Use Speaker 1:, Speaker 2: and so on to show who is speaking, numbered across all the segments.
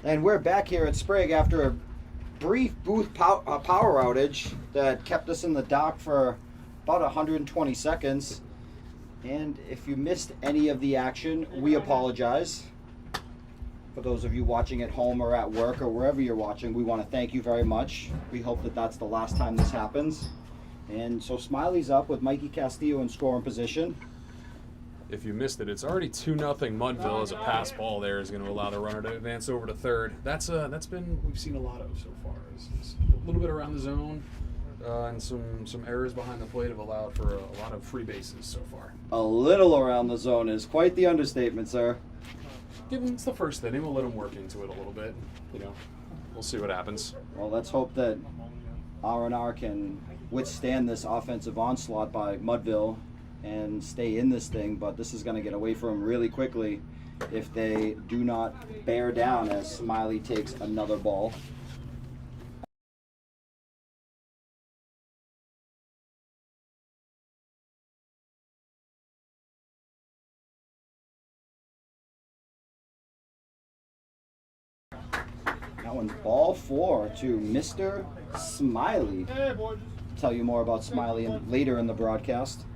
Speaker 1: And we're back here at Sprague after a brief booth power outage that kept us in the dock for about 120 seconds. And if you missed any of the action, we apologize. For those of you watching at home or at work or wherever you're watching, we want to thank you very much. We hope that that's the last time this happens. And so Smiley's up with Mikey Castillo in scoring position.
Speaker 2: If you missed it, it's already 2-0 Mudville as a pass ball there is going to allow the runner to advance over to third. That's been we've seen a lot of so far. It's a little bit around the zone and some errors behind the plate have allowed for a lot of free bases so far.
Speaker 1: A little around the zone is quite the understatement, sir.
Speaker 2: It's the first inning. We'll let him work into it a little bit. We'll see what happens.
Speaker 1: Well, let's hope that R&R can withstand this offensive onslaught by Mudville and stay in this thing, but this is going to get away from them really quickly if they do not bear down as Smiley takes another ball. That one's ball 4 to Mr. Smiley. Tell you more about Smiley later in the broadcast.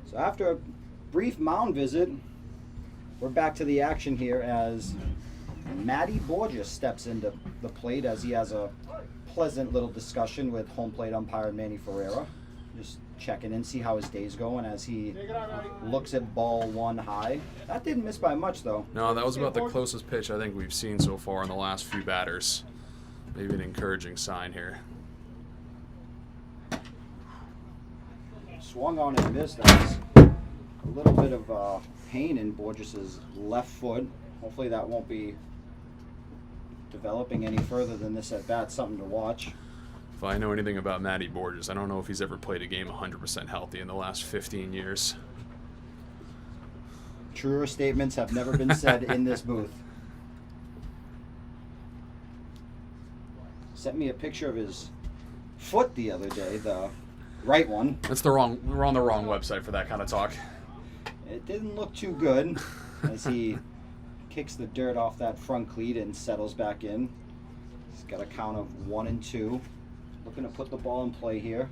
Speaker 1: So after a brief mound visit, we're back to the action here as Matty Borges steps into the plate as he has a pleasant little discussion with home plate umpire Manny Ferreira. Just checking in, see how his day's going as he looks at ball 1 high. That didn't miss by much, though.
Speaker 2: No, that was about the closest pitch I think we've seen so far in the last few batters. Maybe an encouraging sign here.
Speaker 1: Swung on and missed. That was a little bit of pain in Borges' left foot. Hopefully that won't be developing any further than this at bat. Something to watch.
Speaker 2: If I know anything about Matty Borges, I don't know if he's ever played a game 100% healthy in the last 15 years.
Speaker 1: Truer statements have never been said in this booth. Sent me a picture of his foot the other day, the right one.
Speaker 2: We're on the wrong website for that kind of talk.
Speaker 1: It didn't look too good as he kicks the dirt off that front cleat and settles back in. He's got a count of 1 and 2. Looking to put the ball in play here.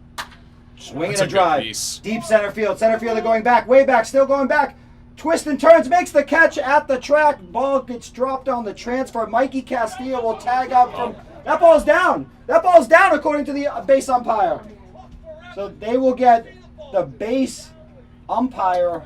Speaker 1: Swing and a drive. Deep center field. Center fielder going back, way back, still going back. Twist and turns, makes the catch at the track. Ball gets dropped on the transfer. Mikey Castillo will tag up from... That ball's down. That ball's down according to the base umpire. So they will get the base umpire.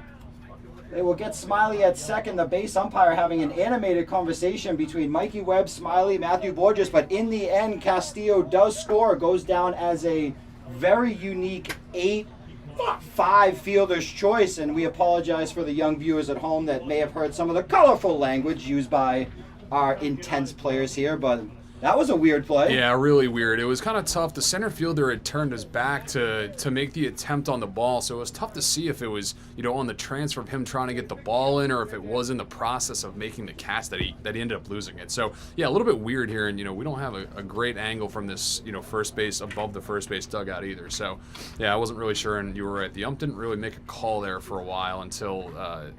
Speaker 1: They will get Smiley at second. The base umpire having an animated conversation between Mikey Webb, Smiley, Matthew Borges. But in the end, Castillo does score. Goes down as a very unique 8-5 fielder's choice. And we apologize for the young viewers at home that may have heard some of the colorful language used by our intense players here. But that was a weird play.
Speaker 2: Yeah, really weird. It was kind of tough. The center fielder had turned his back to make the attempt on the ball, so it was tough to see if it was, on the transfer of him trying to get the ball in or if it was in the process of making the catch that he ended up losing it. So, yeah, a little bit weird here, and, we don't have a great angle from this, first base, above the first base dugout either. So, yeah, I wasn't really sure, and you were right. The ump didn't really make a call there for a while until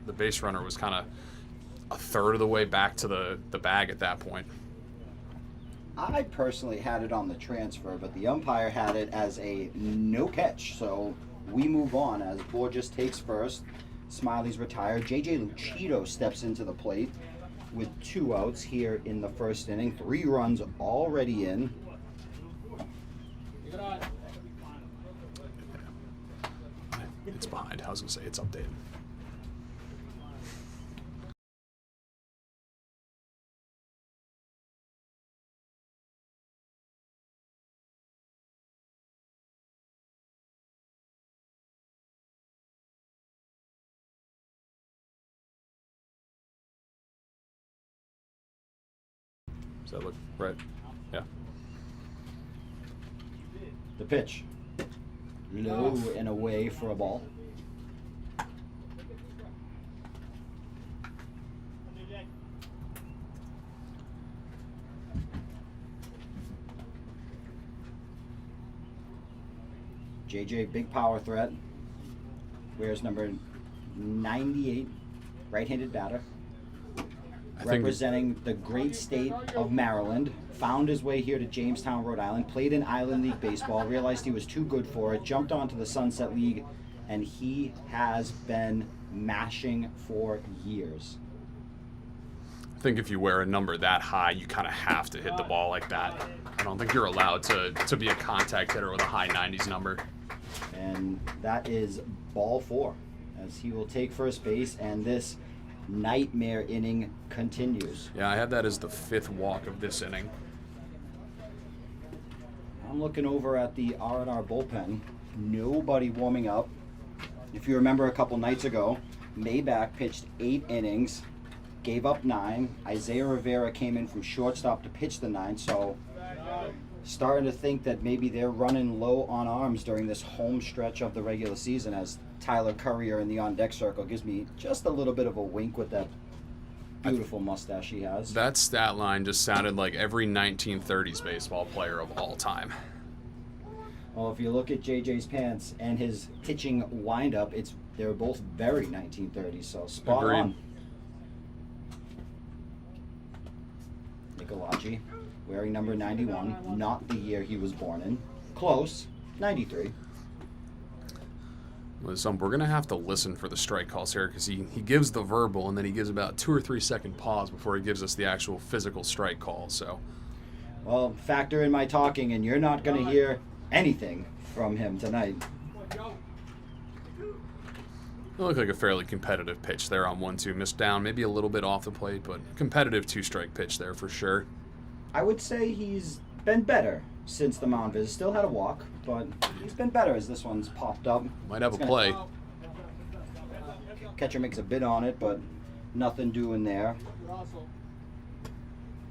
Speaker 2: the base runner was kind of a third of the way back to the bag at that point.
Speaker 1: I personally had it on the transfer, but the umpire had it as a no catch. So we move on as Borges takes first. Smiley's retired. J.J. Lucido steps into the plate with 2 outs here in the first inning. 3 runs already in.
Speaker 2: was going to say it's updated. Does that look right? Yeah.
Speaker 1: The pitch. Low and away for a ball. JJ, big power threat. Wears number 98, right-handed batter. Representing the great state of Maryland. Found his way here to Jamestown, Rhode Island. Played in Island League baseball. Realized he was too good for it. Jumped onto the Sunset League. And he has been mashing for years.
Speaker 2: I think if you wear a number that high, you kind of have to hit the ball like that. I don't think you're allowed to be a contact hitter with a high 90s number.
Speaker 1: And that is ball 4, as he will take first base, and this nightmare inning continues.
Speaker 2: Yeah, I had that as the 5th walk of this inning.
Speaker 1: I'm looking over at the R&R bullpen. Nobody warming up. If you remember a couple nights ago, Maybach pitched 8 innings, gave up 9. Isaiah Rivera came in from shortstop to pitch the 9, so starting to think that maybe they're running low on arms during this home stretch of the regular season, as Tyler Courier in the on-deck circle gives me just a little bit of a wink with that beautiful mustache he has.
Speaker 2: That stat line just sounded like every 1930s baseball player of all time.
Speaker 1: Well, if you look at JJ's pants and his pitching windup, they're both very 1930s, so spot
Speaker 2: Agreed.
Speaker 1: on. Nicolachi, wearing number 91, not the year he was born in. Close, 93.
Speaker 2: We're going to have to listen for the strike calls here, because he gives the verbal and then he gives about 2 or 3 second pause before he gives us the actual physical strike call. So,
Speaker 1: Well, factor in my talking and you're not going to hear anything from him tonight.
Speaker 2: it looked like a fairly competitive pitch there on 1-2. Missed down, maybe a little bit off the plate, but competitive 2-strike pitch there for sure.
Speaker 1: I would say he's been better since the mound visit. Still had a walk, but he's been better as this one's popped up.
Speaker 2: Might have a play.
Speaker 1: Catcher makes a bid on it, but nothing doing there.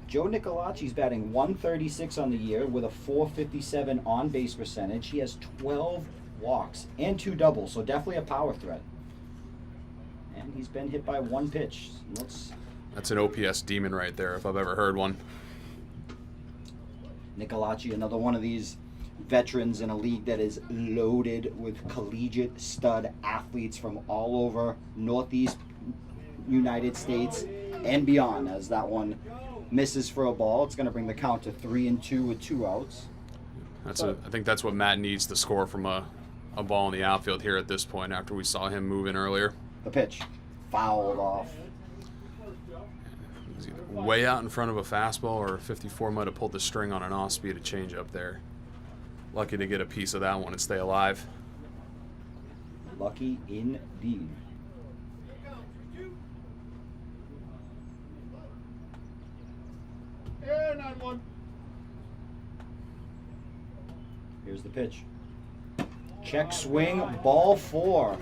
Speaker 1: Joe Nicolachi's batting 136 on the year with a 457 on-base percentage. He has 12 walks and 2 doubles, so definitely a power threat. And he's been hit by 1 pitch.
Speaker 2: That's an OPS demon right there, if I've ever heard one.
Speaker 1: Nicolachi, another one of these veterans in a league that is loaded with collegiate stud athletes from all over Northeast United States and beyond, as that one misses for a ball. It's going to bring the count to 3-2 with 2 outs.
Speaker 2: I think that's what Matt needs to score from a ball in the outfield here at this point after we saw him move in earlier.
Speaker 1: The pitch, fouled off.
Speaker 2: It was either way out in front of a fastball, or 54 might have pulled the string on an off-speed changeup there. Lucky to get a piece of that one and stay alive.
Speaker 1: Lucky indeed.
Speaker 3: Yeah, 9-1.
Speaker 1: Here's the pitch. Check swing, ball 4.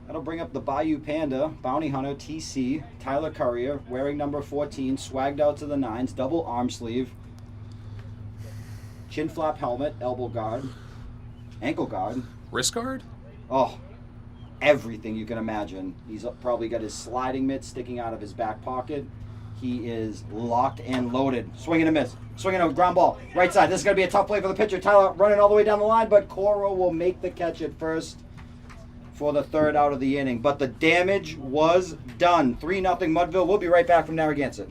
Speaker 1: That'll bring up the Bayou Panda, Bounty Hunter, TC, Tyler Courier, wearing number 14, swagged out to the 9s, double arm sleeve, chin flap helmet, elbow guard, ankle guard.
Speaker 2: Wrist guard?
Speaker 1: Oh, everything you can imagine. He's probably got his sliding mitt sticking out of his back pocket. He is locked and loaded. Swing and a miss. Swinging a ground ball. Right side. This is going to be a tough play for the pitcher. Tyler running all the way down the line, but Coro will make the catch at first for the 3rd out of the inning. But the damage was done. 3-0 Mudville. We'll be right back from Narragansett.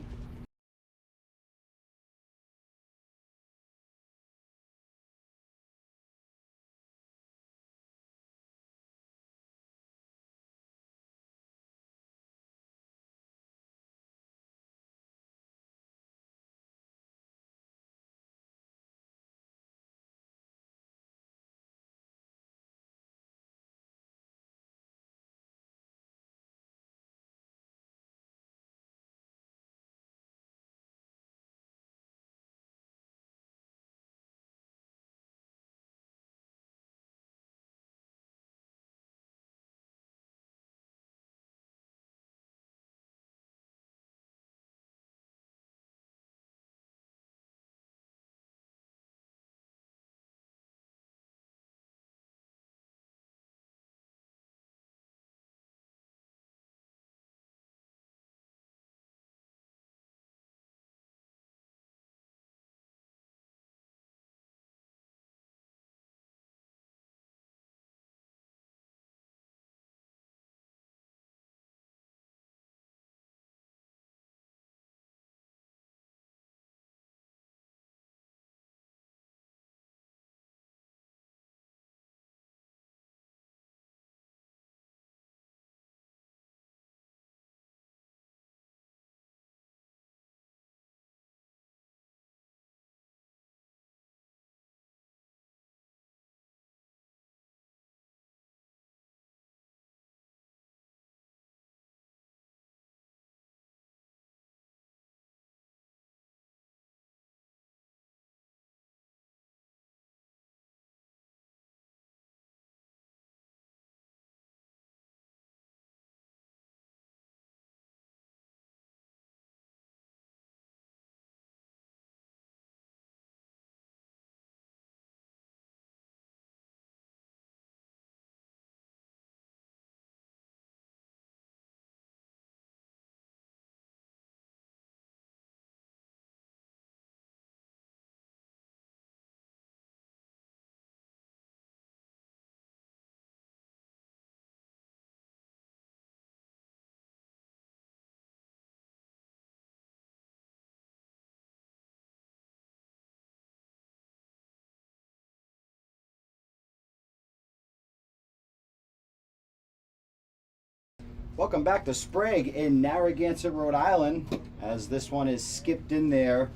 Speaker 1: Welcome back to Sprague in Narragansett, Rhode Island, as this one is skipped in there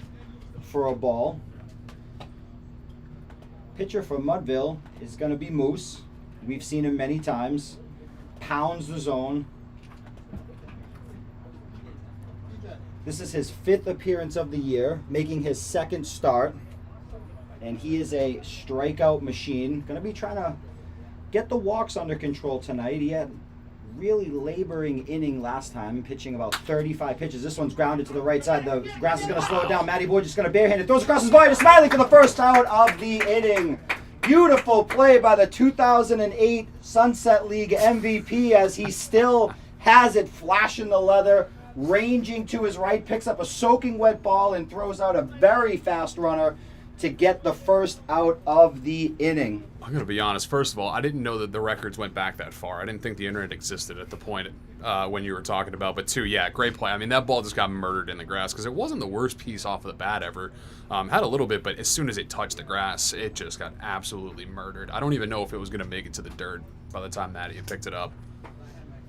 Speaker 1: for a ball. Pitcher for Mudville is going to be Moose. We've seen him many times. Pounds the zone. This is his 5th appearance of the year, making his 2nd start. And he is a strikeout machine. Going to be trying to get the walks under control tonight. He had really laboring inning last time, pitching about 35 pitches. This one's grounded to the right side. The grass is going to slow it down. Matty Boyd just going to barehand it. Throws across his body to Smiley for the first out of the inning. Beautiful play by the 2008 Sunset League MVP as he still has it, flashing the leather, ranging to his right, picks up a soaking wet ball and throws out a very fast runner to get the first out of the inning.
Speaker 2: I'm going to be honest. First of all, I didn't know that the records went back that far. I didn't think the internet existed at the point when you were talking about. But 2, yeah, great play. I mean, that ball just got murdered in the grass because it wasn't the worst piece off of the bat ever. Had a little bit, but as soon as it touched the grass, it just got absolutely murdered. I don't even know if it was going to make it to the dirt by the time Matty had picked it up.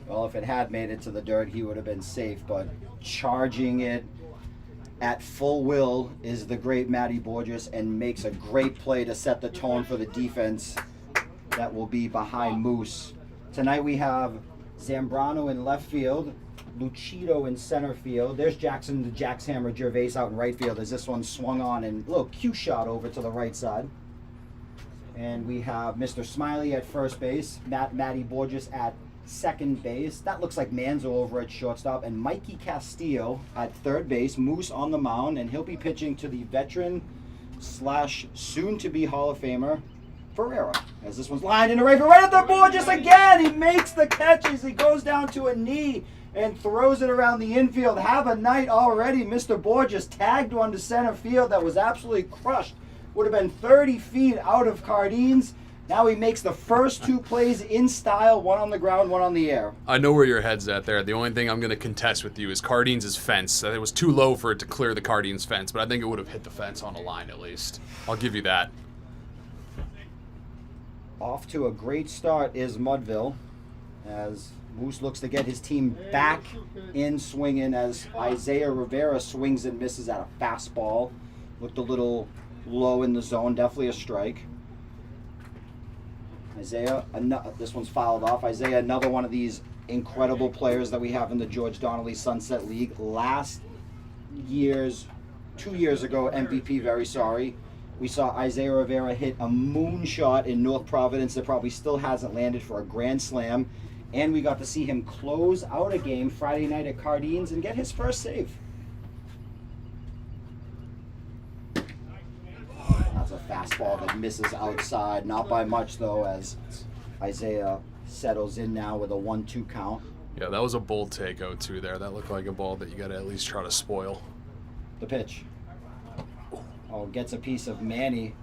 Speaker 1: Well, if it had made it to the dirt, he would have been safe. But charging it at full will is the great Matty Borges, and makes a great play to set the tone for the defense that will be behind Moose. Tonight we have Zambrano in left field, Lucido in center field. There's Jackson, the Jackshammer Gervais out in right field as this one swung on and a little cue shot over to the right side. And we have Mr. Smiley at first base, Matty Borges at second base. That looks like Manzo over at shortstop, and Mikey Castillo at third base. Moose on the mound, and he'll be pitching to the veteran slash soon to be Hall of Famer Ferreira, as this one's lined into right field, right at the Borges again. He makes the catches. He goes down to a knee and throws it around the infield. Have a night already. Mr. Borges tagged one to center field that was absolutely crushed. Would have been 30 feet out of Cardines. Now he makes the first 2 plays in style, one on the ground, one on the air.
Speaker 2: I know where your head's at there. The only thing I'm going to contest with you is Cardines' fence. It was too low for it to clear the Cardines' fence, but I think it would have hit the fence on a line at least. I'll give you that.
Speaker 1: Off to a great start is Mudville, as Moose looks to get his team back in swinging, as Isaiah Rivera swings and misses at a fastball. Looked a little low in the zone, definitely a strike. Isaiah, this one's fouled off. Isaiah, another one of these incredible players that we have in the George Donnelly Sunset League. 2 years ago, MVP, very sorry. We saw Isaiah Rivera hit a moonshot in North Providence that probably still hasn't landed for a grand slam. And we got to see him close out a game Friday night at Cardines and get his first save. That's a fastball that misses outside, not by much though, as Isaiah settles in now with a 1-2 count.
Speaker 2: Yeah, that was a bold take 0-2 there. That looked like a ball that you got to at least try to spoil.
Speaker 1: The pitch. Oh, gets a piece of Manny.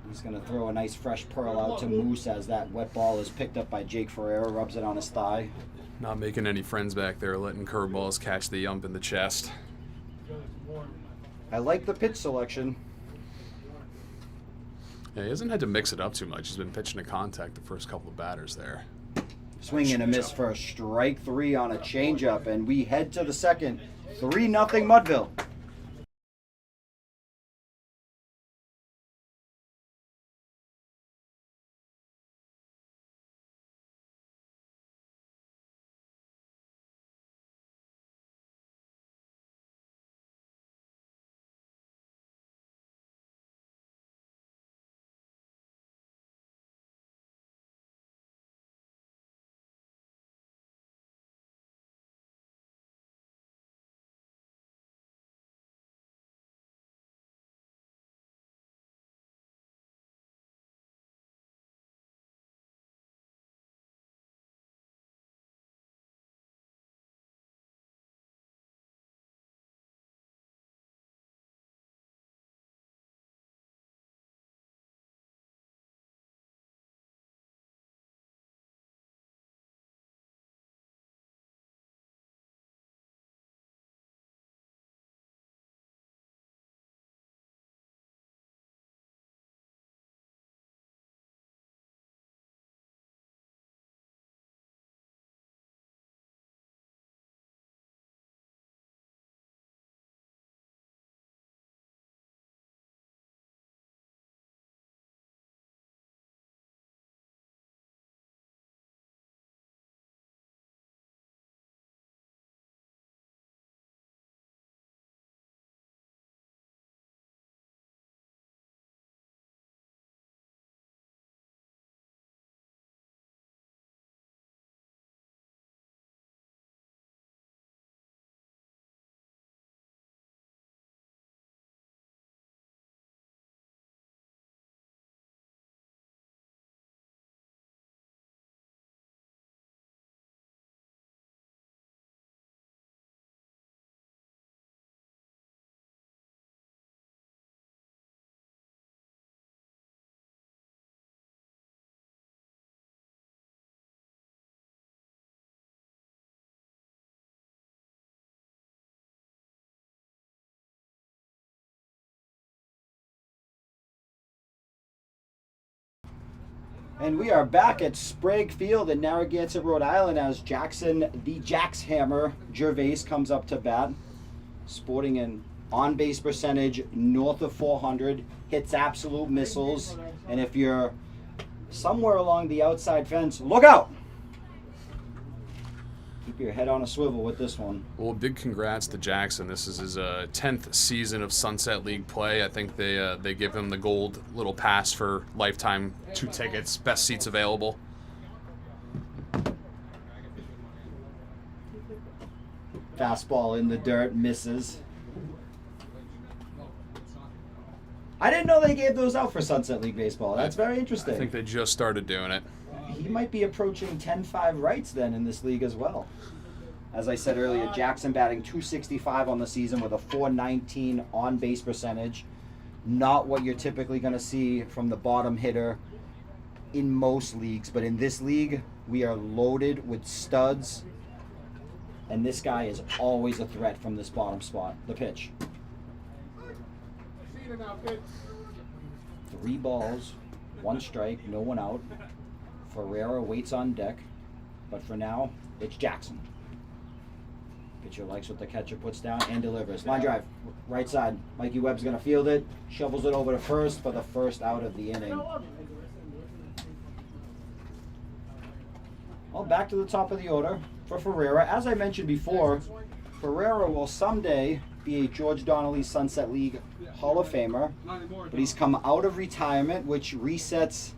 Speaker 1: He's going to throw a nice fresh pearl out to Moose as that wet ball is picked up by Jake Ferreira, rubs it on his thigh.
Speaker 2: Not making any friends back there, letting curveballs catch the ump in the chest.
Speaker 1: I like the pitch selection.
Speaker 2: Yeah, he hasn't had to mix it up too much. He's been pitching to contact the first couple of batters there.
Speaker 1: Swing and a miss for a strike 3 on a changeup, and we head to the second. 3-0 Mudville. And we are back at Sprague Field in Narragansett, Rhode Island, as Jackson, the Jackshammer Gervais, comes up to bat, sporting an on-base percentage north of 400, hits absolute missiles, and if you're somewhere along the outside fence, look out! Keep your head on a swivel with this one.
Speaker 2: Well, big congrats to Jackson. This is his 10th season of Sunset League play. I think they give him the gold little pass for lifetime 2 tickets, best seats available.
Speaker 1: Fastball in the dirt, misses. I didn't know they gave those out for Sunset League baseball. That's very interesting.
Speaker 2: I think they just started doing it.
Speaker 1: He might be approaching 10-5 rights then in this league as well. As I said earlier, Jackson batting .265 on the season with a .419 on-base percentage. Not what you're typically going to see from the bottom hitter in most leagues, but in this league, we are loaded with studs, and this guy is always a threat from this bottom spot. The pitch. 3 balls, 1 strike, no one out. Ferreira waits on deck, but for now, it's Jackson. Pitcher likes what the catcher puts down and delivers. Line drive, right side. Mikey Webb's going to field it, shovels it over to first for the first out of the inning. Well, back to the top of the order for Ferreira. As I mentioned before, Ferreira will someday be a George Donnelly Sunset League Hall of Famer, but he's come out of retirement, which resets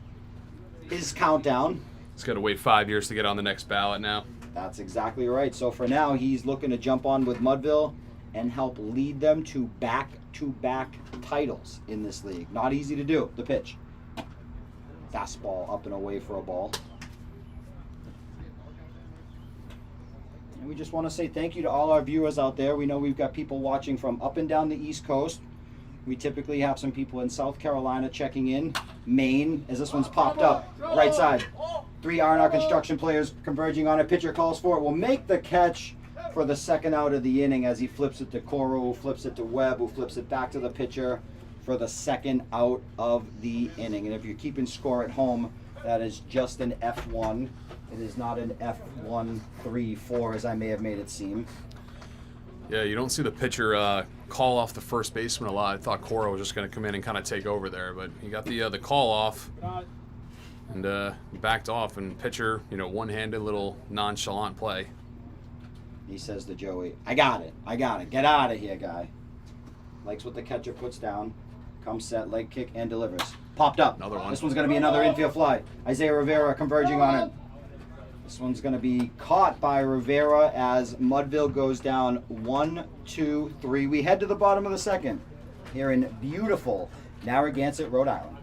Speaker 1: his countdown.
Speaker 2: He's got to wait 5 years to get on the next ballot now.
Speaker 1: That's exactly right. So for now, he's looking to jump on with Mudville and help lead them to back-to-back titles in this league. Not easy to do. The pitch. Fastball up and away for a ball. And we just want to say thank you to all our viewers out there. We know we've got people watching from up and down the East Coast. We typically have some people in South Carolina checking in. Maine, as this one's popped up. Right side. 3 R&R Construction players converging on it. Pitcher calls for it. Will make the catch for the second out of the inning as he flips it to Coro, who flips it to Webb, who flips it back to the pitcher for the second out of the inning. And if you're keeping score at home, that is just an F1. It is not an F1, 3, 4, as I may have made it seem.
Speaker 2: Yeah, you don't see the pitcher call off the first baseman a lot. I thought Coro was just going to come in and kind of take over there, but he got the call off and backed off. And pitcher, one-handed little nonchalant play.
Speaker 1: He says to Joey, I got it. Get out of here, guy. Likes what the catcher puts down. Comes set, leg kick, and delivers. Popped up.
Speaker 2: Another one.
Speaker 1: This one's going to be another infield fly. Isaiah Rivera converging on it. This one's going to be caught by Rivera as Mudville goes down 1, 2, 3. We head to the bottom of the second here in beautiful Narragansett, Rhode Island.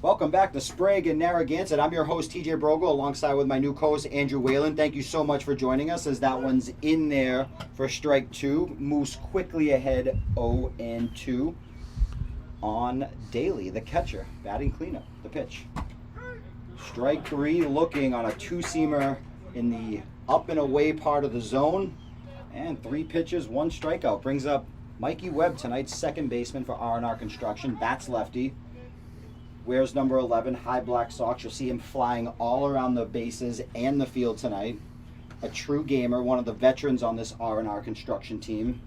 Speaker 1: Welcome back to Sprague and Narragansett. I'm your host, TJ BROGLE, alongside with my new co-host, Andrew WHALEN. Thank you so much for joining us, as that one's in there for strike 2. Moose quickly ahead 0-2 on Daly, the catcher. Batting cleanup, the pitch. Strike 3, looking on a two-seamer in the up and away part of the zone. And 3 pitches, 1 strikeout. Brings up Mikey Webb, tonight's second baseman for R&R Construction. Bats lefty. Wears number 11, high black socks. You'll see him flying all around the bases and the field tonight. A true gamer, one of the veterans on this R&R Construction team.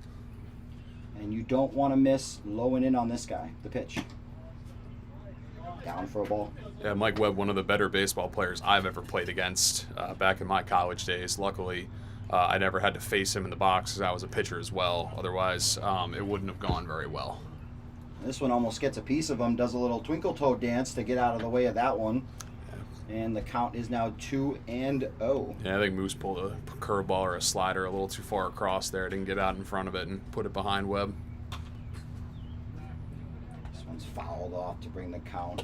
Speaker 1: And you don't want to miss low and in on this guy. The pitch. Down for a ball.
Speaker 2: Yeah, Mike Webb, one of the better baseball players I've ever played against back in my college days. Luckily, I never had to face him in the box because I was a pitcher as well. Otherwise, it wouldn't have gone very well.
Speaker 1: This one almost gets a piece of him, does a little twinkle toe dance to get out of the way of that one. And the count is now 2-0.
Speaker 2: Yeah, I think Moose pulled a curveball or a slider a little too far across there. Didn't get out in front of it and put it behind Webb.
Speaker 1: This one's fouled off to bring the count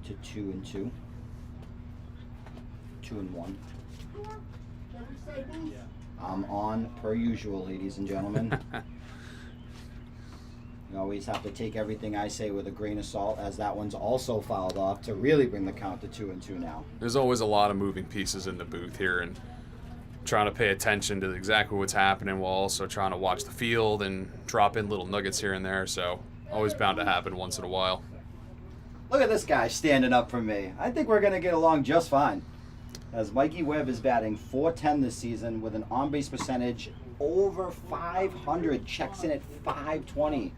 Speaker 1: to 2-2. 2-1. I'm on per usual, ladies and gentlemen. You always have to take everything I say with a grain of salt, as that one's also fouled off to really bring the count to 2-2 now.
Speaker 2: There's always a lot of moving pieces in the booth here, and trying to pay attention to exactly what's happening while also trying to watch the field and drop in little nuggets here and there. So always bound to happen once in a while.
Speaker 1: Look at this guy standing up for me. I think we're going to get along just fine, as Mikey Webb is batting .410 this season with an on-base percentage over 500, checks in at .520.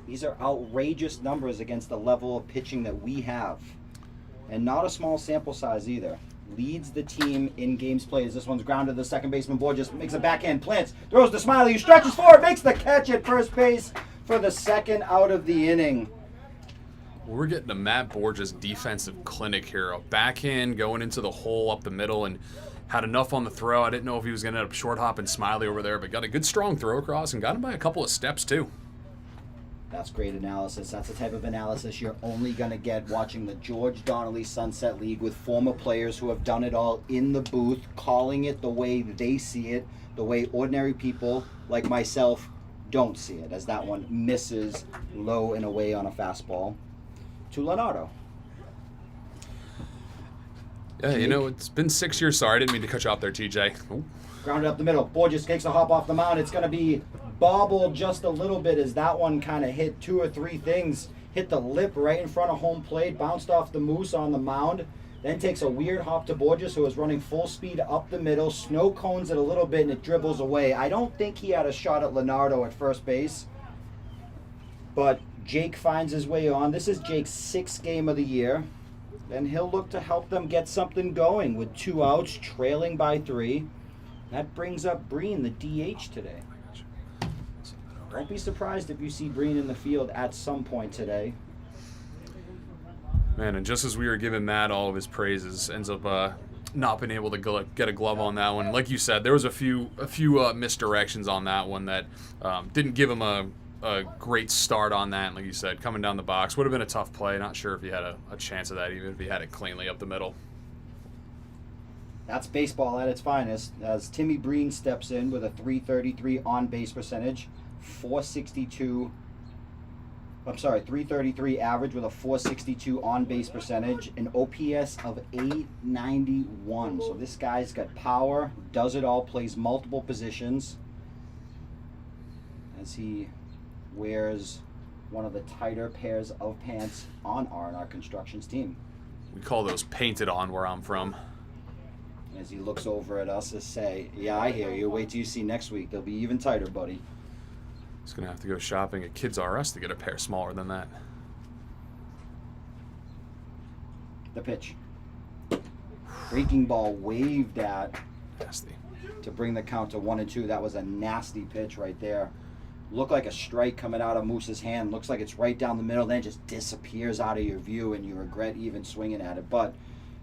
Speaker 1: These are outrageous numbers against the level of pitching that we have. And not a small sample size either. Leads the team in games played as this one's grounded to the second baseman. Boy just makes a backhand plants, throws to Smiley, who stretches forward, makes the catch at first base for the second out of the inning.
Speaker 2: We're getting a Matt Borges defensive clinic here. A backhand going into the hole up the middle, and had enough on the throw. I didn't know if he was going to end up short hopping Smiley over there, but got a good strong throw across and got him by a couple of steps too.
Speaker 1: That's great analysis. That's the type of analysis you're only going to get watching the George Donnelly Sunset League with former players who have done it all in the booth, calling it the way they see it, the way ordinary people like myself don't see it, as that one misses low and away on a fastball to Leonardo.
Speaker 2: Yeah, you know, it's been 6 years. Sorry, I didn't mean to cut you off there, TJ. Ooh.
Speaker 1: Grounded up the middle. Borges takes a hop off the mound. It's going to be bobbled just a little bit, as that one kind of hit 2 or 3 things. Hit the lip right in front of home plate, bounced off the Moose on the mound, then takes a weird hop to Borges, who is running full speed up the middle, snow cones it a little bit, and it dribbles away. I don't think he had a shot at Leonardo at first base, but Jake finds his way on. This is Jake's 6th game of the year, and he'll look to help them get something going with 2 outs, trailing by 3. That brings up Breen, the DH, today. Don't be surprised if you see Breen in the field at some point today.
Speaker 2: Man, and just as we were giving Matt all of his praises, ends up not being able to get a glove on that one. Like you said, there was a few misdirections on that one that didn't give him a great start on that. And like you said, coming down the box would have been a tough play. Not sure if he had a chance of that, even if he had it cleanly up the middle.
Speaker 1: That's baseball at its finest, as Timmy Breen steps in with a .333 on-base percentage, 333 average with a .462 on-base percentage, an OPS of .891. So this guy's got power, does it all, plays multiple positions, as he wears one of the tighter pairs of pants on R&R Construction's team.
Speaker 2: We call those painted on where I'm from.
Speaker 1: As he looks over at us to say, yeah, I hear you. Wait till you see next week. They'll be even tighter, buddy.
Speaker 2: He's going to have to go shopping at Kids R Us to get a pair smaller than that.
Speaker 1: The pitch. Breaking ball waved at.
Speaker 2: Nasty.
Speaker 1: To bring the count to 1-2. That was a nasty pitch right there. Looked like a strike coming out of Moose's hand. Looks like it's right down the middle. Then it just disappears out of your view, and you regret even swinging at it. But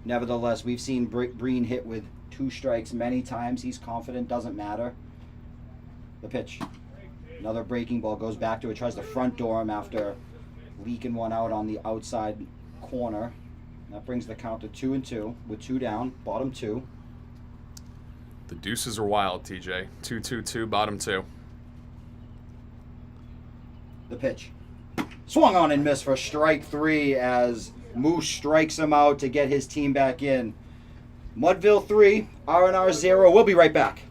Speaker 1: nevertheless, we've seen Breen hit with 2 strikes many times. He's confident, doesn't matter. The pitch. Another breaking ball, goes back to it, tries to front door him after leaking one out on the outside corner. That brings the count to 2-2 with 2 down, bottom 2.
Speaker 2: The deuces are wild, TJ. 2-2-2, bottom 2.
Speaker 1: The pitch. Swung on and missed for strike 3 as Moose strikes him out to get his team back in. Mudville 3, R&R 0. We'll be right back.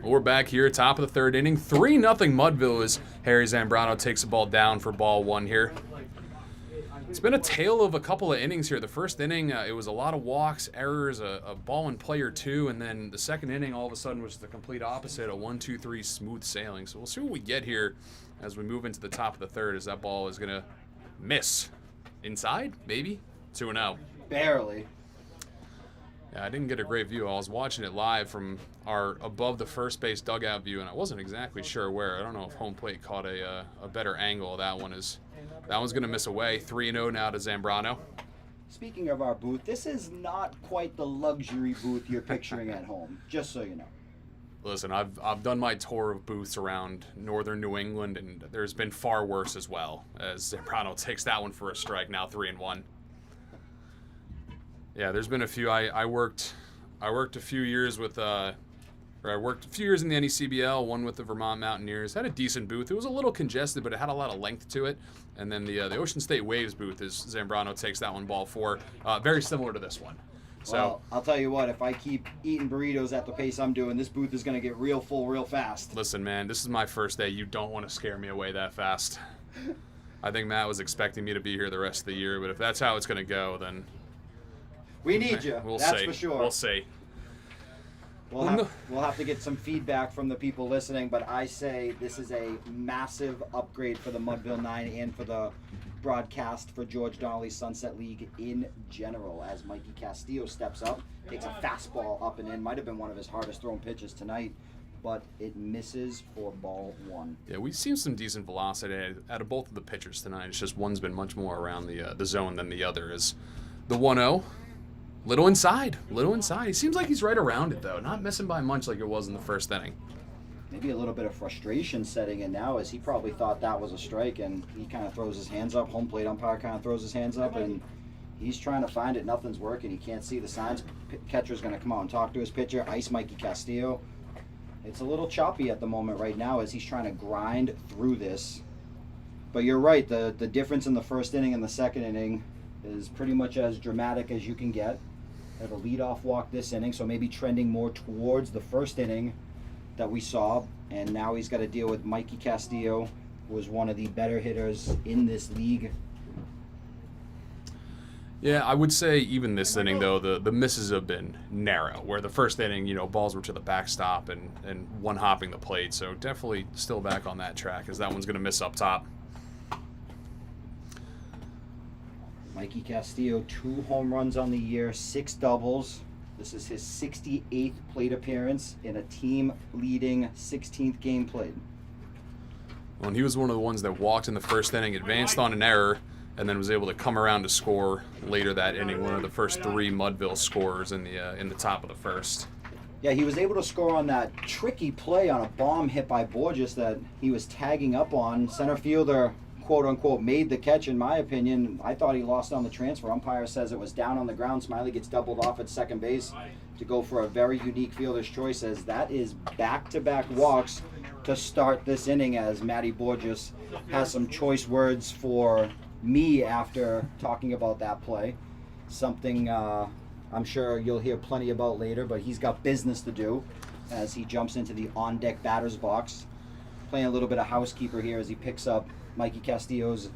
Speaker 2: Well, we're back here, top of the 3rd inning. 3-0 Mudville as Harry Zambrano takes the ball down for ball 1 here. It's been a tale of a couple of innings here. The first inning, it was a lot of walks, errors, a ball in play or 2, and then the second inning all of a sudden was the complete opposite, a 1-2-3 smooth sailing. So we'll see what we get here as we move into the top of the 3rd, as that ball is going to miss. Inside, maybe? 2-0.
Speaker 1: Barely.
Speaker 2: Yeah, I didn't get a great view. I was watching it live from our above the first base dugout view, and I wasn't exactly sure where. I don't know if home plate caught a better angle. That one's going to miss away. 3-0 now to Zambrano.
Speaker 1: Speaking of our booth, this is not quite the luxury booth you're picturing at home, just so you know.
Speaker 2: Listen, I've done my tour of booths around northern New England, and there's been far worse as well, as Zambrano takes that one for a strike, now 3-1. Yeah, there's been a few. I worked a few years with I worked a few years in the NECBL, one with the Vermont Mountaineers. Had a decent booth. It was a little congested, but it had a lot of length to it. And then the Ocean State Waves booth is Zambrano takes that one ball 4. Very similar to this one. So
Speaker 1: well, I'll tell you what, if I keep eating burritos at the pace I'm doing, this booth is going to get real full real fast.
Speaker 2: Listen, man, this is my first day. You don't want to scare me away that fast. I think Matt was expecting me to be here the rest of the year, but if that's how it's going to go, then
Speaker 1: we need you.
Speaker 2: We'll
Speaker 1: That's
Speaker 2: see.
Speaker 1: for sure.
Speaker 2: We'll see.
Speaker 1: We'll have to get some feedback from the people listening, but I say this is a massive upgrade for the Mudville 9 and for the broadcast for George Donnelly's Sunset League in general, as Mikey Castillo steps up, takes a fastball up and in. Might have been one of his hardest thrown pitches tonight, but it misses for ball 1.
Speaker 2: Yeah, we've seen some decent velocity out of both of the pitchers tonight. It's just one's been much more around the zone than the other. Is the 1-0. Little inside. He seems like he's right around it, though. Not missing by much like it was in the first inning.
Speaker 1: Maybe a little bit of frustration setting in now, as he probably thought that was a strike, and he kind of throws his hands up. Home plate umpire kind of throws his hands up, and he's trying to find it. Nothing's working. He can't see the signs. Catcher's going to come out and talk to his pitcher. Ice Mikey Castillo. It's a little choppy at the moment right now as he's trying to grind through this. But you're right. The difference in the first inning and the second inning is pretty much as dramatic as you can get. Have a leadoff walk this inning, so maybe trending more towards the first inning that we saw. And now he's got to deal with Mikey Castillo, who was one of the better hitters in this league.
Speaker 2: Yeah, I would say even this inning, though, the misses have been narrow, where the first inning, balls were to the backstop and one hopping the plate. So definitely still back on that track, as that one's going to miss up top.
Speaker 1: Mikey Castillo, 2 home runs on the year, 6 doubles. This is his 68th plate appearance in a team-leading 16th game played.
Speaker 2: Well, and he was one of the ones that walked in the first inning, advanced on an error, and then was able to come around to score later that inning. One of the first 3 Mudville scorers in the top of the first.
Speaker 1: Yeah, he was able to score on that tricky play on a bomb hit by Borges that he was tagging up on. Center fielder, quote-unquote, made the catch, in my opinion. I thought he lost on the transfer. Umpire says it was down on the ground. Smiley gets doubled off at second base to go for a very unique fielder's choice, as that is back-to-back walks to start this inning, as Matty Borges has some choice words for me after talking about that play. Something I'm sure you'll hear plenty about later, but he's got business to do as he jumps into the on-deck batter's box. Playing a little bit of housekeeper here as he picks up Mikey Castillo's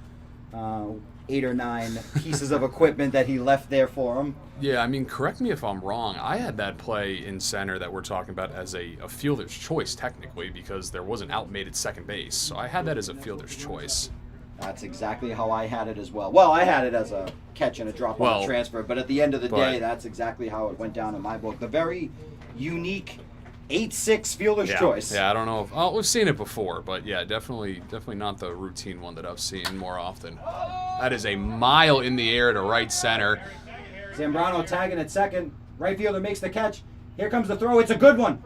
Speaker 1: 8 or 9 pieces of equipment that he left there for him.
Speaker 2: Yeah, I mean, correct me if I'm wrong. I had that play in center that we're talking about as a fielder's choice, technically, because there was an out made at second base. So I had that as a fielder's choice.
Speaker 1: That's exactly how I had it as well. Well, I had it as a catch and a drop on the transfer, but at the end of the day, that's exactly how it went down in my book. The very unique 8-6 fielder's choice.
Speaker 2: Yeah, I don't know if we've seen it before, but yeah, definitely not the routine one that I've seen more often. That is a mile in the air to right center.
Speaker 1: Zambrano tagging at second. Right fielder makes the catch. Here comes the throw. It's a good one.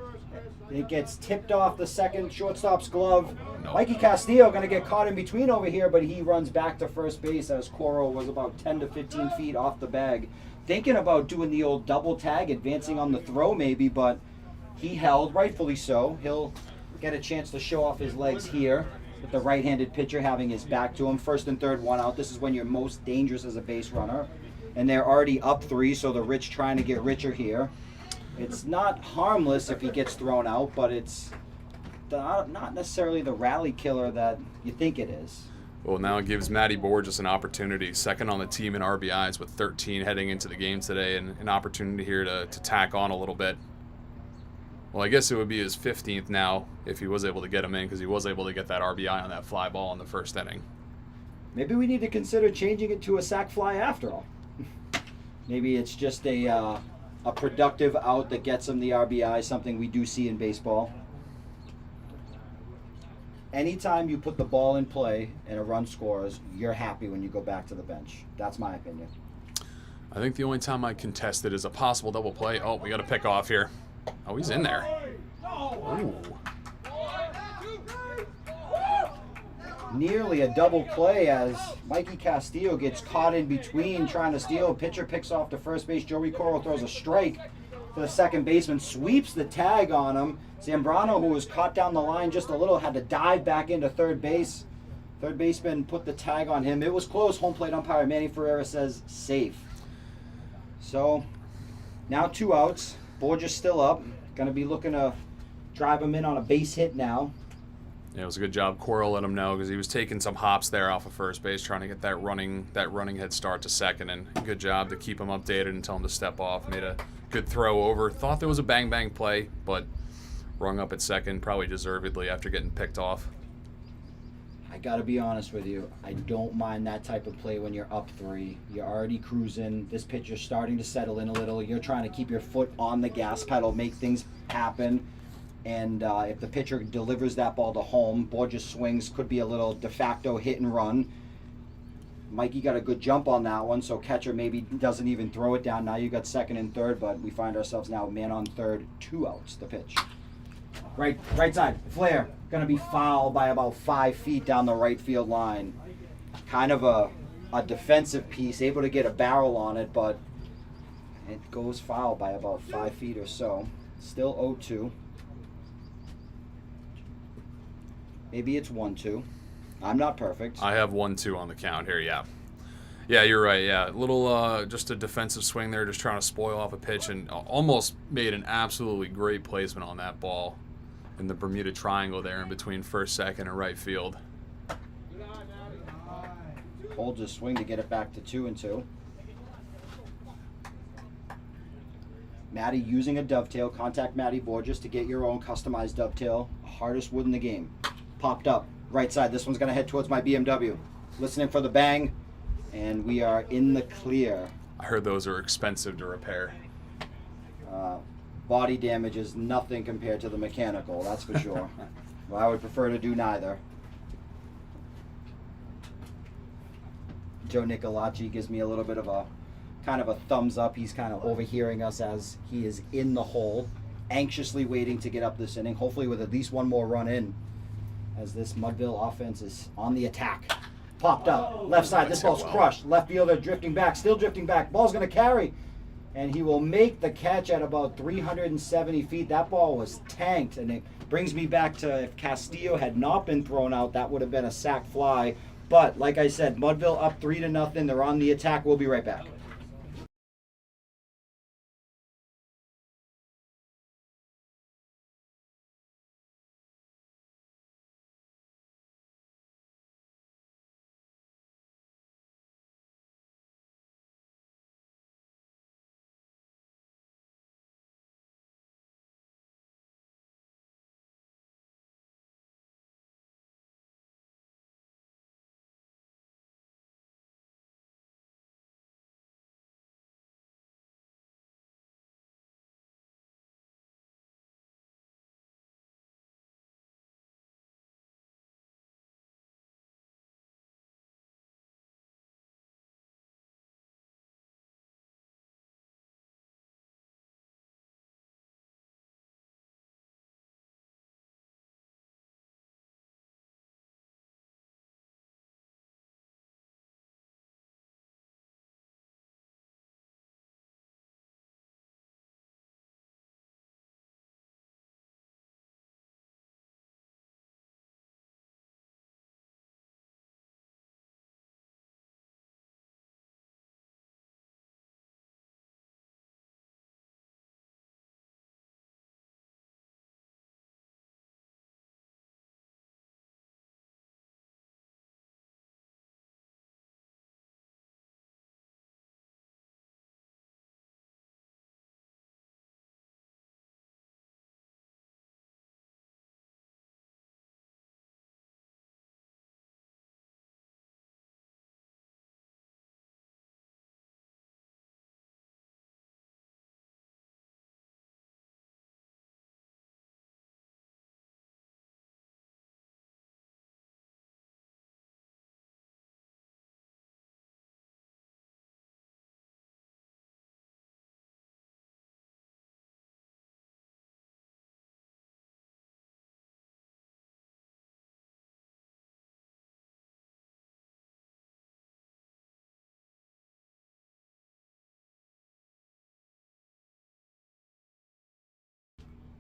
Speaker 1: It gets tipped off the second shortstop's glove.
Speaker 2: Nope.
Speaker 1: Mikey Castillo going to get caught in between over here, but he runs back to first base as Coro was about 10 to 15 feet off the bag. Thinking about doing the old double tag, advancing on the throw maybe, but he held, rightfully so. He'll get a chance to show off his legs here with the right-handed pitcher having his back to him. First and third, 1 out. This is when you're most dangerous as a base runner. And they're already up 3, so the Rich trying to get richer here. It's not harmless if he gets thrown out, but it's not necessarily the rally killer that you think it is.
Speaker 2: Well, now it gives Matty Borges an opportunity, second on the team in RBIs with 13 heading into the game today, and an opportunity here to tack on a little bit. Well, I guess it would be his 15th now if he was able to get him in, because he was able to get that RBI on that fly ball in the first inning.
Speaker 1: Maybe we need to consider changing it to a sac fly after all. Maybe it's just a productive out that gets him the RBI, something we do see in baseball. Anytime you put the ball in play and a run scores, you're happy when you go back to the bench. That's my opinion.
Speaker 2: I think the only time I contest it is a possible double play. Oh, we got to pick off here. Oh, he's in there. Ooh.
Speaker 1: Nearly a double play as Mikey Castillo gets caught in between trying to steal. Pitcher picks off to first base. Joey Coro throws a strike to the second baseman, sweeps the tag on him. Zambrano, who was caught down the line just a little, had to dive back into third base. Third baseman put the tag on him. It was close. Home plate umpire Manny Ferreira says safe. So now 2 outs. Borges still up. Going to be looking to drive him in on a base hit now.
Speaker 2: Yeah, it was a good job. Coral let him know because he was taking some hops there off of first base, trying to get that running head start to second, and good job to keep him updated and tell him to step off. Made a good throw over. Thought there was a bang play, but rung up at second, probably deservedly after getting picked off.
Speaker 1: I got to be honest with you. I don't mind that type of play when you're up 3. You're already cruising. This pitcher's starting to settle in a little. You're trying to keep your foot on the gas pedal, make things happen. And if the pitcher delivers that ball to home, Borges swings, could be a little de facto hit and run. Mikey got a good jump on that one, so catcher maybe doesn't even throw it down. Now you got second and third, but we find ourselves now man on third, 2 outs, the pitch. Right side, flare, gonna be fouled by about 5 feet down the right field line. Kind of a defensive piece, able to get a barrel on it, but it goes foul by about 5 feet or so. Still 0-2. Maybe it's 1-2. I'm not perfect.
Speaker 2: I have 1-2 on the count here, yeah. Yeah, you're right, yeah. Little, just a defensive swing there, just trying to spoil off a pitch, and almost made an absolutely great placement on that ball in the Bermuda Triangle there in between first, second, and right field.
Speaker 1: Holds his swing to get it back to 2-2. Matty using a dovetail. Contact Matty Borges to get your own customized dovetail. Hardest wood in the game. Popped up. Right side. This one's going to head towards my BMW. Listening for the bang. And we are in the clear.
Speaker 2: I heard those are expensive to repair.
Speaker 1: Body damage is nothing compared to the mechanical, that's for sure. Well, I would prefer to do neither. Joe Nicolacci gives me a little bit of a kind of a thumbs up. He's kind of overhearing us as he is in the hole, anxiously waiting to get up this inning, hopefully with at least one more run in, as this Mudville offense is on the attack. Popped up, left side, this ball's crushed. Left fielder drifting back, still drifting back. Ball's going to carry, and he will make the catch at about 370 feet. That ball was tanked, and it brings me back to if Castillo had not been thrown out, that would have been a sac fly. But like I said, Mudville up 3-0. They're on the attack. We'll be right back.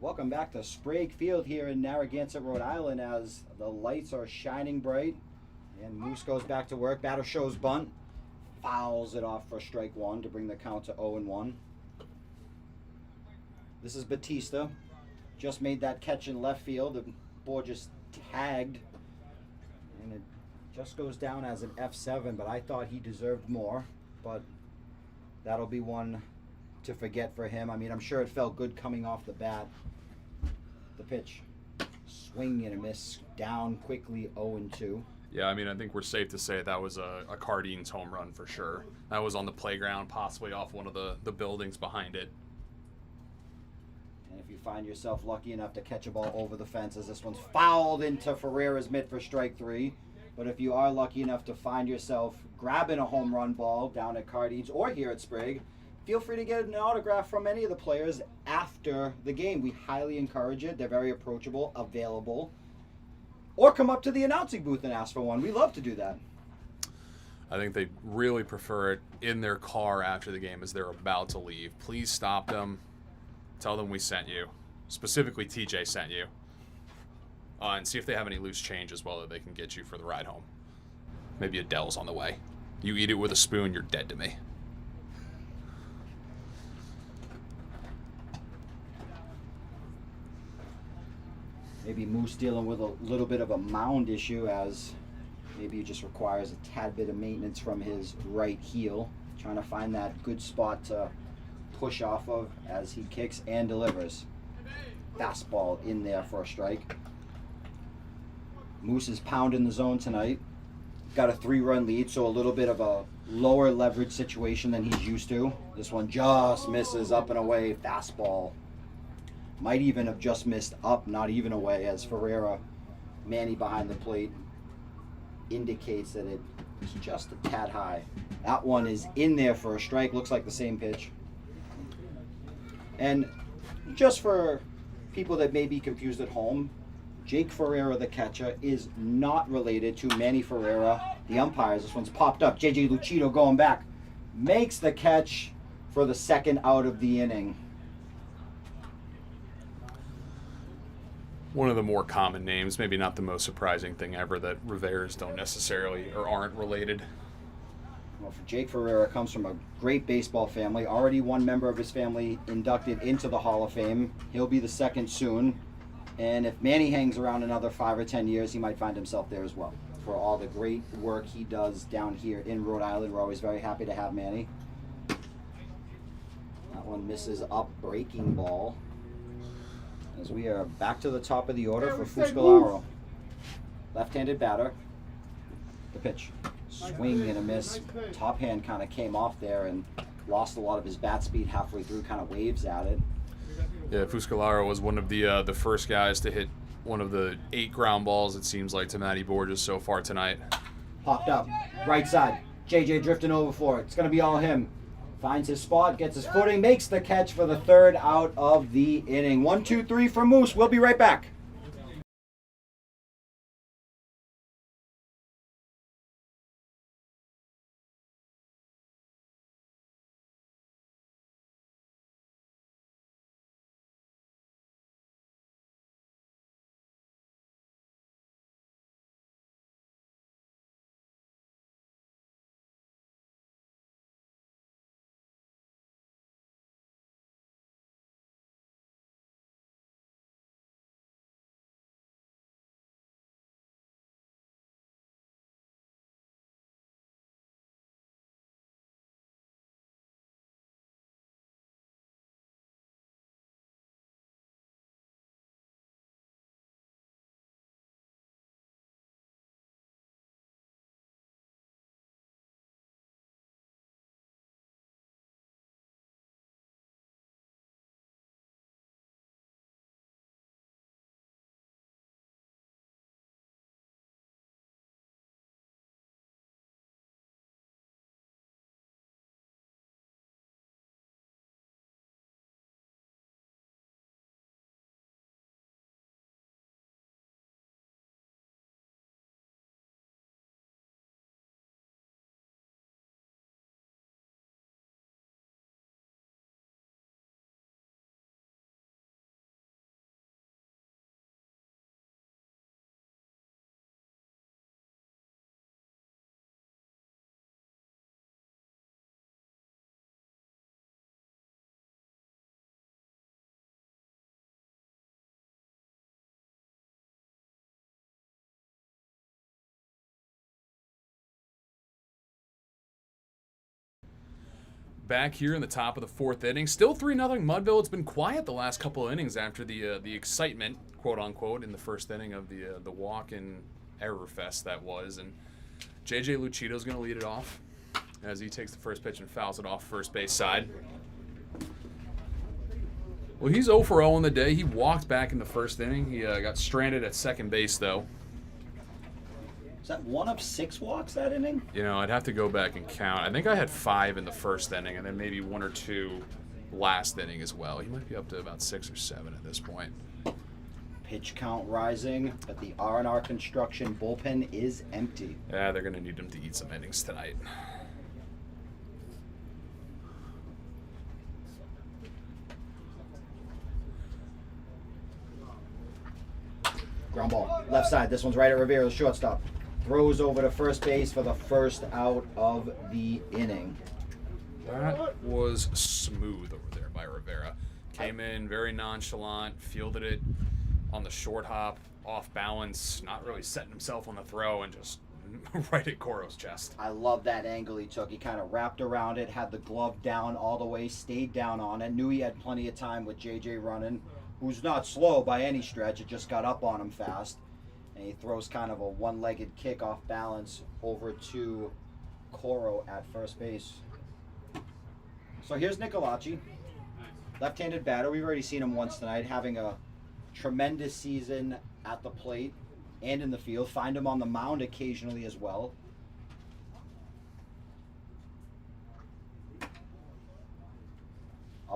Speaker 1: Welcome back to Sprague Field here in Narragansett, Rhode Island, as the lights are shining bright and Moose goes back to work. Batter shows bunt, fouls it off for strike one to bring the count to 0-1. This is Batista. Just made that catch in left field. The ball just tagged, and it just goes down as an F7, but I thought he deserved more. But that'll be one to forget for him. I mean, I'm sure it felt good coming off the bat. The pitch, swing and a miss, down quickly, 0-2.
Speaker 2: Yeah, I mean, I think we're safe to say that was a Cardines home run for sure. That was on the playground, possibly off one of the buildings behind it.
Speaker 1: And if you find yourself lucky enough to catch a ball over the fence, as this one's fouled into Ferreira's mitt for strike three. But if you are lucky enough to find yourself grabbing a home run ball down at Cardines or here at Sprague, feel free to get an autograph from any of the players after the game. We highly encourage it. They're very approachable, available. Or come up to the announcing booth and ask for one. We love to do that.
Speaker 2: I think they really prefer it in their car after the game as they're about to leave. Please stop them. Tell them we sent you. Specifically, TJ sent you. And see if they have any loose change as well that they can get you for the ride home. Maybe Adele's on the way. You eat it with a spoon, you're dead to me.
Speaker 1: Maybe Moose dealing with a little bit of a mound issue, as maybe it just requires a tad bit of maintenance from his right heel. Trying to find that good spot to push off of as he kicks and delivers. Fastball in there for a strike. Moose is pounding the zone tonight. Got a 3-run lead, so a little bit of a lower leverage situation than he's used to. This one just misses up and away. Fastball. Might even have just missed up, not even away, as Ferreira, Manny behind the plate, indicates that it It's just a tad high. That one is in there for a strike. Looks like the same pitch. And just for people that may be confused at home, Jake Ferreira, the catcher, is not related to Manny Ferreira, the umpires. This one's popped up. JJ Lucido going back. Makes the catch for the second out of the inning.
Speaker 2: One of the more common names, maybe not the most surprising thing ever, that Rivera's don't necessarily or aren't related.
Speaker 1: Well, for Jake Ferreira, comes from a great baseball family. Already one member of his family inducted into the Hall of Fame. He'll be the second soon. And if Manny hangs around another 5 or 10 years, he might find himself there as well. For all the great work he does down here in Rhode Island, we're always very happy to have Manny. That one misses up, breaking ball. As we are back to the top of the order for Fuscolaro. Left-handed batter. The pitch. Swing and a miss. Top hand kind of came off there and lost a lot of his bat speed halfway through, kind of waves at it.
Speaker 2: Yeah, Fuscolaro was one of the first guys to hit one of the 8 ground balls, it seems like, to Matty Borges so far tonight.
Speaker 1: Popped up. Right side. JJ drifting over for it. It's going to be all him. Finds his spot, gets his footing, makes the catch for the third out of the inning. 1-2-3 for Moose. We'll be right back.
Speaker 2: Back here in the top of the 4th inning, still 3-0 Mudville. It's been quiet the last couple of innings after the excitement, quote unquote, in the first inning of the walk-in error fest that was. And JJ Lucido's going to lead it off as he takes the first pitch and fouls it off first base side. Well, he's 0 for 0 on the day. He walked back in the first inning. He got stranded at second base though.
Speaker 1: Is that 1 of 6 walks that inning?
Speaker 2: You know, I'd have to go back and count. I think I had 5 in the first inning and then maybe 1 or 2 last inning as well. He might be up to about 6 or 7 at this point.
Speaker 1: Pitch count rising, but the R&R Construction bullpen is empty.
Speaker 2: Yeah, they're going to need him to eat some innings tonight.
Speaker 1: Ground ball. Left side. This one's right at Rivera, the shortstop. Throws over to first base for the first out of the inning.
Speaker 2: That was smooth over there by Rivera. Came in very nonchalant, fielded it on the short hop, off balance, not really setting himself on the throw, and just right at Coro's chest.
Speaker 1: I love that angle he took. He kind of wrapped around it, had the glove down all the way, stayed down on it, knew he had plenty of time with JJ running, who's not slow by any stretch. It just got up on him fast. And he throws kind of a one-legged kick off balance over to Coro at first base. So here's Nicolacci, left-handed batter. We've already seen him once tonight, having a tremendous season at the plate and in the field. Find him on the mound occasionally as well.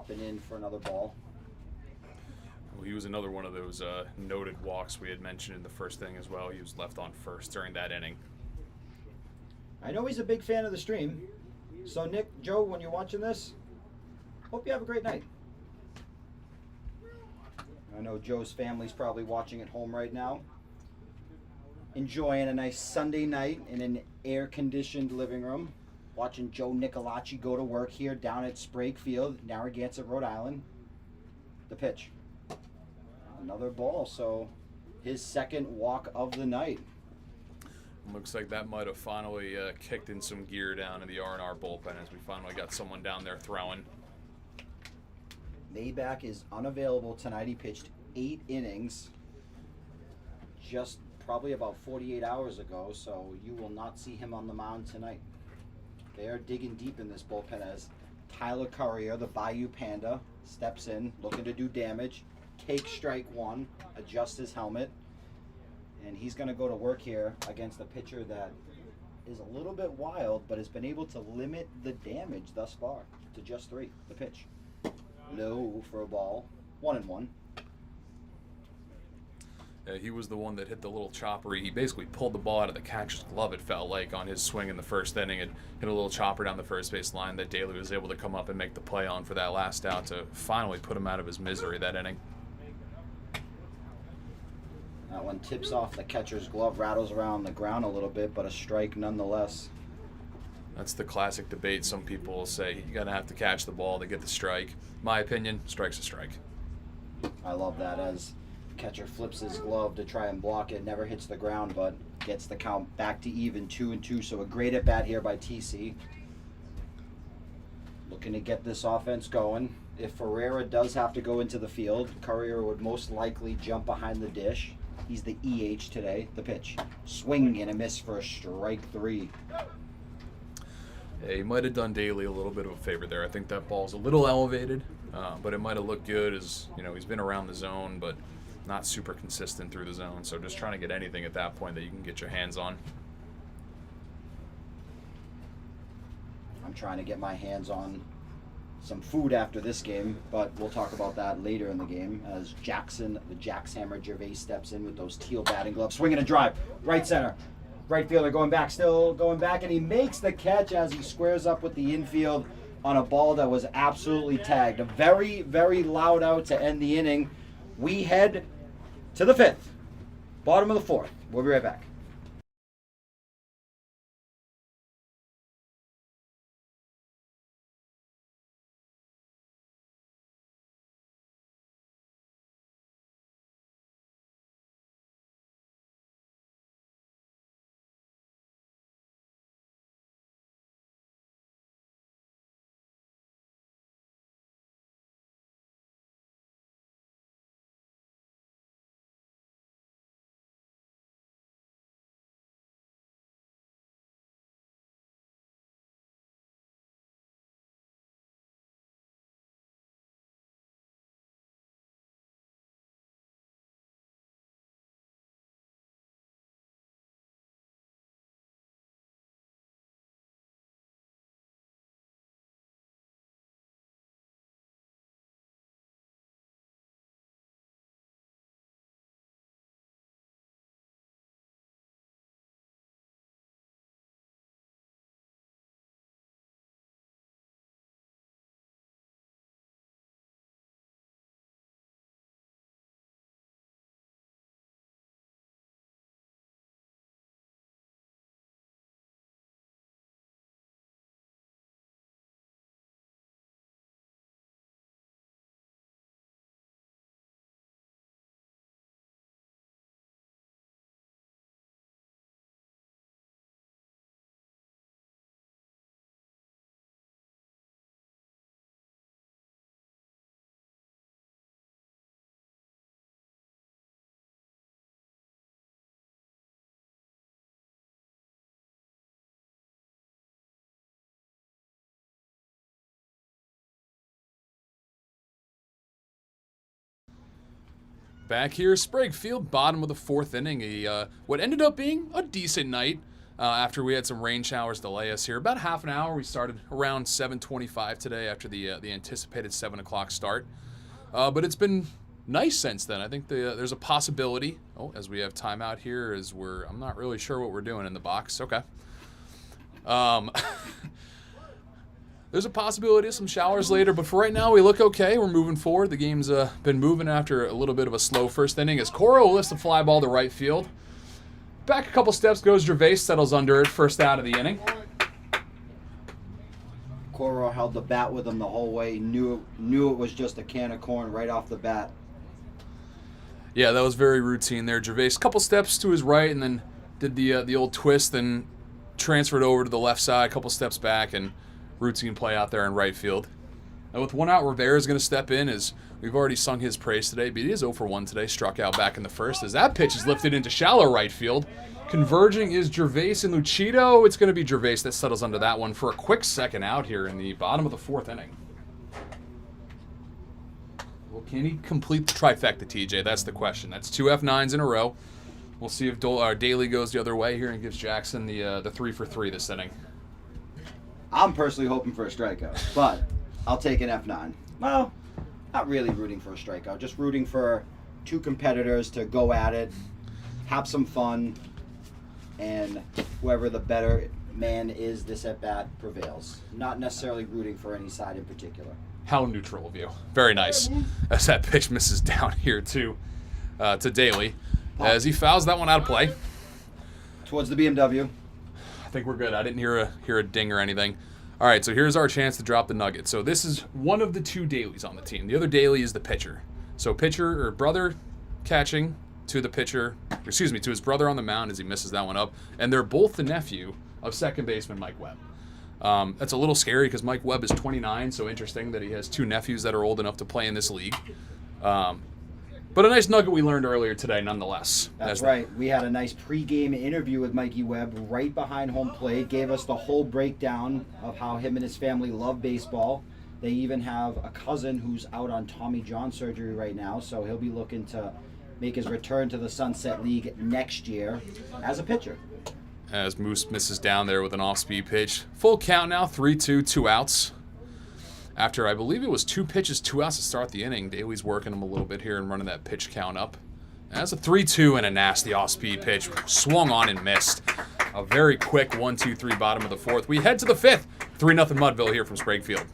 Speaker 1: popping in for another ball.
Speaker 2: Well, he was another one of those noted walks we had mentioned in the first inning as well. He was left on first during that inning.
Speaker 1: I know he's a big fan of the stream. So Nick, Joe, when you're watching this, hope you have a great night. I know Joe's family's probably watching at home right now, enjoying a nice Sunday night in an air-conditioned living room, watching Joe Nicolacci go to work here down at Sprague Field, Narragansett, Rhode Island. The pitch. Another ball, so his second walk of the night.
Speaker 2: Looks like that might have finally kicked in some gear down in the R&R bullpen as we finally got someone down there throwing.
Speaker 1: Maybach is unavailable tonight. He pitched 8 innings just probably about 48 hours ago, so you will not see him on the mound tonight. They are digging deep in this bullpen as Tyler Courier, the Bayou Panda, steps in, looking to do damage, take strike one, adjust his helmet, and he's going to go to work here against a pitcher that is a little bit wild, but has been able to limit the damage thus far to just 3. The pitch. Low for a ball. 1-1.
Speaker 2: He was the one that hit the little chopper. He basically pulled the ball out of the catcher's glove, it felt like, on his swing in the first inning and hit a little chopper down the first base line that Daly was able to come up and make the play on for that last out to finally put him out of his misery that inning.
Speaker 1: That one tips off the catcher's glove, rattles around the ground a little bit, but a strike nonetheless.
Speaker 2: That's the classic debate. Some people will say you're going to have to catch the ball to get the strike. My opinion, strike's a strike.
Speaker 1: I love that as catcher flips his glove to try and block it, never hits the ground, but gets the count back to even 2-2. So a great at bat here by TC. Looking to get this offense going. If Ferreira does have to go into the field, Courier would most likely jump behind the dish. He's the EH today. The pitch. Swing and a miss for a strike 3.
Speaker 2: Yeah, he might have done Daly a little bit of a favor there. I think that ball's a little elevated, but it might have looked good as, you know, he's been around the zone, but not super consistent through the zone. So just trying to get anything at that point that you can get your hands on.
Speaker 1: I'm trying to get my hands on some food after this game, but we'll talk about that later in the game as Jackson, the Jackshammer Gervais, steps in with those teal batting gloves, swinging a drive, right center. Right fielder going back, still going back, and he makes the catch as he squares up with the infield on a ball that was absolutely tagged. A very, very loud out to end the inning. We head to the 5th, bottom of the 4th. We'll be right back.
Speaker 2: Back here, Sprague Field, bottom of the 4th inning. What ended up being a decent night. after we had some rain showers delay us here. About half an hour. We started around 7:25 today after the anticipated 7 o'clock start. But it's been nice since then. I think there's a possibility. Oh, as we have timeout here, I'm not really sure what we're doing in the box. Okay. There's a possibility of some showers later, but for right now, we look okay. We're moving forward. The game's been moving after a little bit of a slow first inning as Coro lifts the fly ball to right field. Back a couple steps goes Gervais, settles under it, first out of the inning.
Speaker 1: Coro held the bat with him the whole way. Knew it was just a can of corn right off the bat.
Speaker 2: Yeah, that was very routine there. Gervais, couple steps to his right, and then did the old twist and transferred over to the left side, a couple steps back, and routine play out there in right field. And with one out, Rivera's going to step in as we've already sung his praise today, but he is 0 for 1 today, struck out back in the first as that pitch is lifted into shallow right field. Converging is Gervais and Lucido. It's going to be Gervais that settles under that one for a quick second out here in the bottom of the 4th inning. Well, can he complete the trifecta, TJ? That's the question. That's 2 F9s in a row. We'll see if Daly goes the other way here and gives Jackson the 3 for 3 this inning.
Speaker 1: I'm personally hoping for a strikeout, but I'll take an F9. Well, not really rooting for a strikeout, just rooting for 2 competitors to go at it, have some fun, and whoever the better man is this at-bat prevails. Not necessarily rooting for any side in particular.
Speaker 2: How neutral of you. Very nice. As that pitch misses down here to Daly. As he fouls that one out of play.
Speaker 1: Towards the BMW.
Speaker 2: I think we're good. I didn't hear a ding or anything. All right, so here's our chance to drop the nugget. So this is one of the 2 Dalys on the team. The other Daly is the pitcher. So pitcher or brother catching to the pitcher, to his brother on the mound as he misses that one up. And they're both the nephew of second baseman Mike Webb. That's a little scary because Mike Webb is 29, so interesting that he has 2 nephews that are old enough to play in this league. But a nice nugget we learned earlier today, nonetheless.
Speaker 1: That's right. We had a nice pregame interview with Mikey Webb right behind home plate. Gave us the whole breakdown of how him and his family love baseball. They even have a cousin who's out on Tommy John surgery right now, so he'll be looking to make his return to the Sunset League next year as a pitcher.
Speaker 2: As Moose misses down there with an off-speed pitch. Full count now, 3-2, 2 outs. After, I believe it was 2 pitches, 2 outs to start the inning. Daly's working him a little bit here and running that pitch count up. That's a 3-2 and a nasty off-speed pitch. Swung on and missed. A very quick 1-2-3 bottom of the 4th. We head to the 5th. 3-0 Mudville here from Sprague Field.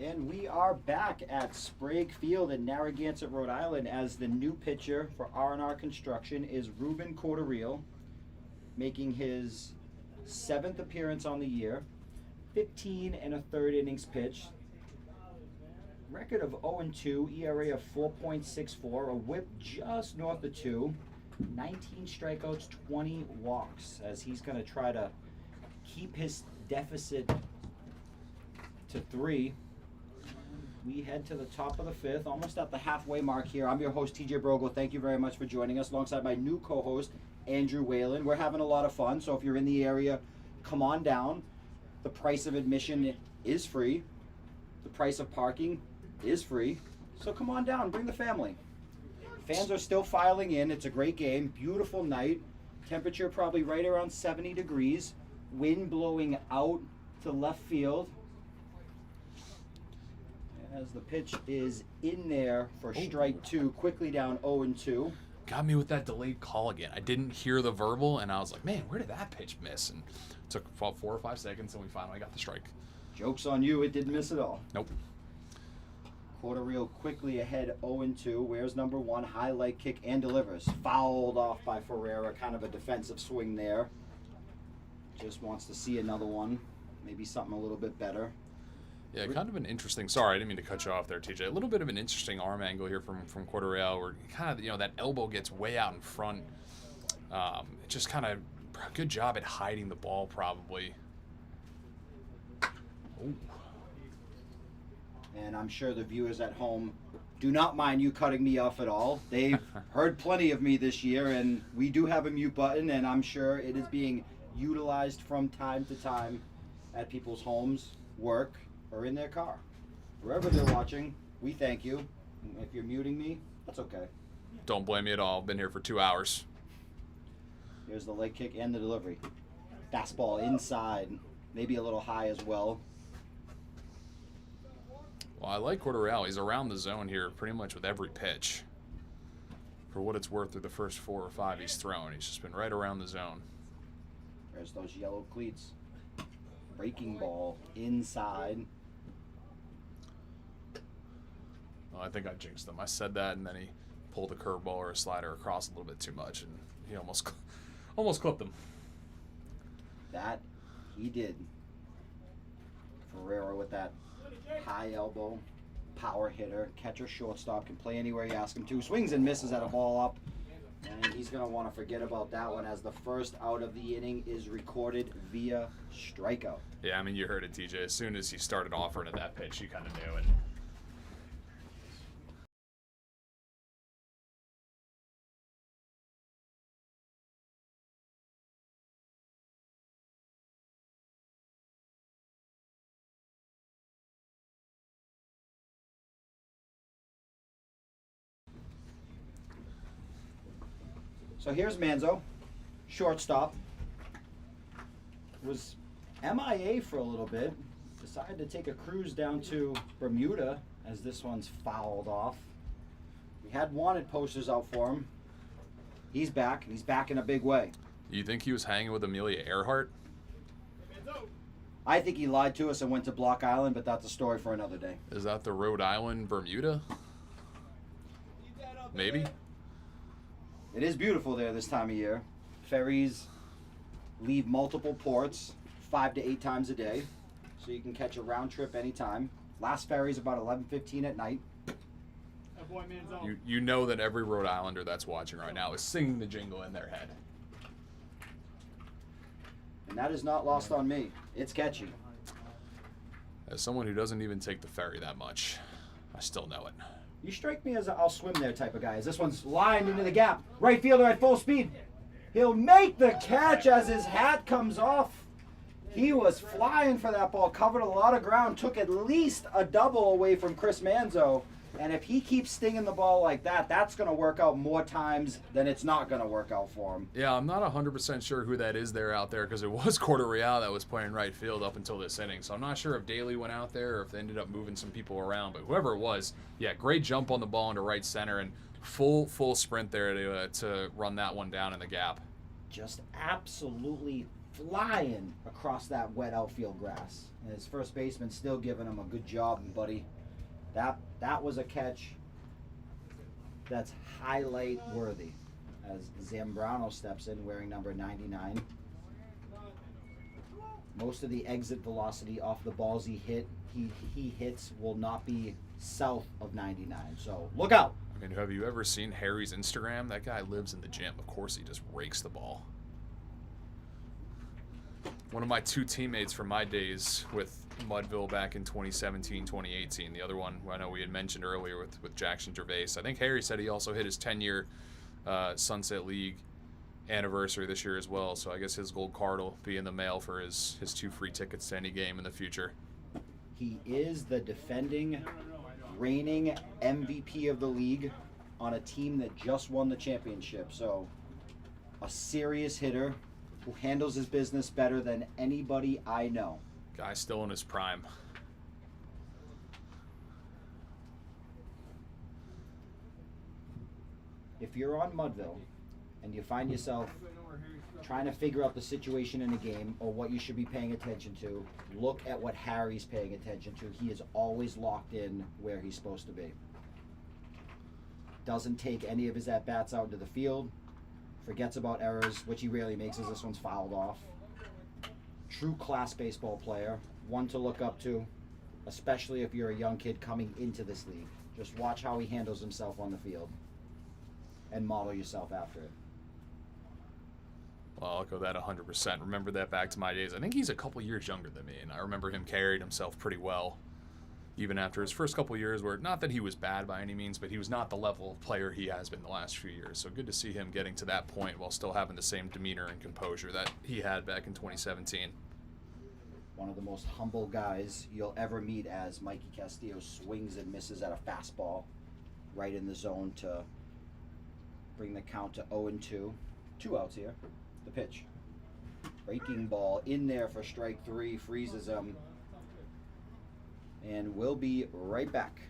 Speaker 1: And we are back at Sprague Field in Narragansett, Rhode Island, as the new pitcher for R&R Construction is Ruben Corderil, making his 7th appearance on the year. 15 and a third innings pitched. Record of 0-2, ERA of 4.64, a whip just north of 2, 19 strikeouts, 20 walks, as he's going to try to keep his deficit to 3. We head to the top of the 5th, almost at the halfway mark here. I'm your host, TJ BROGLE. Thank you very much for joining us, alongside my new co-host, Andrew Whalen. We're having a lot of fun, so if you're in the area, come on down. The price of admission is free. The price of parking is free. So come on down, bring the family. Fans are still filing in. It's a great game, beautiful night. Temperature probably right around 70 degrees. Wind blowing out to left field. As the pitch is in there for strike 2, quickly down 0-2.
Speaker 2: Got me with that delayed call again. I didn't hear the verbal, and I was like, man, where did that pitch miss? And it took about 4 or 5 seconds, and we finally got the strike.
Speaker 1: Joke's on you, it didn't miss at all.
Speaker 2: Nope.
Speaker 1: Corderil quickly ahead 0-2. Wears number 1, high leg kick and delivers. Fouled off by Ferreira, kind of a defensive swing there. Just wants to see another one. Maybe something a little bit better.
Speaker 2: Yeah, kind of an interesting. Sorry, I didn't mean to cut you off there, TJ. A little bit of an interesting arm angle here from Corderil, where kind of that elbow gets way out in front. Just kind of good job at hiding the ball, probably. Ooh.
Speaker 1: And I'm sure the viewers at home do not mind you cutting me off at all. They've heard plenty of me this year, and we do have a mute button, and I'm sure it is being utilized from time to time at people's homes, work, or in their car. Wherever they're watching, we thank you. If you're muting me, that's okay.
Speaker 2: Don't blame me at all. Been here for 2 hours.
Speaker 1: Here's the leg kick and the delivery. Fastball inside, maybe a little high as well.
Speaker 2: Well, I like Corderil. He's around the zone here pretty much with every pitch. For what it's worth, through the first 4 or 5 he's thrown, he's just been right around the zone.
Speaker 1: There's those yellow cleats. Breaking ball inside.
Speaker 2: Well, I think I jinxed him. I said that, and then he pulled a curveball or a slider across a little bit too much, and he almost clipped him.
Speaker 1: That he did. Ferreira with that high elbow, power hitter, catcher, shortstop, can play anywhere you ask him to. Swings and misses at a ball up, and he's going to want to forget about that one, as the first out of the inning is recorded via strikeout.
Speaker 2: Yeah, I mean, you heard it, TJ. As soon as he started offering at that pitch, you kind of knew it.
Speaker 1: So here's Manzo, shortstop. Was MIA for a little bit. Decided to take a cruise down to Bermuda, as this one's fouled off. We had wanted posters out for him. He's back, and he's back in a big way.
Speaker 2: You think he was hanging with Amelia Earhart?
Speaker 1: I think he lied to us and went to Block Island, but that's a story for another day.
Speaker 2: Is that the Rhode Island Bermuda? Maybe.
Speaker 1: It is beautiful there this time of year. Ferries leave multiple ports 5 to 8 times a day, so you can catch a round trip anytime. Last ferry's about 11:15 at night.
Speaker 2: You know that every Rhode Islander that's watching right now is singing the jingle in their head.
Speaker 1: And that is not lost on me. It's catchy.
Speaker 2: As someone who doesn't even take the ferry that much, I still know it.
Speaker 1: You strike me as a I'll swim there type of guy. As this one's lined into the gap. Right fielder at full speed. He'll make the catch as his hat comes off. He was flying for that ball, covered a lot of ground, took at least a double away from Chris Manzo. And if he keeps stinging the ball like that, that's going to work out more times than it's not going to work out for him.
Speaker 2: Yeah, I'm not 100% sure who that is out there, because it was Corderil that was playing right field up until this inning. So I'm not sure if Daly went out there or if they ended up moving some people around. But whoever it was, yeah, great jump on the ball into right center and full sprint there to run that one down in the gap.
Speaker 1: Just absolutely flying across that wet outfield grass. And his first baseman still giving him a good job, buddy. That was a catch that's highlight worthy. As Zambrano steps in wearing number 99. Most of the exit velocity off the balls he hits will not be south of 99. So look out.
Speaker 2: I mean, have you ever seen Harry's Instagram? That guy lives in the gym. Of course he just rakes the ball. One of my two teammates from my days with Mudville back in 2017, 2018. The other one I know we had mentioned earlier with Jackson Gervais. I think Harry said he also hit his 10-year Sunset League anniversary this year as well. So I guess his gold card will be in the mail for his 2 free tickets to any game in the future.
Speaker 1: He is the defending, reigning MVP of the league on a team that just won the championship. So a serious hitter who handles his business better than anybody I know.
Speaker 2: Guy still in his prime.
Speaker 1: If you're on Mudville and you find yourself trying to figure out the situation in a game or what you should be paying attention to, look at what Harry's paying attention to. He is always locked in where he's supposed to be. Doesn't take any of his at-bats out into the field. Forgets about errors, which he rarely makes as this one's fouled off. True class baseball player. One to look up to, especially if you're a young kid coming into this league. Just watch how he handles himself on the field and model yourself after it.
Speaker 2: Well, I'll echo that 100%. Remember that back to my days. I think he's a couple years younger than me, and I remember him carried himself pretty well, even after his first couple years where, not that he was bad by any means, but he was not the level of player he has been the last few years. So good to see him getting to that point while still having the same demeanor and composure that he had back in 2017.
Speaker 1: One of the most humble guys you'll ever meet, as Mikey Castillo swings and misses at a fastball right in the zone to bring the count to 0-2. 2 outs here. The pitch. Breaking ball in there for strike 3, freezes him. And we'll be right back.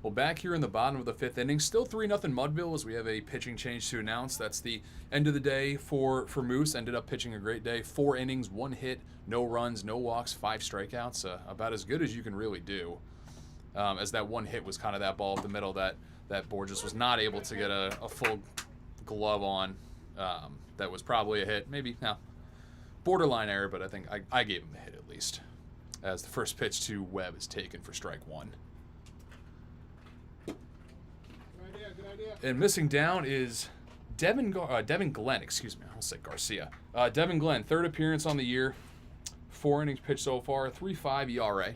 Speaker 2: Well, back here in the bottom of the 5th inning, still 3-0 Mudville as we have a pitching change to announce. That's the end of the day for Moose. Ended up pitching a great day. 4 innings, 1 hit, no runs, no walks, 5 strikeouts. About as good as you can really do. As that 1 hit was kind of that ball up the middle that Borges was not able to get a full glove on. That was probably a hit. Maybe, no, borderline error, but I think I gave him a hit at least. As the first pitch to Webb is taken for strike 1.
Speaker 3: Good idea.
Speaker 2: And missing down is Devin Glenn, excuse me. I'll say Garcia. Devin Glenn, 3rd appearance on the year. 4 innings pitched so far, 3.5 ERA.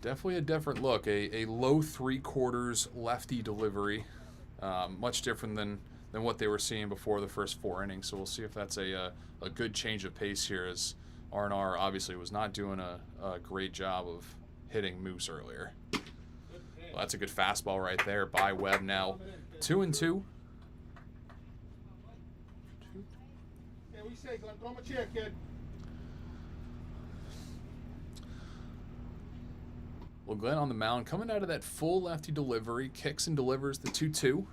Speaker 2: Definitely a different look. A low 3/4 lefty delivery. Much different than what they were seeing before the first 4 innings. So we'll see if that's a good change of pace here, as R&R obviously was not doing a great job of hitting Moose earlier. Well, that's a good fastball right there by Webb. Now 2-2.
Speaker 3: Yeah, we say, Glenn, throw him a chair, kid.
Speaker 2: Well, Glenn on the mound, coming out of that full lefty delivery, kicks and delivers the 2-2.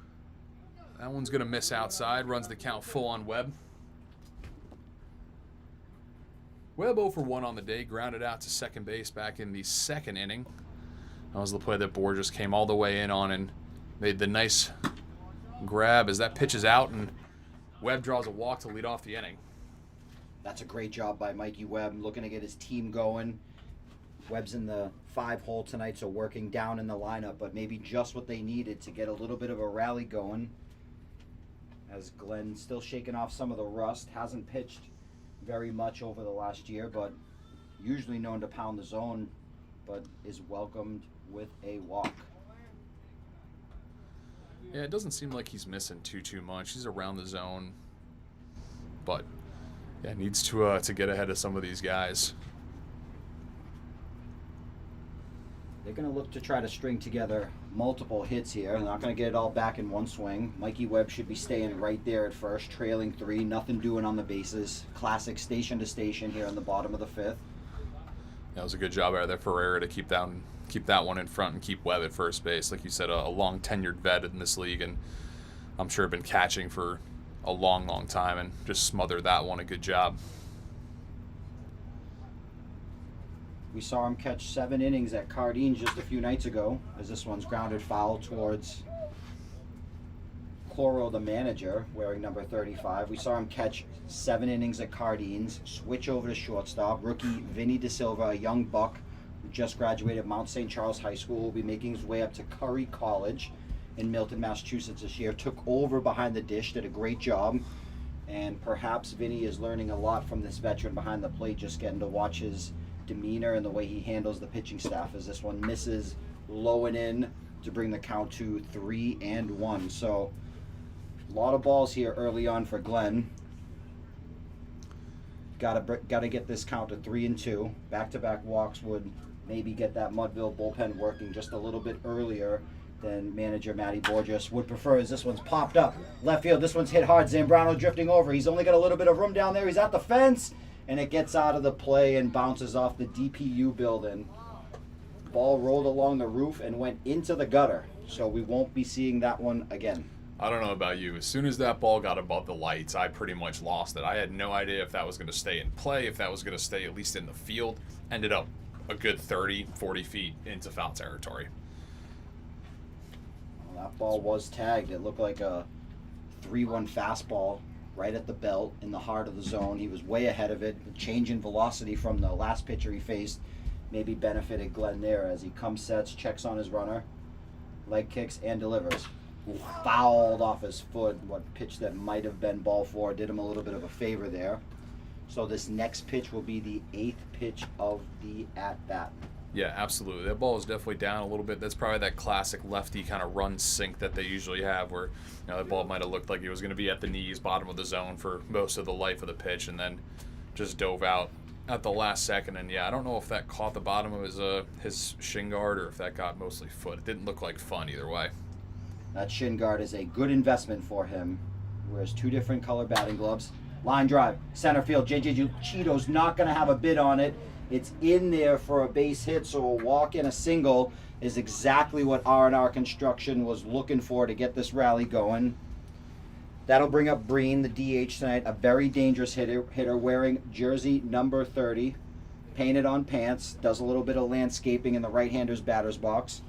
Speaker 2: That one's going to miss outside, runs the count full on Webb. Webb 0 for 1 on the day, grounded out to second base back in the 2nd inning. That was the play that Borges came all the way in on and made the nice grab as that pitch is out, and Webb draws a walk to lead off the inning.
Speaker 1: That's a great job by Mikey Webb, looking to get his team going. Webb's in the 5-hole tonight, so working down in the lineup, but maybe just what they needed to get a little bit of a rally going. As Glenn still shaking off some of the rust, hasn't pitched very much over the last year, but usually known to pound the zone, but is welcomed with a walk.
Speaker 2: Yeah, it doesn't seem like he's missing too much. He's around the zone, but yeah, needs to get ahead of some of these guys.
Speaker 1: They're going to look to try to string together multiple hits here. They're not going to get it all back in one swing. Mikey Webb should be staying right there at first, trailing 3, nothing doing on the bases. Classic station to station here in the bottom of the 5th.
Speaker 2: That was a good job out there for Ferreira to keep that one in front and keep Webb at first base. Like you said, a long tenured vet in this league, and I'm sure been catching for a long time, and just smothered that one. A good job.
Speaker 1: We saw him catch 7 innings at Cardines just a few nights ago, as this one's grounded foul towards Coro, the manager, wearing number 35. We saw him catch 7 innings at Cardines, switch over to shortstop. Rookie Vinny De Silva, a young buck who just graduated Mount St. Charles High School, will be making his way up to Curry College in Milton, Massachusetts this year. Took over behind the dish, did a great job. And perhaps Vinny is learning a lot from this veteran behind the plate, just getting to watch his demeanor and the way he handles the pitching staff, as this one misses low and in to bring the count to 3-1. So a lot of balls here early on for Glenn. Gotta get this count to 3-2. Back-to-back walks would maybe get that Mudville bullpen working just a little bit earlier than manager Matty Borges would prefer, as this one's popped up left field. This one's hit hard. Zambrano drifting over. He's only got a little bit of room down there. He's at the fence, and it gets out of the play and bounces off the DPU building. Ball rolled along the roof and went into the gutter, so we won't be seeing that one again.
Speaker 2: I don't know about you. As soon as that ball got above the lights, I pretty much lost it. I had no idea if that was going to stay in play, if that was going to stay at least in the field. Ended up a good 30, 40 feet into foul territory.
Speaker 1: Well, that ball was tagged. It looked like a 3-1 fastball right at the belt in the heart of the zone. He was way ahead of it. The change in velocity from the last pitcher he faced maybe benefited Glenn there, as he comes, sets, checks on his runner, leg kicks, and delivers. Fouled off his foot. What pitch that might have been ball 4 did him a little bit of a favor there. So this next pitch will be the 8th pitch of the at-bat.
Speaker 2: Yeah, absolutely. That ball is definitely down a little bit. That's probably that classic lefty kind of run sink that they usually have, where that ball might have looked like it was going to be at the knees, bottom of the zone for most of the life of the pitch, and then just dove out at the last second. And yeah, I don't know if that caught the bottom of his shin guard or if that got mostly foot. It didn't look like fun either way.
Speaker 1: That shin guard is a good investment for him. Wears 2 different color batting gloves. Line drive, center field. JJ Cheeto's not going to have a bid on it, It's in there for a base hit, so a walk and a single is exactly what R&R Construction was looking for to get this rally going. That'll bring up Breen, the DH tonight, a very dangerous hitter wearing jersey number 30, painted on pants, does a little bit of landscaping in the right-hander's batter's box.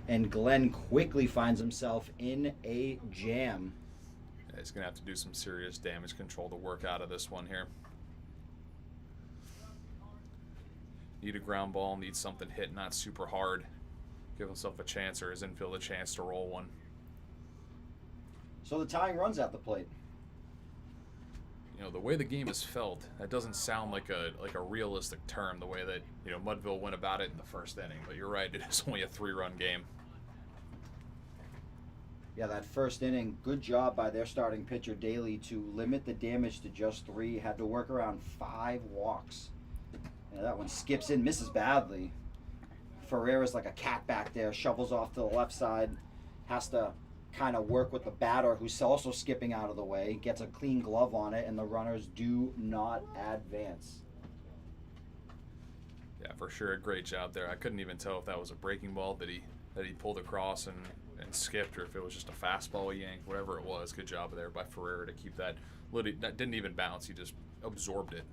Speaker 1: And Glenn quickly finds himself in a jam.
Speaker 2: Yeah, he's going to have to do some serious damage control to work out of this one here. Need a ground ball, need something hit not super hard. Give himself a chance, or his infield a chance to roll one.
Speaker 1: So the tying run's at the plate.
Speaker 2: You know, the way the game is felt, that doesn't sound like a realistic term, the way that, you know, Mudville went about it in the first inning. But you're right, it is only a 3-run game.
Speaker 1: Yeah, that first inning, good job by their starting pitcher, Daly, to limit the damage to just 3. Had to work around 5 walks. Yeah, that one skips in, misses badly. Ferreira's like a cat back there, shovels off to the left side, has to kind of work with the batter who's also skipping out of the way, gets a clean glove on it, and the runners do not advance.
Speaker 2: Yeah, for sure, a great job there. I couldn't even tell if that was a breaking ball that he pulled across and skipped, or if it was just a fastball he yanked, whatever it was. Good job there by Ferreira to keep that. That didn't even bounce, he just absorbed it.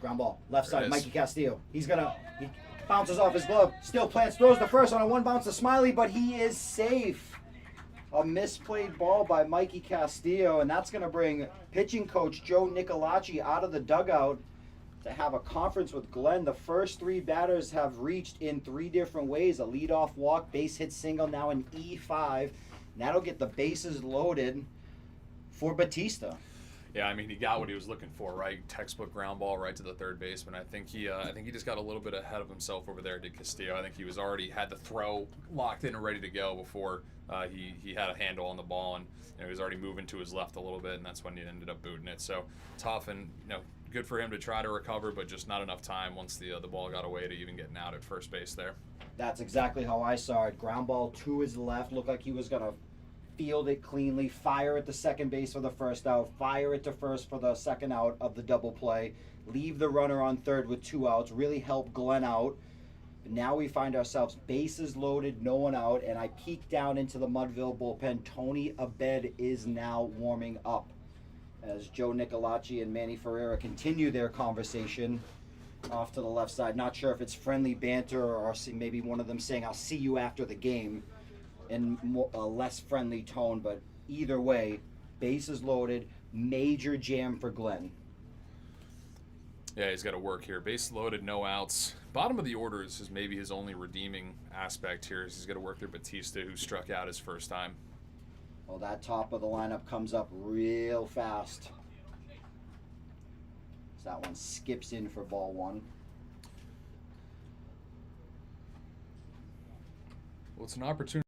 Speaker 1: Ground ball, left
Speaker 2: There it
Speaker 1: side,
Speaker 2: is.
Speaker 1: Mikey Castillo. He bounces off his glove, still plants, throws the first on a 1 bounce to Smiley, but he is safe. A misplayed ball by Mikey Castillo, and that's going to bring pitching coach Joe Nicolacci out of the dugout to have a conference with Glenn. The first 3 batters have reached in 3 different ways. A leadoff walk, base hit single, now an E5. And that'll get the bases loaded for Batista.
Speaker 2: Yeah, I mean, he got what he was looking for, right? Textbook ground ball right to the third baseman. I think he just got a little bit ahead of himself over there, did Castillo. I think he was already had the throw locked in and ready to go before he had a handle on the ball, and he was already moving to his left a little bit, and that's when he ended up booting it. So tough, and good for him to try to recover, but just not enough time once the ball got away to even getting out at first base there.
Speaker 1: That's exactly how I saw it. Ground ball to his left, looked like he was going to field it cleanly, fire it to second base for the first out, fire it to first for the second out of the double play, leave the runner on third with 2 outs, really help Glenn out. But now we find ourselves bases loaded, no one out, and I peek down into the Mudville bullpen. Tony Abed is now warming up as Joe Nicolacci and Manny Ferreira continue their conversation off to the left side. Not sure if it's friendly banter or maybe one of them saying, "I'll see you after the game," in a less friendly tone, but either way, bases loaded, major jam for Glenn.
Speaker 2: Yeah, he's got to work here. Base loaded, no outs. Bottom of the order is maybe his only redeeming aspect here. Is he's got to work through Batista, who struck out his first time.
Speaker 1: Well, that top of the lineup comes up real fast. So that one skips in for ball 1.
Speaker 2: Well, it's an opportunity.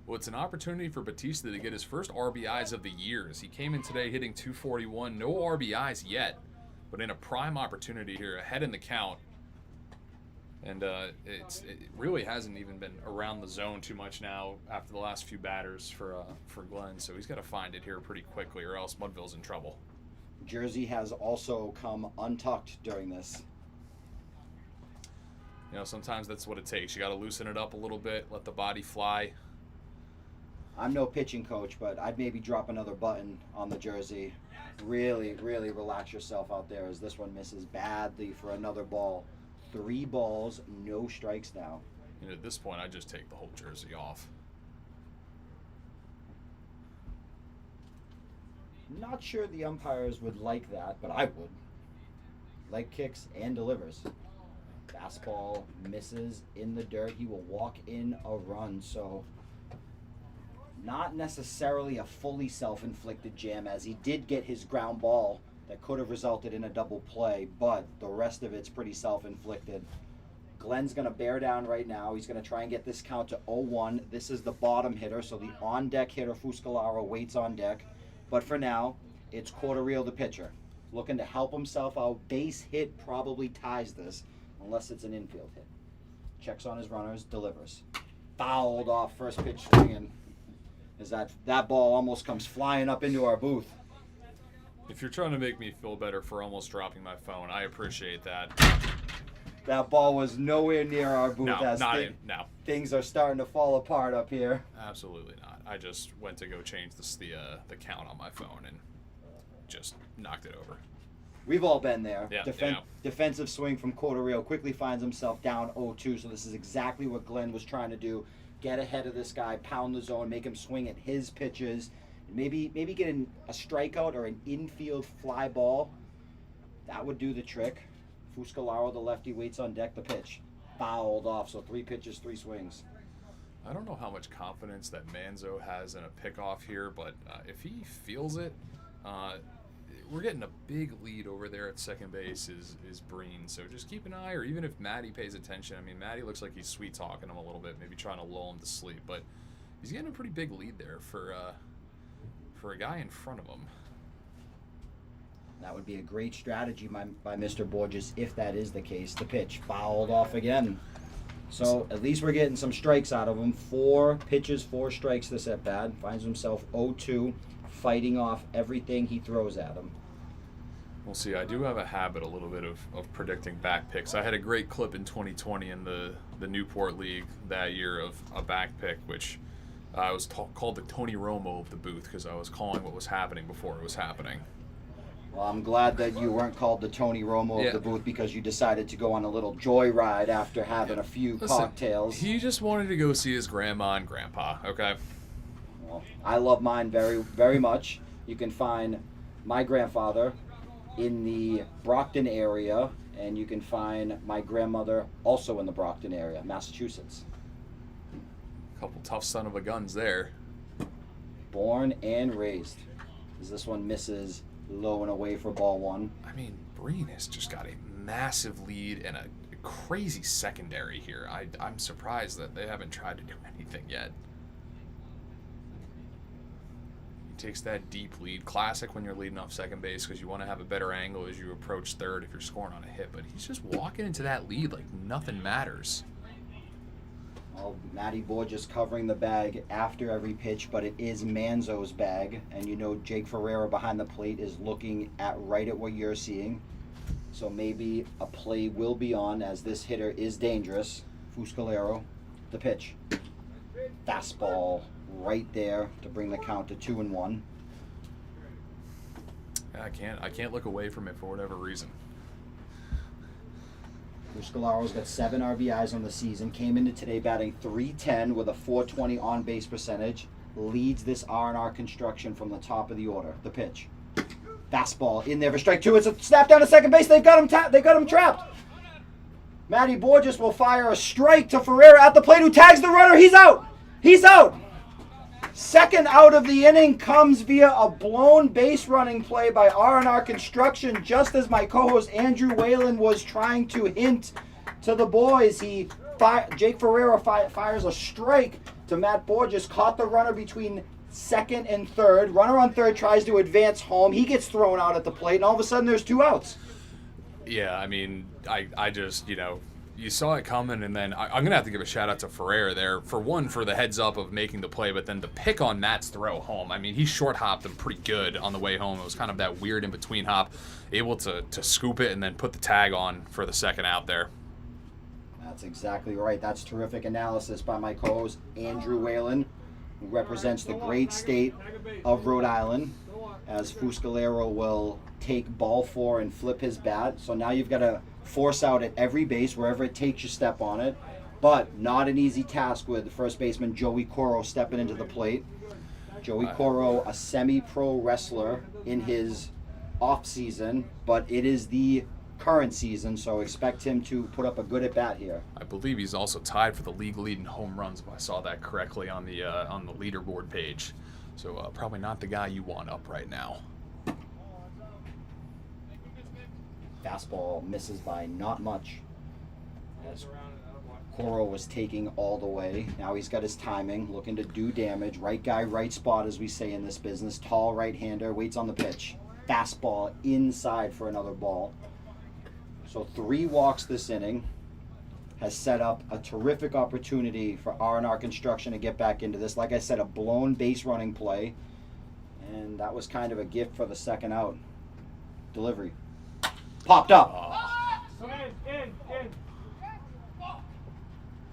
Speaker 2: Well, it's an opportunity for Batista to get his first RBIs of the year. As he came in today hitting 241, no RBIs yet, but in a prime opportunity here, ahead in the count. And it really hasn't even been around the zone too much now after the last few batters for Glenn. So he's got to find it here pretty quickly, or else Mudville's in trouble.
Speaker 1: Jersey has also come untucked during this.
Speaker 2: Sometimes that's what it takes. You got to loosen it up a little bit, let the body fly.
Speaker 1: I'm no pitching coach, but I'd maybe drop another button on the jersey. Really, really relax yourself out there as this one misses badly for another ball. 3 balls, no strikes now.
Speaker 2: At this point, I just take the whole jersey off.
Speaker 1: Not sure the umpires would like that, but I would. Leg kicks and delivers. Fastball misses in the dirt. He will walk in a run, so not necessarily a fully self-inflicted jam, as he did get his ground ball that could have resulted in a double play, but the rest of it's pretty self-inflicted. Glenn's going to bear down right now. He's going to try and get this count to 0-1. This is the bottom hitter, so the on-deck hitter, Fuscalaro, waits on deck. But for now, it's Corderreal, the pitcher, looking to help himself out. Base hit probably ties this, unless it's an infield hit. Checks on his runners, delivers. Fouled off first pitch swinging. as that ball almost comes flying up into our booth.
Speaker 2: If you're trying to make me feel better for almost dropping my phone, I appreciate that.
Speaker 1: That ball was nowhere near our booth.
Speaker 2: No.
Speaker 1: Things are starting to fall apart up here.
Speaker 2: Absolutely not. I just went to go change the count on my phone and just knocked it over.
Speaker 1: We've all been there.
Speaker 2: Yeah,
Speaker 1: Defensive swing from Cordereal, quickly finds himself down 0-2, so this is exactly what Glenn was trying to do. Get ahead of this guy, pound the zone, make him swing at his pitches, and maybe get a strikeout or an infield fly ball. That would do the trick. Fuscolaro, the lefty, waits on deck. The pitch fouled off, so 3 pitches, 3 swings.
Speaker 2: I don't know how much confidence that Manzo has in a pickoff here, but if he feels it, we're getting a big lead over there at second base is Breen. So just keep an eye, or even if Matty pays attention. I mean, Matty looks like he's sweet talking him a little bit, maybe trying to lull him to sleep, but he's getting a pretty big lead there for a guy in front of him.
Speaker 1: That would be a great strategy by Mr. Borges if that is the case. The pitch fouled off again. So at least we're getting some strikes out of him. 4 pitches, 4 strikes this at bat. Finds himself 0-2, fighting off everything he throws at him.
Speaker 2: We'll see. I do have a habit a little bit of predicting back picks. I had a great clip in 2020 in the Newport League that year of a back pick, which I was called the Tony Romo of the booth because I was calling what was happening before it was happening.
Speaker 1: Well, I'm glad that you weren't called the Tony Romo of the booth because you decided to go on a little joyride after having a few cocktails.
Speaker 2: He just wanted to go see his grandma and grandpa, okay?
Speaker 1: Well, I love mine very, very much. You can find my grandfather in the Brockton area, and you can find my grandmother also in the Brockton area, Massachusetts.
Speaker 2: Couple tough son of a guns there.
Speaker 1: Born and raised. As this one misses low and away for ball 1.
Speaker 2: I mean, Breen has just got a massive lead and a crazy secondary here. I'm surprised that they haven't tried to do anything yet. He takes that deep lead. Classic when you're leading off second base because you want to have a better angle as you approach third if you're scoring on a hit. But he's just walking into that lead like nothing matters.
Speaker 1: Well, Matty Borges covering the bag after every pitch, but it is Manzo's bag. And you know Jake Ferreira behind the plate is looking right at what you're seeing. So maybe a play will be on as this hitter is dangerous. Fuscolaro, the pitch. Fastball right there to bring the count to 2-1.
Speaker 2: I can't look away from it for whatever reason.
Speaker 1: Fuscolaro's got 7 RBIs on the season. Came into today batting .310 with a .420 on-base percentage. Leads this R&R construction from the top of the order. The pitch. Fastball in there for strike 2. It's a snap down to second base. They've got him trapped. Matty Borges will fire a strike to Ferreira at the plate, who tags the runner. He's out. He's out. Second out of the inning comes via a blown base running play by R&R Construction, just as my co-host Andrew Whalen was trying to hint to the boys. Jake Ferreira fires a strike to Matt Borges, caught the runner between second and third. Runner on third tries to advance home. He gets thrown out at the plate, and all of a sudden there's 2 outs.
Speaker 2: Yeah, I mean, I just, you saw it coming, and then I'm going to have to give a shout-out to Ferreira there, for the heads-up of making the play, but then the pick on Matt's throw home. I mean, he short-hopped him pretty good on the way home. It was kind of that weird in-between hop, able to scoop it and then put the tag on for the second out there.
Speaker 1: That's exactly right. That's terrific analysis by my co-host Andrew Whalen, who represents the great state of Rhode Island, as Fuscolaro will take ball 4 and flip his bat. So now you've got to force out at every base, wherever it takes you, step on it. But not an easy task with first baseman Joey Coro stepping into the plate. Joey Coro, a semi-pro wrestler in his off-season, but it is the current season, so expect him to put up a good at-bat here.
Speaker 2: I believe he's also tied for the league lead in home runs, if I saw that correctly on the leaderboard page. So probably not the guy you want up right now.
Speaker 1: Fastball misses by not much, as Coro was taking all the way. Now he's got his timing, looking to do damage. Right guy, right spot, as we say in this business. Tall right-hander, waits on the pitch. Fastball inside for another ball. So 3 walks this inning. has set up a terrific opportunity for R&R Construction to get back into this. Like I said, a blown base running play, and that was kind of a gift for the second out. Delivery. Popped up.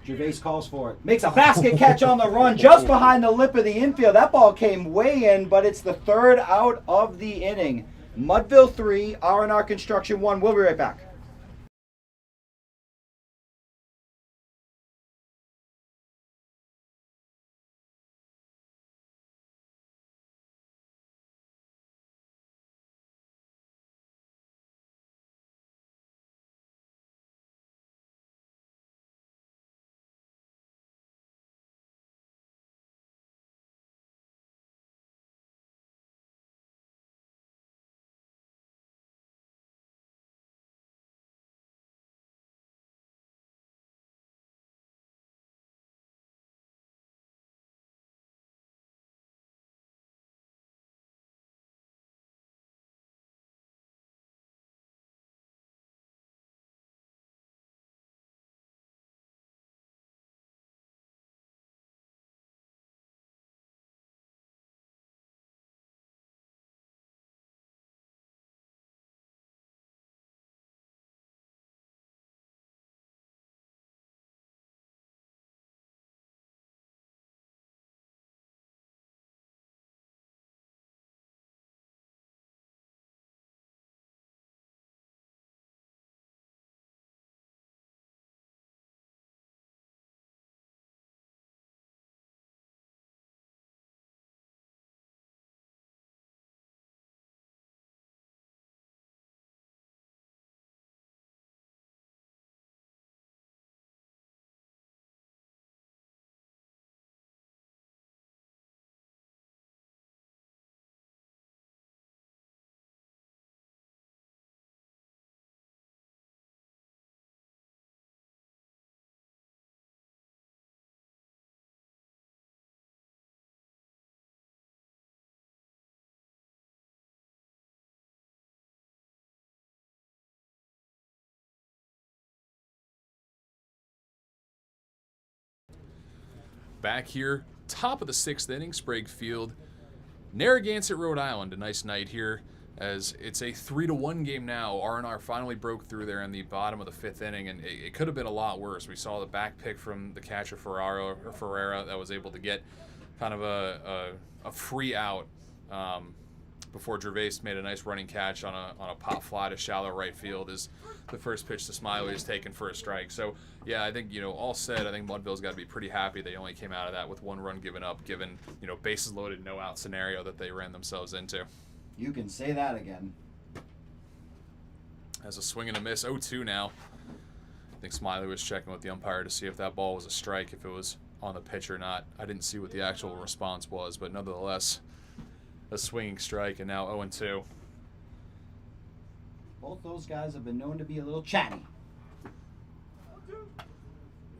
Speaker 1: Gervais calls for it. Makes a basket catch on the run just behind the lip of the infield. That ball came way in, but it's the third out of the inning. Mudville 3, R&R Construction 1. We'll be right back.
Speaker 2: Back here, top of the 6th inning, Sprague Field, Narragansett, Rhode Island. A nice night here, as it's a 3-1 game now. R&R finally broke through there in the bottom of the 5th inning, and it could have been a lot worse. We saw the back pick from the catcher Ferreira that was able to get kind of a free out before Gervais made a nice running catch on a pop fly to shallow right field as the first pitch to Smiley is taken for a strike. So, yeah, I think, all said, I think Mudville's got to be pretty happy they only came out of that with 1 run given up, given, bases loaded, no out scenario that they ran themselves into.
Speaker 1: You can say that again.
Speaker 2: As a swing and a miss, 0-2 now. I think Smiley was checking with the umpire to see if that ball was a strike, if it was on the pitch or not. I didn't see what the actual response was, but nonetheless, a swinging strike, and now 0-2.
Speaker 1: Both those guys have been known to be a little chatty.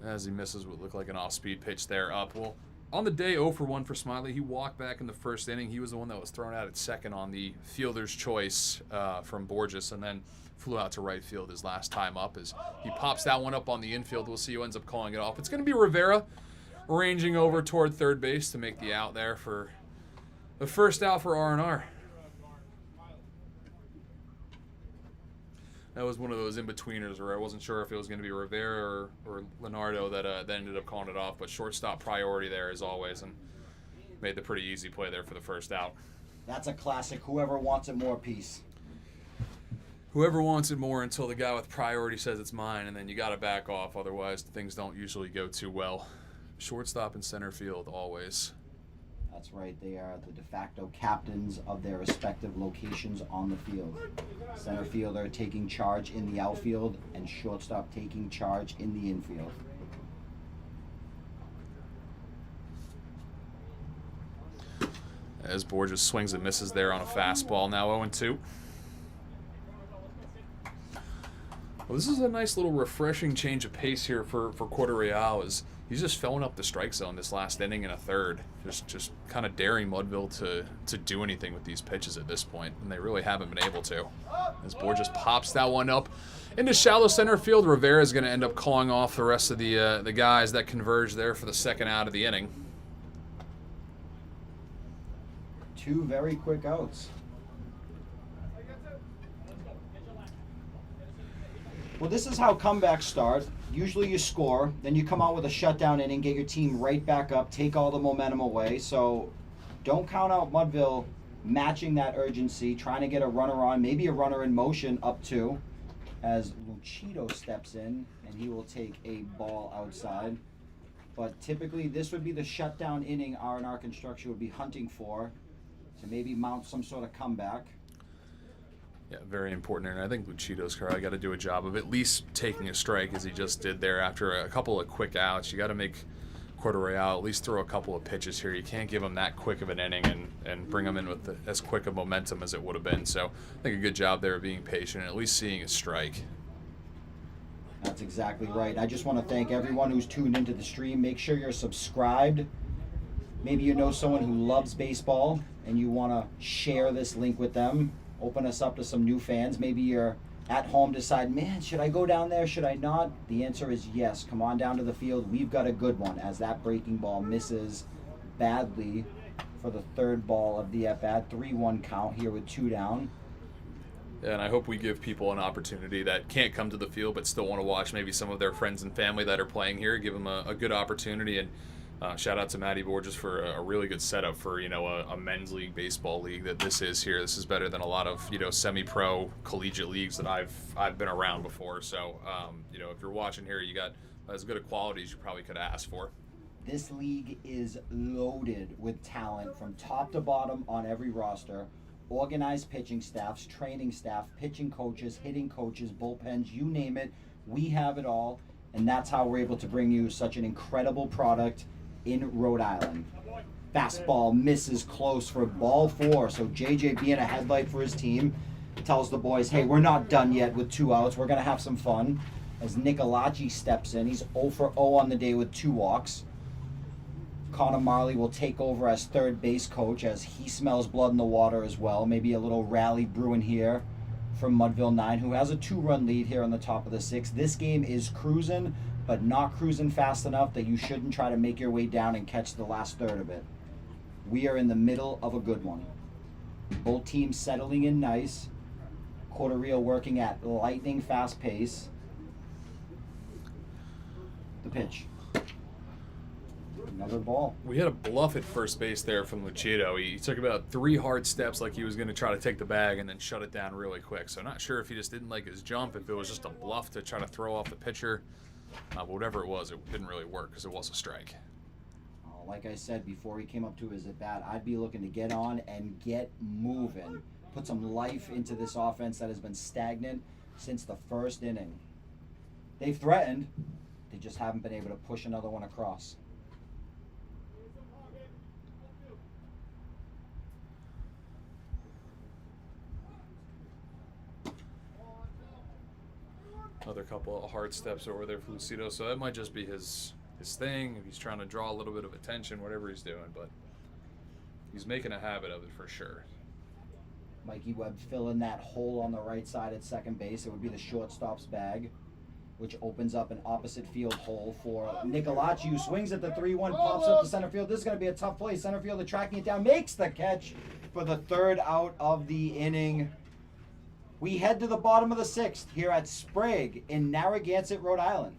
Speaker 2: As he misses what looked like an off-speed pitch there up. Well, on the day, 0 for 1 for Smiley. He walked back in the 1st inning. He was the one that was thrown out at second on the fielder's choice from Borges, and then flew out to right field his last time up as he pops that one up on the infield. We'll see who ends up calling it off. It's going to be Rivera ranging over toward third base to make the out there for the first out for R&R. That was one of those in-betweeners where I wasn't sure if it was going to be Rivera or Leonardo that ended up calling it off. But shortstop priority there as always, and made the pretty easy play there for the first out.
Speaker 1: That's a classic. Whoever wants it more piece.
Speaker 2: Whoever wants it more until the guy with priority says it's mine, and then you got to back off. Otherwise, things don't usually go too well. Shortstop and center field always.
Speaker 1: That's right. They are the de facto captains of their respective locations on the field. Center fielder taking charge in the outfield, and shortstop taking charge in the infield.
Speaker 2: As Borges swings and misses there on a fastball, now 0-2. Well, this is a nice little refreshing change of pace here for Corte Real, as he's just filling up the strike zone this last inning and a third. Just kind of daring Mudville to do anything with these pitches at this point, and they really haven't been able to. This board just pops that one up into shallow center field. Rivera is going to end up calling off the rest of the guys that converged there for the second out of the inning.
Speaker 1: 2 very quick outs. Well, this is how comebacks start. Usually you score, then you come out with a shutdown inning, get your team right back up, take all the momentum away. So don't count out Mudville matching that urgency, trying to get a runner on, maybe a runner in motion up 2, as Lucido steps in, and he will take a ball outside. But typically this would be the shutdown inning R&R Construction would be hunting for, to maybe mount some sort of comeback.
Speaker 2: Yeah, very important. And I think Lucido's probably got to do a job of at least taking a strike, as he just did there after a couple of quick outs. You got to make Cordereal at least throw a couple of pitches here. You can't give him that quick of an inning and bring him in with as quick of momentum as it would have been. So I think a good job there of being patient and at least seeing a strike.
Speaker 1: That's exactly right. I just want to thank everyone who's tuned into the stream. Make sure you're subscribed. Maybe you know someone who loves baseball and you want to share this link with them. Open us up to some new fans. Maybe you're at home, decide, man, should I go down there? Should I not? The answer is yes. Come on down to the field. We've got a good one, as that breaking ball misses badly for the third ball of the at-bat. 3-1 count here with 2 down.
Speaker 2: Yeah, and I hope we give people an opportunity that can't come to the field but still want to watch maybe some of their friends and family that are playing here. Give them a good opportunity. And shout out to Matty Borges for a really good setup for, a men's league baseball league that this is here. This is better than a lot of, semi-pro collegiate leagues that I've been around before. So, if you're watching here, you got as good a quality as you probably could ask for.
Speaker 1: This league is loaded with talent from top to bottom on every roster. Organized pitching staffs, training staff, pitching coaches, hitting coaches, bullpens, you name it. We have it all. And that's how we're able to bring you such an incredible product in Rhode Island. Fastball misses close for ball 4. So JJ, being a headlight for his team, tells the boys, hey, we're not done yet with 2 outs. We're going to have some fun. As Nicolacci steps in, he's 0 for 0 on the day with 2 walks. Connor Marley will take over as third base coach, as he smells blood in the water as well. Maybe a little rally brewing here from Mudville 9, who has a 2-run lead here on the top of the 6th. This game is cruising, but not cruising fast enough that you shouldn't try to make your way down and catch the last third of it. We are in the middle of a good one. Both teams settling in nice. Cordereal working at lightning fast pace. The pitch. Another ball.
Speaker 2: We had a bluff at first base there from Lucido. He took about 3 hard steps like he was going to try to take the bag and then shut it down really quick. So not sure if he just didn't like his jump, if it was just a bluff to try to throw off the pitcher. But whatever it was, it didn't really work because it was a strike.
Speaker 1: Like I said before he came up to his at-bat, I'd be looking to get on and get moving. Put some life into this offense that has been stagnant since the first inning. They've threatened. They just haven't been able to push another one across.
Speaker 2: Another couple of hard steps over there for Lucido, so that might just be his thing. If he's trying to draw a little bit of attention, whatever he's doing, but he's making a habit of it for sure.
Speaker 1: Mikey Webb filling that hole on the right side at second base. It would be the shortstop's bag, which opens up an opposite field hole for Nicolacci, who swings at the 3-1, pops up to center field. This is going to be a tough play. Center fielder tracking it down, makes the catch for the 3rd out of the inning. We head to the bottom of the 6th here at Sprague in Narragansett, Rhode Island.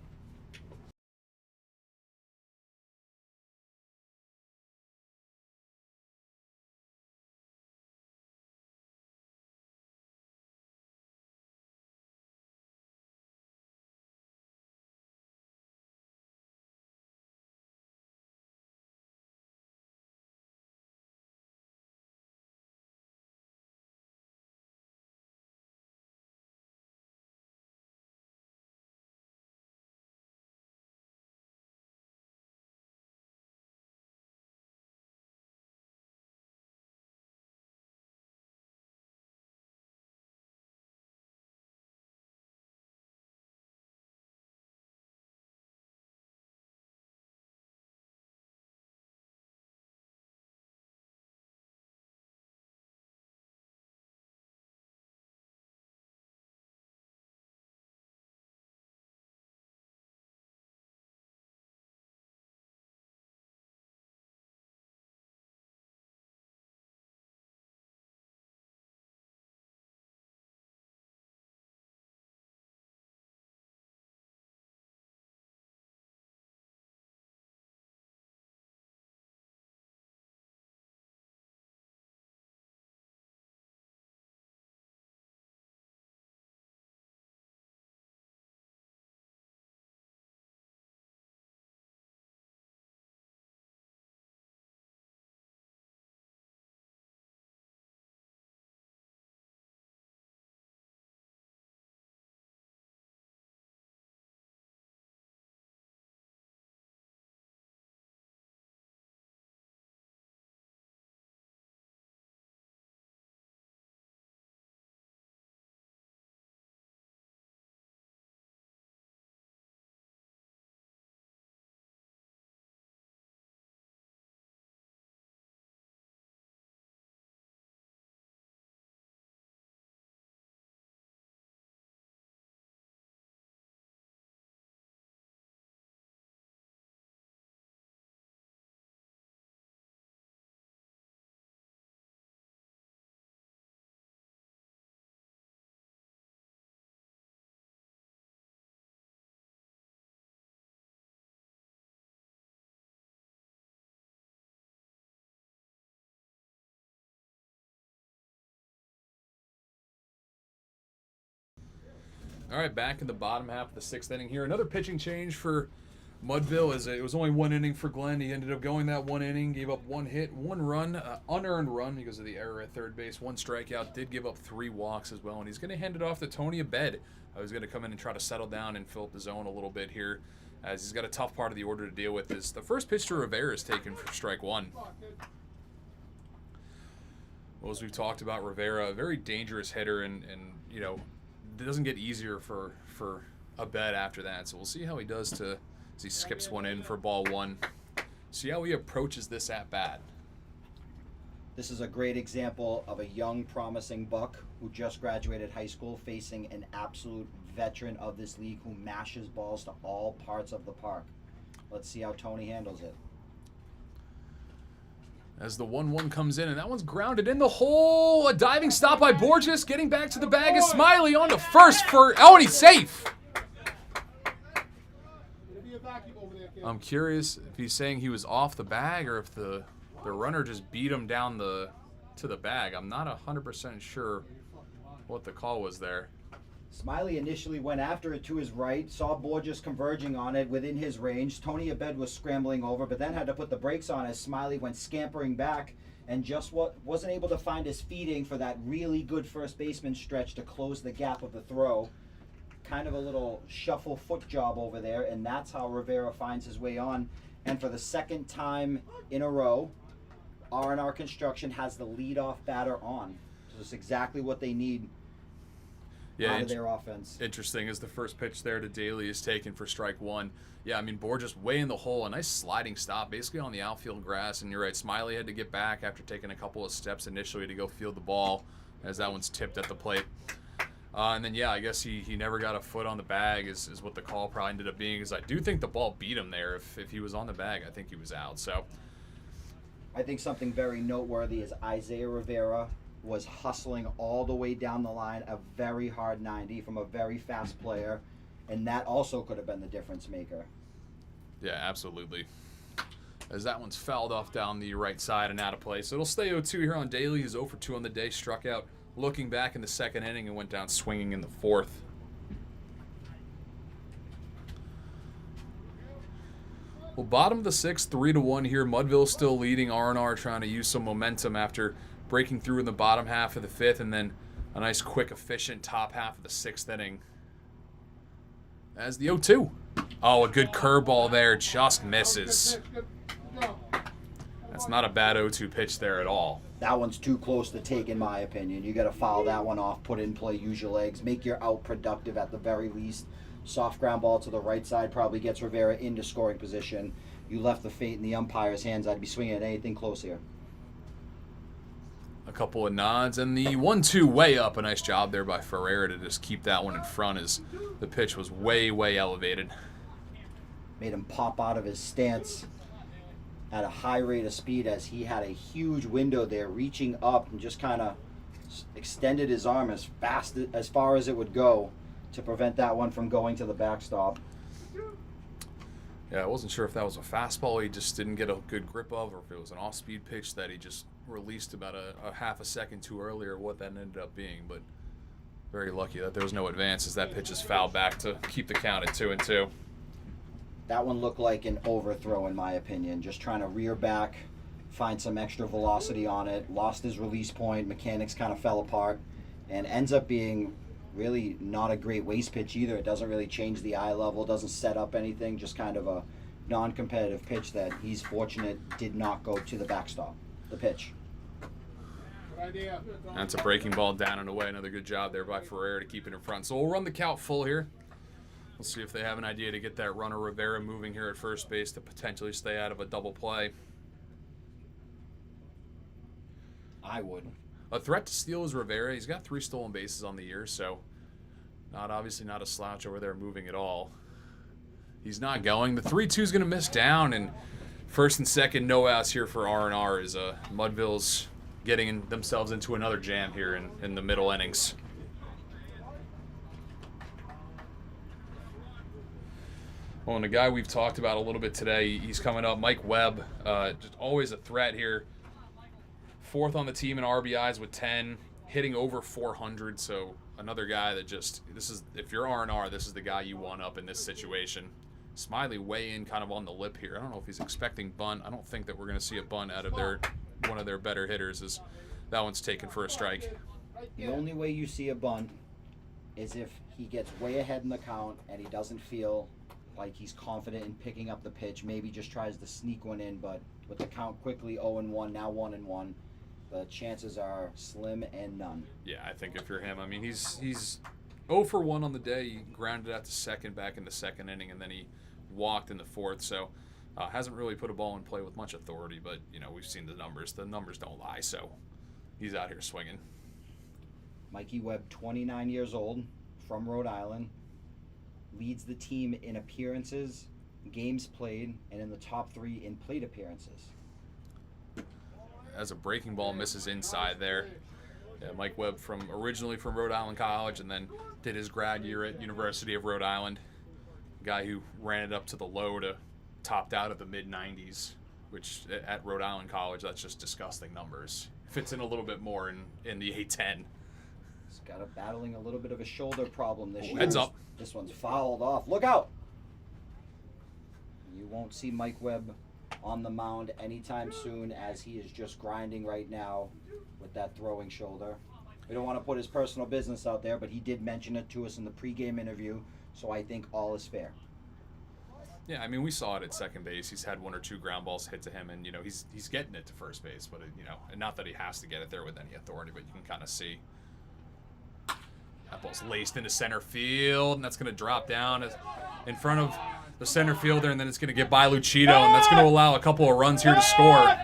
Speaker 2: All right, back in the bottom half of the 6th inning here. Another pitching change for Mudville, as it was only 1 inning for Glenn. He ended up going that 1 inning, gave up 1 hit, 1 run, unearned run because of the error at third base, 1 strikeout, did give up 3 walks as well, and he's going to hand it off to Tony Abed, who's going to come in and try to settle down and fill up the zone a little bit here, as he's got a tough part of the order to deal with. Is the first pitch to Rivera is taken for strike 1. Well, as we've talked about, Rivera, a very dangerous hitter, and you know, it doesn't get easier for Abed after that, so we'll see how he does as he skips one in for ball 1. See how he approaches this at bat.
Speaker 1: This is a great example of a young, promising buck who just graduated high school facing an absolute veteran of this league who mashes balls to all parts of the park. Let's see how Tony handles it.
Speaker 2: As the 1-1 comes in, and that one's grounded in the hole. A diving stop by Borges. Getting back to the bag is Smiley on to first for... Oh, and he's safe. I'm curious if he's saying he was off the bag or if the runner just beat him down to the bag. I'm not 100% sure what the call was there.
Speaker 1: Smiley initially went after it to his right, saw Borges converging on it within his range. Tony Abed was scrambling over, but then had to put the brakes on as Smiley went scampering back and just wasn't able to find his feeding for that really good first baseman stretch to close the gap of the throw. Kind of a little shuffle foot job over there, and that's how Rivera finds his way on. And for the second time in a row, R&R Construction has the leadoff batter on. So it's exactly what they need.
Speaker 2: Yeah,
Speaker 1: out of their offense.
Speaker 2: Interesting as the first pitch there to Daly is taken for strike 1. Yeah, I mean, Borges way in the hole. A nice sliding stop basically on the outfield grass. And you're right, Smiley had to get back after taking a couple of steps initially to go field the ball as that one's tipped at the plate. And then, yeah, I guess he never got a foot on the bag is what the call probably ended up being. Because I do think the ball beat him there. If he was on the bag, I think he was out. So
Speaker 1: I think something very noteworthy is Isaiah Rivera was hustling all the way down the line, a very hard 90 from a very fast player, and that also could have been the difference maker.
Speaker 2: Yeah, absolutely. As that one's fouled off down the right side and out of play. So it'll stay 0-2 here on Daly. He's 0 for 2 on the day, struck out looking back in the 2nd inning and went down swinging in the 4th. Well, bottom of the 6th, 3-1 here. Mudville still leading. R&R trying to use some momentum after breaking through in the bottom half of the 5th, and then a nice, quick, efficient top half of the 6th inning. As the 0-2. Oh, a good curveball there. Just misses. That's not a bad 0-2 pitch there at all.
Speaker 1: That one's too close to take, in my opinion. You got to foul that one off, put it in play, use your legs, make your out productive at the very least. Soft ground ball to the right side probably gets Rivera into scoring position. You left the fate in the umpire's hands. I'd be swinging at anything close here.
Speaker 2: A couple of nods, and the 1-2 way up. A nice job there by Ferreira to just keep that one in front as the pitch was way, way elevated.
Speaker 1: Made him pop out of his stance at a high rate of speed as he had a huge window there, reaching up and just kind of extended his arm as far as it would go to prevent that one from going to the backstop.
Speaker 2: Yeah, I wasn't sure if that was a fastball he just didn't get a good grip of, or if it was an off-speed pitch that he just released about a half a second too early, or what that ended up being. But very lucky that there was no advance as that pitch is fouled back to keep the count at 2-2.
Speaker 1: That one looked like an overthrow, in my opinion. Just trying to rear back, find some extra velocity on it. Lost his release point. Mechanics kind of fell apart, and ends up being really not a great waste pitch either. It doesn't really change the eye level, doesn't set up anything, just kind of a non-competitive pitch that he's fortunate did not go to the backstop, the pitch.
Speaker 2: That's a breaking ball down and away. Another good job there by Ferreira to keep it in front. So we'll run the count full here. We'll see if they have an idea to get that runner Rivera moving here at first base to potentially stay out of a double play.
Speaker 1: I would.
Speaker 2: A threat to steal is Rivera. He's got 3 stolen bases on the year, so obviously not a slouch over there moving at all. He's not going. The 3-2 is going to miss down, and first and second no outs here for R&R as Mudville's getting themselves into another jam here in the middle innings. Well, and a guy we've talked about a little bit today, he's coming up, Mike Webb, just always a threat here. 4th on the team in RBIs with 10, hitting over 400, so another guy that just, if you're R&R, this is the guy you want up in this situation. Smiley way in kind of on the lip here. I don't know if he's expecting bunt. I don't think that we're going to see a bunt out of one of their better hitters. Is that one's taken for a strike.
Speaker 1: The only way you see a bunt is if he gets way ahead in the count and he doesn't feel like he's confident in picking up the pitch. Maybe just tries to sneak one in, but with the count quickly 0-1, now 1-1, the chances are slim and none.
Speaker 2: Yeah, I think if you're him, I mean, he's 0 for 1 on the day. He grounded out to second back in the second inning, and then he walked in the fourth. So hasn't really put a ball in play with much authority, but, we've seen the numbers. The numbers don't lie, so he's out here swinging.
Speaker 1: Mikey Webb, 29 years old, from Rhode Island, leads the team in appearances, games played, and in the top 3 in plate appearances.
Speaker 2: As a breaking ball misses inside there. Yeah, Mike Webb originally from Rhode Island College and then did his grad year at University of Rhode Island. Guy who ran it up to the low to topped out at the mid-90s, which at Rhode Island College, that's just disgusting numbers. Fits in a little bit more in the 810.
Speaker 1: He's got battling a little bit of a shoulder problem this year.
Speaker 2: Heads up.
Speaker 1: This one's fouled off. Look out! You won't see Mike Webb on the mound anytime soon, as he is just grinding right now with that throwing shoulder. We don't want to put his personal business out there, but he did mention it to us in the pregame interview, so I think all is fair.
Speaker 2: Yeah, I mean, we saw it at second base. He's had 1 or 2 ground balls hit to him, and he's getting it to first base, but and not that he has to get it there with any authority, but you can kind of see that ball's laced into center field, and that's going to drop down in front of the center fielder, and then it's going to get by Lucido, and that's going to allow a couple of runs here to score.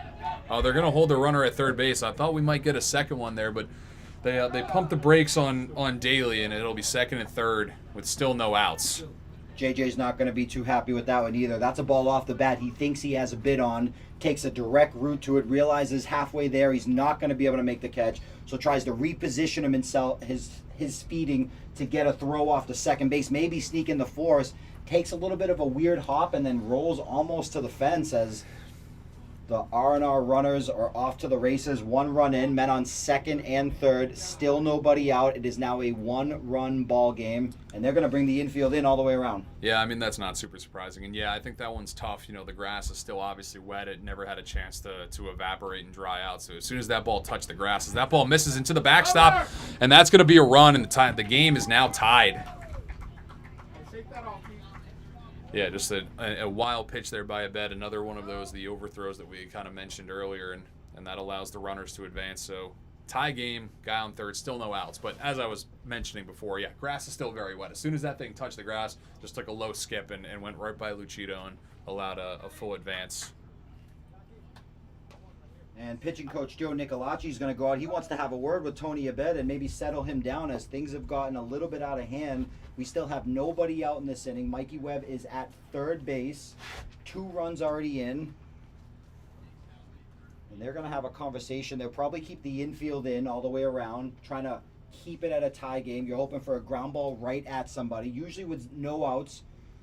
Speaker 2: They're going to hold the runner at third base. I thought we might get a second one there, but they pumped the brakes on Daly, and it'll be second and third with still no outs.
Speaker 1: JJ's not going to be too happy with that one either. That's a ball off the bat he thinks he has a bid on, takes a direct route to it, realizes halfway there he's not going to be able to make the catch, so tries to reposition himself, his speeding to get a throw off to second base, maybe sneak in the force, takes a little bit of a weird hop and then rolls almost to the fence as the R&R runners are off to the races. 1 run in, men on second and third, still nobody out. It is now a 1-run ball game, and they're going to bring the infield in all the way around.
Speaker 2: Yeah, I mean, that's not super surprising. And yeah, I think that one's tough. The grass is still obviously wet. It never had a chance to evaporate and dry out. So as soon as that ball touched the grass, as that ball misses into the backstop, and that's going to be a run, and the game is now tied. Yeah, just a wild pitch there by Abed. Another one of those, the overthrows that we kind of mentioned earlier, and that allows the runners to advance. So tie game, guy on third, still no outs. But as I was mentioning before, yeah, grass is still very wet. As soon as that thing touched the grass, just took a low skip and went right by Lucido and allowed a full advance.
Speaker 1: And pitching coach Joe Nicolacci is going to go out. He wants to have a word with Tony Abed and maybe settle him down as things have gotten a little bit out of hand. We still have nobody out in this inning. Mikey Webb is at third base. 2 runs already in. And they're going to have a conversation. They'll probably keep the infield in all the way around, trying to keep it at a tie game. You're hoping for a ground ball right at somebody. Usually with no outs,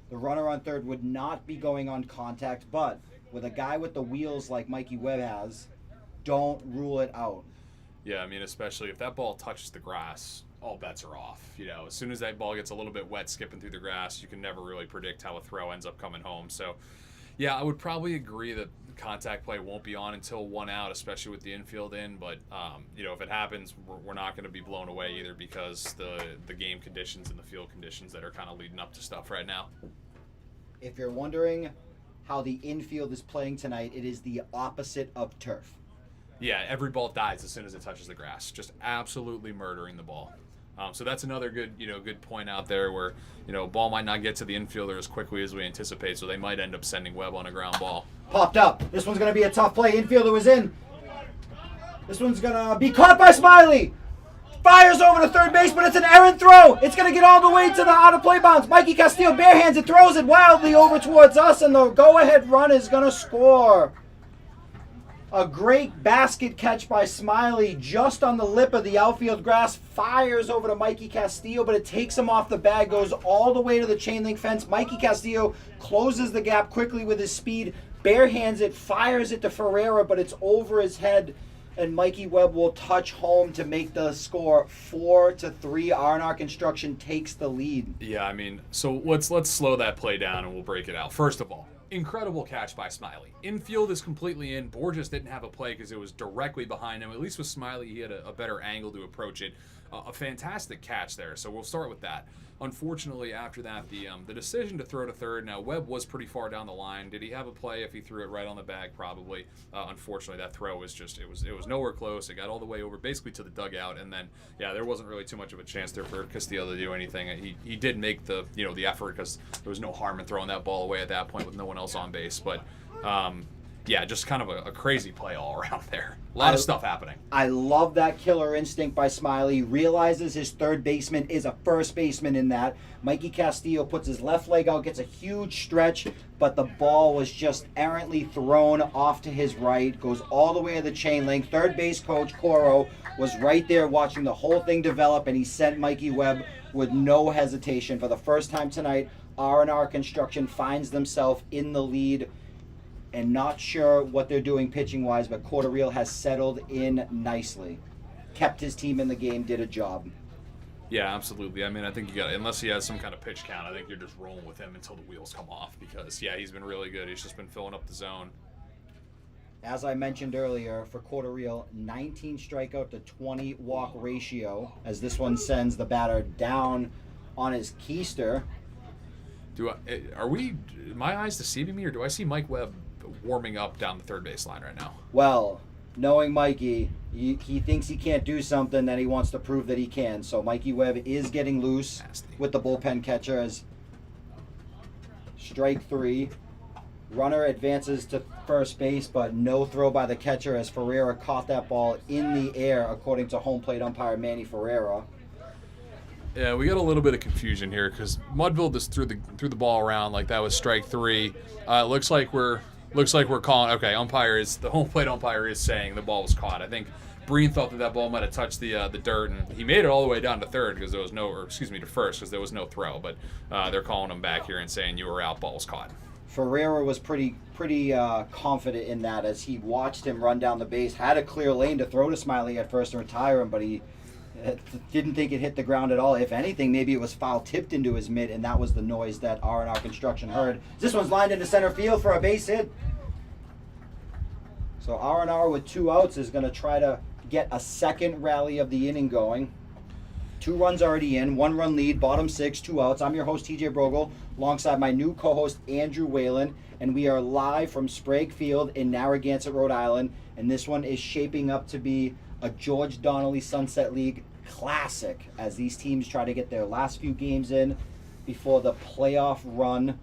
Speaker 1: the runner on third would not be going on contact. But with a guy with the wheels like Mikey Webb has, don't rule it out.
Speaker 2: Yeah, I mean, especially if that ball touches the grass, all bets are off. As soon as that ball gets a little bit wet skipping through the grass, you can never really predict how a throw ends up coming home. So, yeah, I would probably agree that contact play won't be on until 1 out, especially with the infield in. But, if it happens, we're not going to be blown away either because the game conditions and the field conditions that are kind of leading up to stuff right now.
Speaker 1: If you're wondering how the infield is playing tonight, it is the opposite of turf.
Speaker 2: Yeah, every ball dies as soon as it touches the grass, just absolutely murdering the ball. So that's another good point out there where, ball might not get to the infielder as quickly as we anticipate, so they might end up sending Webb on a ground ball.
Speaker 1: Popped up. This one's going to be a tough play. Infielder was in. This one's going to be caught by Smiley. Fires over to third base, but it's an errant throw. It's going to get all the way to the out-of-play bounce. Mikey Castillo barehands it, throws it wildly over towards us, and the go-ahead run is going to score. A great basket catch by Smiley just on the lip of the outfield grass. Fires over to Mikey Castillo, but it takes him off the bag, goes all the way to the chain link fence. Mikey Castillo closes the gap quickly with his speed, barehands it, fires it to Ferreira, but it's over his head. And Mikey Webb will touch home to make the score 4-3. R&R Construction takes the lead.
Speaker 2: Yeah, I mean, so let's slow that play down and we'll break it out. First of all, incredible catch by Smiley. Infield is completely in. Borges didn't have a play because it was directly behind him. At least with Smiley, he had a better angle to approach it. A fantastic catch there, so we'll start with that. Unfortunately, after that, the decision to throw to third. Now, Webb was pretty far down the line. Did he have a play if he threw it right on the bag? Probably. Unfortunately, that throw was just it was nowhere close. It got all the way over basically to the dugout, and then there wasn't really too much of a chance there for Castillo to do anything. He did make the effort because there was no harm in throwing that ball away at that point with no one else on base, but. Just kind of a crazy play all around there. A lot of stuff happening.
Speaker 1: I love that killer instinct by Smiley. He realizes his third baseman is a first baseman in that. Mikey Castillo puts his left leg out, gets a huge stretch, but the ball was just errantly thrown off to his right, goes all the way to the chain link. Third base coach Coro was right there watching the whole thing develop, and he sent Mikey Webb with no hesitation. For the first time tonight, R&R Construction finds themselves in the lead. And not sure what they're doing pitching-wise, but Corderreal has settled in nicely. Kept his team in the game, did a job.
Speaker 2: Yeah, absolutely. I mean, I think you got, unless he has some kind of pitch count, I think you're just rolling with him until the wheels come off because, he's been really good. He's just been filling up the zone.
Speaker 1: As I mentioned earlier, for Corderreal, 19 strikeout to 20 walk ratio, as this one sends the batter down on his keister.
Speaker 2: Are my eyes deceiving me, or do I see Mike Webb warming up down the third base line right now?
Speaker 1: Well, knowing Mikey, he thinks he can't do something, then he wants to prove that he can. So Mikey Webb is getting loose with the bullpen catcher as strike 3. Runner advances to first base, but no throw by the catcher as Ferreira caught that ball in the air, according to home plate umpire Manny Ferreira.
Speaker 2: Yeah, we got a little bit of confusion here because Mudville just threw the ball around like that was strike 3. Looks like we're calling. Okay, the home plate umpire is saying the ball was caught. I think Breen thought that ball might have touched the dirt, and he made it all the way down to third because there was to first because there was no throw. But they're calling him back here and saying you were out, ball was caught.
Speaker 1: Ferreira was pretty confident in that as he watched him run down the base, had a clear lane to throw to Smiley at first and retire him, but he didn't think it hit the ground at all. If anything, maybe it was foul tipped into his mitt, and that was the noise that R&R Construction heard. This one's lined into center field for a base hit. So R&R with 2 outs is going to try to get a second rally of the inning going. 2 runs already in, 1 run lead, bottom 6, 2 outs. I'm your host, TJ Brogle, alongside my new co-host, Andrew Whalen, and we are live from Sprague Field in Narragansett, Rhode Island, and this one is shaping up to be a George Donnelly Sunset League classic as these teams try to get their last few games in before the playoff run,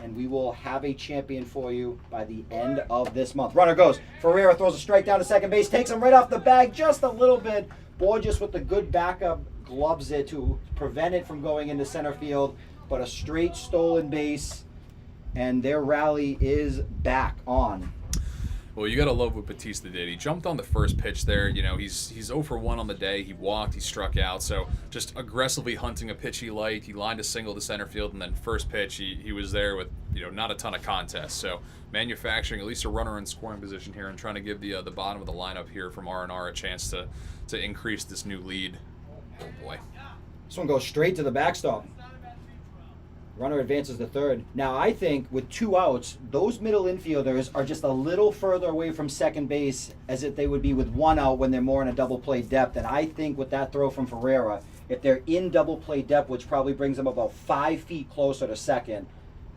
Speaker 1: and we will have a champion for you by the end of this month. Runner goes. Ferreira throws a strike down to second base, takes him right off the bag just a little bit. Borges with the good backup gloves it to prevent it from going into center field, but a straight stolen base, and their rally is back on.
Speaker 2: Well, you got to love what Batista did. He jumped on the first pitch there. He's 0 for 1 on the day. He walked, he struck out. So just aggressively hunting a pitch he liked. He lined a single to center field, and then first pitch, he was there with, not a ton of contest. So manufacturing at least a runner in scoring position here and trying to give the bottom of the lineup here from R&R a chance to increase this new lead. Oh, boy.
Speaker 1: This one goes straight to the backstop. Runner advances to third. Now, I think with 2 outs, those middle infielders are just a little further away from second base as if they would be with 1 out when they're more in a double play depth. And I think with that throw from Ferreira, if they're in double play depth, which probably brings them about 5 feet closer to second,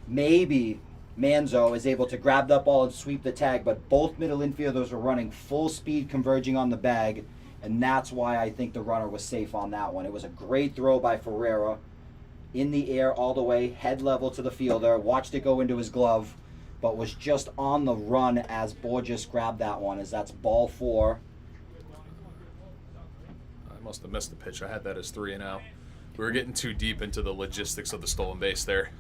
Speaker 1: maybe Manzo is able to grab that ball and sweep the tag. But both middle infielders were running full speed, converging on the bag. And that's why I think the runner was safe on that one. It was a great throw by Ferreira. In the air all the way, head level to the fielder, watched it go into his glove, but was just on the run as Borges grabbed that one, as that's ball 4.
Speaker 2: I must have missed the pitch. I had that as 3-0. We were getting too deep into the logistics of the stolen base there.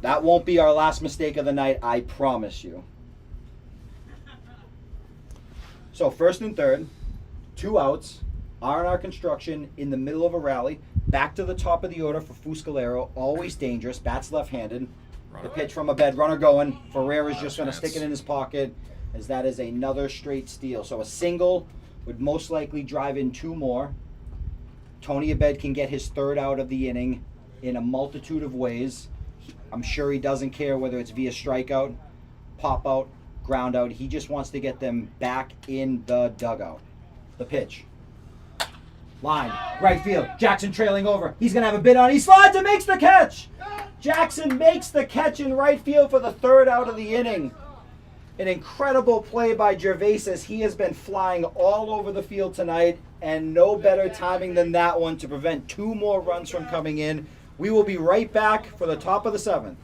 Speaker 1: That won't be our last mistake of the night, I promise you. So first and third, 2 outs, R&R Construction in the middle of a rally. Back to the top of the order for Fuscalero, always dangerous, bats left-handed. The pitch from a bed, runner going. Ferreira's just going to stick it in his pocket. as that is another straight steal. So a single would most likely drive in 2 more. Tony Abed can get his 3rd out of the inning in a multitude of ways. I'm sure he doesn't care whether it's via strikeout, pop out, ground out. He just wants to get them back in the dugout. The pitch. Line, right field. Jackson trailing over. He's going to have a bid on. He slides and makes the catch. Jackson makes the catch in right field for the 3rd out of the inning. An incredible play by Gervais as he has been flying all over the field tonight, and no better timing than that one to prevent 2 more runs from coming in. We will be right back for the top of the 7th.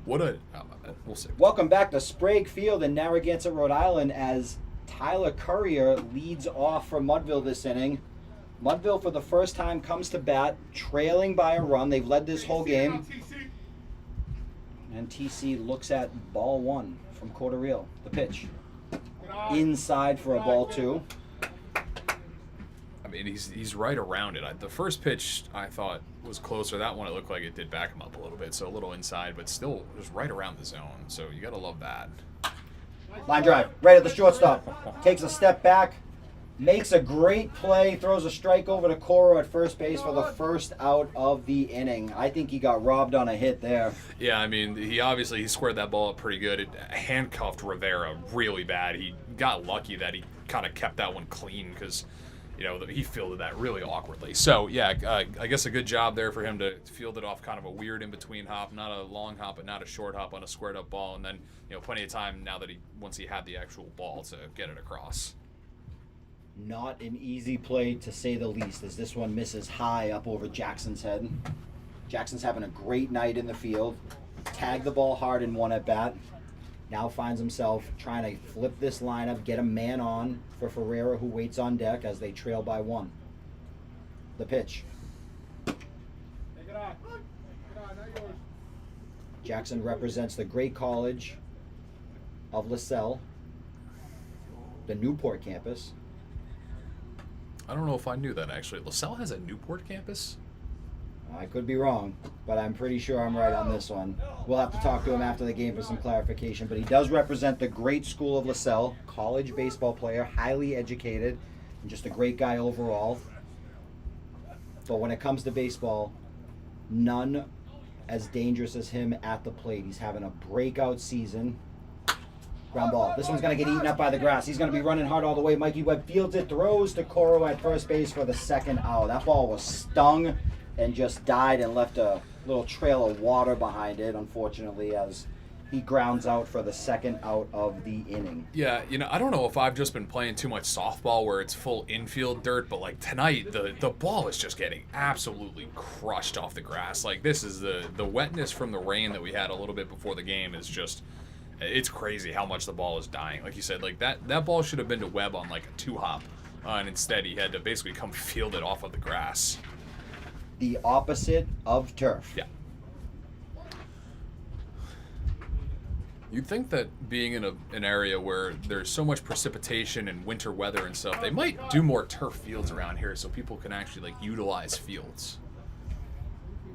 Speaker 2: What a... we'll see.
Speaker 1: Welcome back to Sprague Field in Narragansett, Rhode Island, as Tyler Courier leads off for Mudville this inning. Mudville, for the first time, comes to bat, trailing by a run. They've led this whole game. And TC looks at ball 1 from Corderreal. The pitch. Inside for a ball 2.
Speaker 2: I mean, he's right around it. The first pitch I thought was closer. That one, it looked like it did back him up a little bit, so a little inside, but still it was right around the zone. So you got to love that.
Speaker 1: Line drive, right at the shortstop. Takes a step back, makes a great play, throws a strike over to Coro at first base for the 1st out of the inning. I think he got robbed on a hit there.
Speaker 2: Yeah, I mean, he squared that ball up pretty good. It handcuffed Rivera really bad. He got lucky that he kind of kept that one clean because, he fielded that really awkwardly. So, yeah, I guess a good job there for him to field it off kind of a weird in-between hop, not a long hop, but not a short hop on a squared-up ball. And then, plenty of time now that once he had the actual ball to get it across.
Speaker 1: Not an easy play, to say the least, as this one misses high up over Jackson's head. Jackson's having a great night in the field. Tagged the ball hard in one at-bat. Now finds himself trying to flip this lineup, get a man on for Ferreira, who waits on deck as they trail by 1. The pitch. Jackson represents the great college of LaSalle, the Newport campus.
Speaker 2: I don't know if I knew that, actually. LaSalle has a Newport campus?
Speaker 1: I could be wrong, but I'm pretty sure I'm right on this one. We'll have to talk to him after the game for some clarification, but he does represent the great school of LaSalle, college baseball player, highly educated, and just a great guy overall. But when it comes to baseball, none as dangerous as him at the plate. He's having a breakout season. Ground ball. This one's going to get eaten up by the grass. He's going to be running hard all the way. Mikey Webb fields it, throws to Coro at first base for the 2nd out. That ball was stung and just died and left a little trail of water behind it, unfortunately, as He grounds out for the second out of the inning.
Speaker 2: Yeah, I don't know if I've just been playing too much softball where it's full infield dirt, but like tonight the ball is just getting absolutely crushed off the grass. Like this is the wetness from the rain that we had a little bit before the game is just it's crazy how much the ball is dying. Like you said, like that ball should have been to Webb on like a 2-hop, and instead he had to basically come field it off of the grass.
Speaker 1: The opposite of turf.
Speaker 2: Yeah. You'd think that being in an area where there's so much precipitation and winter weather and stuff, they might do more turf fields around here so people can actually like utilize fields.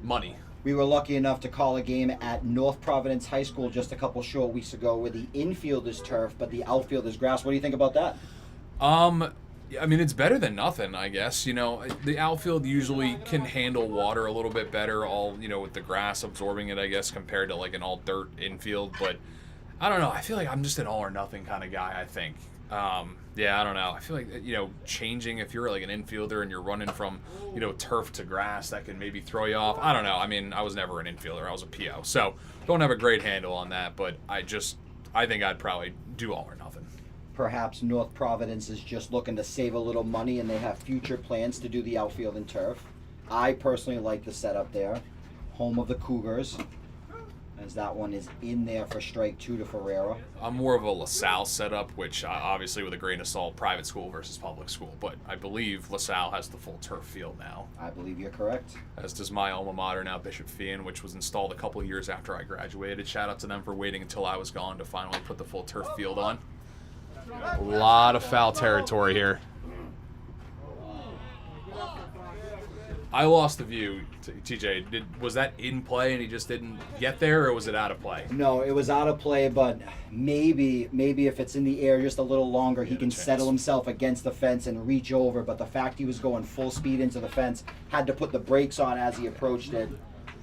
Speaker 2: Money.
Speaker 1: We were lucky enough to call a game at North Providence High School just a couple short weeks ago where the infield is turf, but the outfield is grass. What do you think about that?
Speaker 2: I mean, it's better than nothing, I guess. The outfield usually can handle water a little bit better, all, with the grass absorbing it, I guess, compared to like an all dirt infield. But I don't know. I feel like I'm just an all or nothing kind of guy, I think. Yeah, I don't know. I feel like, changing if you're like an infielder and you're running from, turf to grass, that can maybe throw you off. I don't know. I mean, I was never an infielder. I was a PO. So don't have a great handle on that, but I think I'd probably do all or nothing.
Speaker 1: Perhaps North Providence is just looking to save a little money and they have future plans to do the outfield and turf. I personally like the setup there. Home of the Cougars, as that one is in there for strike 2 to Ferreira.
Speaker 2: I'm more of a LaSalle setup, which obviously with a grain of salt, private school versus public school. But I believe LaSalle has the full turf field now.
Speaker 1: I believe you're correct.
Speaker 2: As does my alma mater now, Bishop Feehan, which was installed a couple of years after I graduated. Shout out to them for waiting until I was gone to finally put the full turf field on. A lot of foul territory here. I lost the view, TJ. Was that in play and he just didn't get there, or was it out of play?
Speaker 1: No, it was out of play, but maybe if it's in the air just a little longer, he can settle himself against the fence and reach over. But the fact he was going full speed into the fence, had to put the brakes on as he approached it,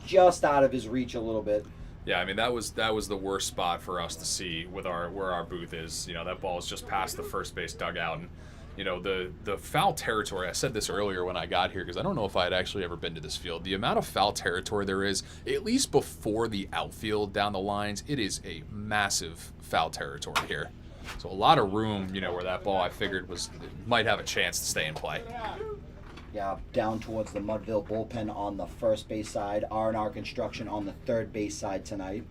Speaker 1: just out of his reach a little bit.
Speaker 2: Yeah, I mean that was the worst spot for us to see with where our booth is. That ball is just past the first base dugout, and the foul territory. I said this earlier when I got here because I don't know if I had actually ever been to this field. The amount of foul territory there is, at least before the outfield down the lines, it is a massive foul territory here. So a lot of room, where that ball I figured might have a chance to stay in play.
Speaker 1: Yeah, down towards the Mudville bullpen on the first base side. R&R Construction on the third base side tonight.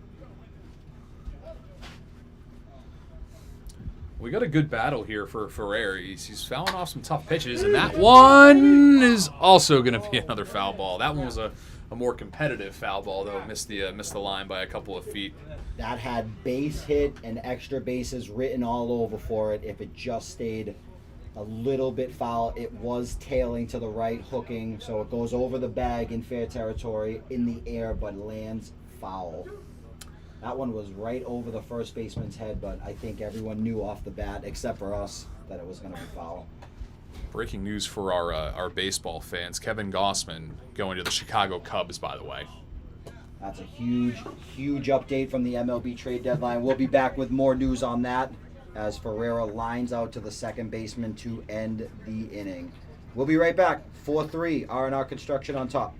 Speaker 2: We got a good battle here for Ferrer. He's fouling off some tough pitches, and that one is also going to be another foul ball. That one was a more competitive foul ball, though. Missed the line by a couple of feet.
Speaker 1: That had base hit and extra bases written all over for it. If it just stayed a little bit foul, it was tailing to the right, hooking, so it goes over the bag in fair territory in the air, but lands foul. That one was right over the first baseman's head, but I think everyone knew off the bat, except for us, that it was going to be foul.
Speaker 2: Breaking news for our baseball fans. Kevin Gossman going to the Chicago Cubs, by the way.
Speaker 1: That's a huge update from the MLB trade deadline. We'll be back with more news on that as Ferreira lines out to the second baseman to end the inning. We'll be right back. 4-3, R&R Construction on top.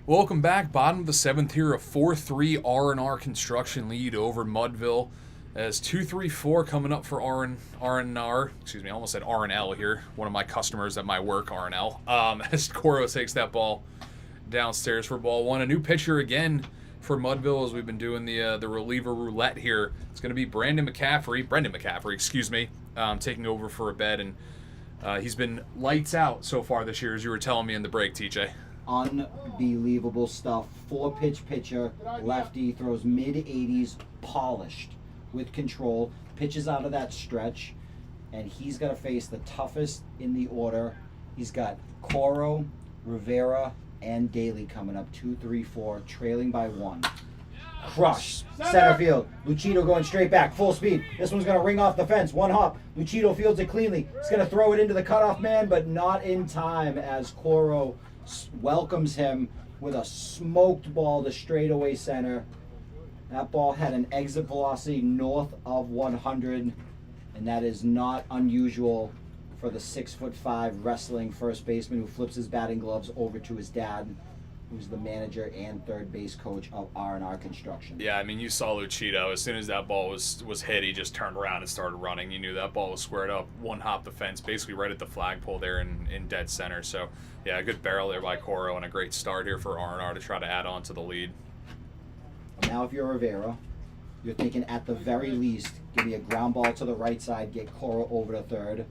Speaker 2: Welcome back. Bottom of the 7th here, a 4-3 R&R construction lead over Mudville. As 2-3-4 coming up for R&R. Excuse me, I almost said R&L here. One of my customers at my work, R&L. As Coro takes that ball downstairs for ball one. A new pitcher again for Mudville as we've been doing the reliever roulette here. It's going to be Brendan McCaffrey, excuse me, taking over for a bet. And he's been lights out so far this year, as you were telling me in the break, TJ.
Speaker 1: Unbelievable stuff. 4-pitch pitcher, lefty, throws mid-80s, polished with control, pitches out of that stretch, and he's got to face the toughest in the order. He's got Coro, Rivera, and Daly coming up, 2, 3, 4, trailing by 1. Crush, center field. Lucido going straight back, full speed. This one's going to ring off the fence, one hop. Lucido fields it cleanly. He's going to throw it into the cutoff man, but not in time as Coro welcomes him with a smoked ball to straightaway center. That ball had an exit velocity north of 100, and that is not unusual for the 6'5" wrestling first baseman who flips his batting gloves over to his dad, who's the manager and third base coach of R&R Construction.
Speaker 2: Yeah, I mean, you saw Lucido. As soon as that ball was hit, he just turned around and started running. You knew that ball was squared up, one hop the fence, basically right at the flagpole there in dead center. So, yeah, a good barrel there by Coro and a great start here for R&R to try to add on to the lead.
Speaker 1: Now if you're Rivera, you're thinking at the very least, give me a ground ball to the right side, get Coro over to third.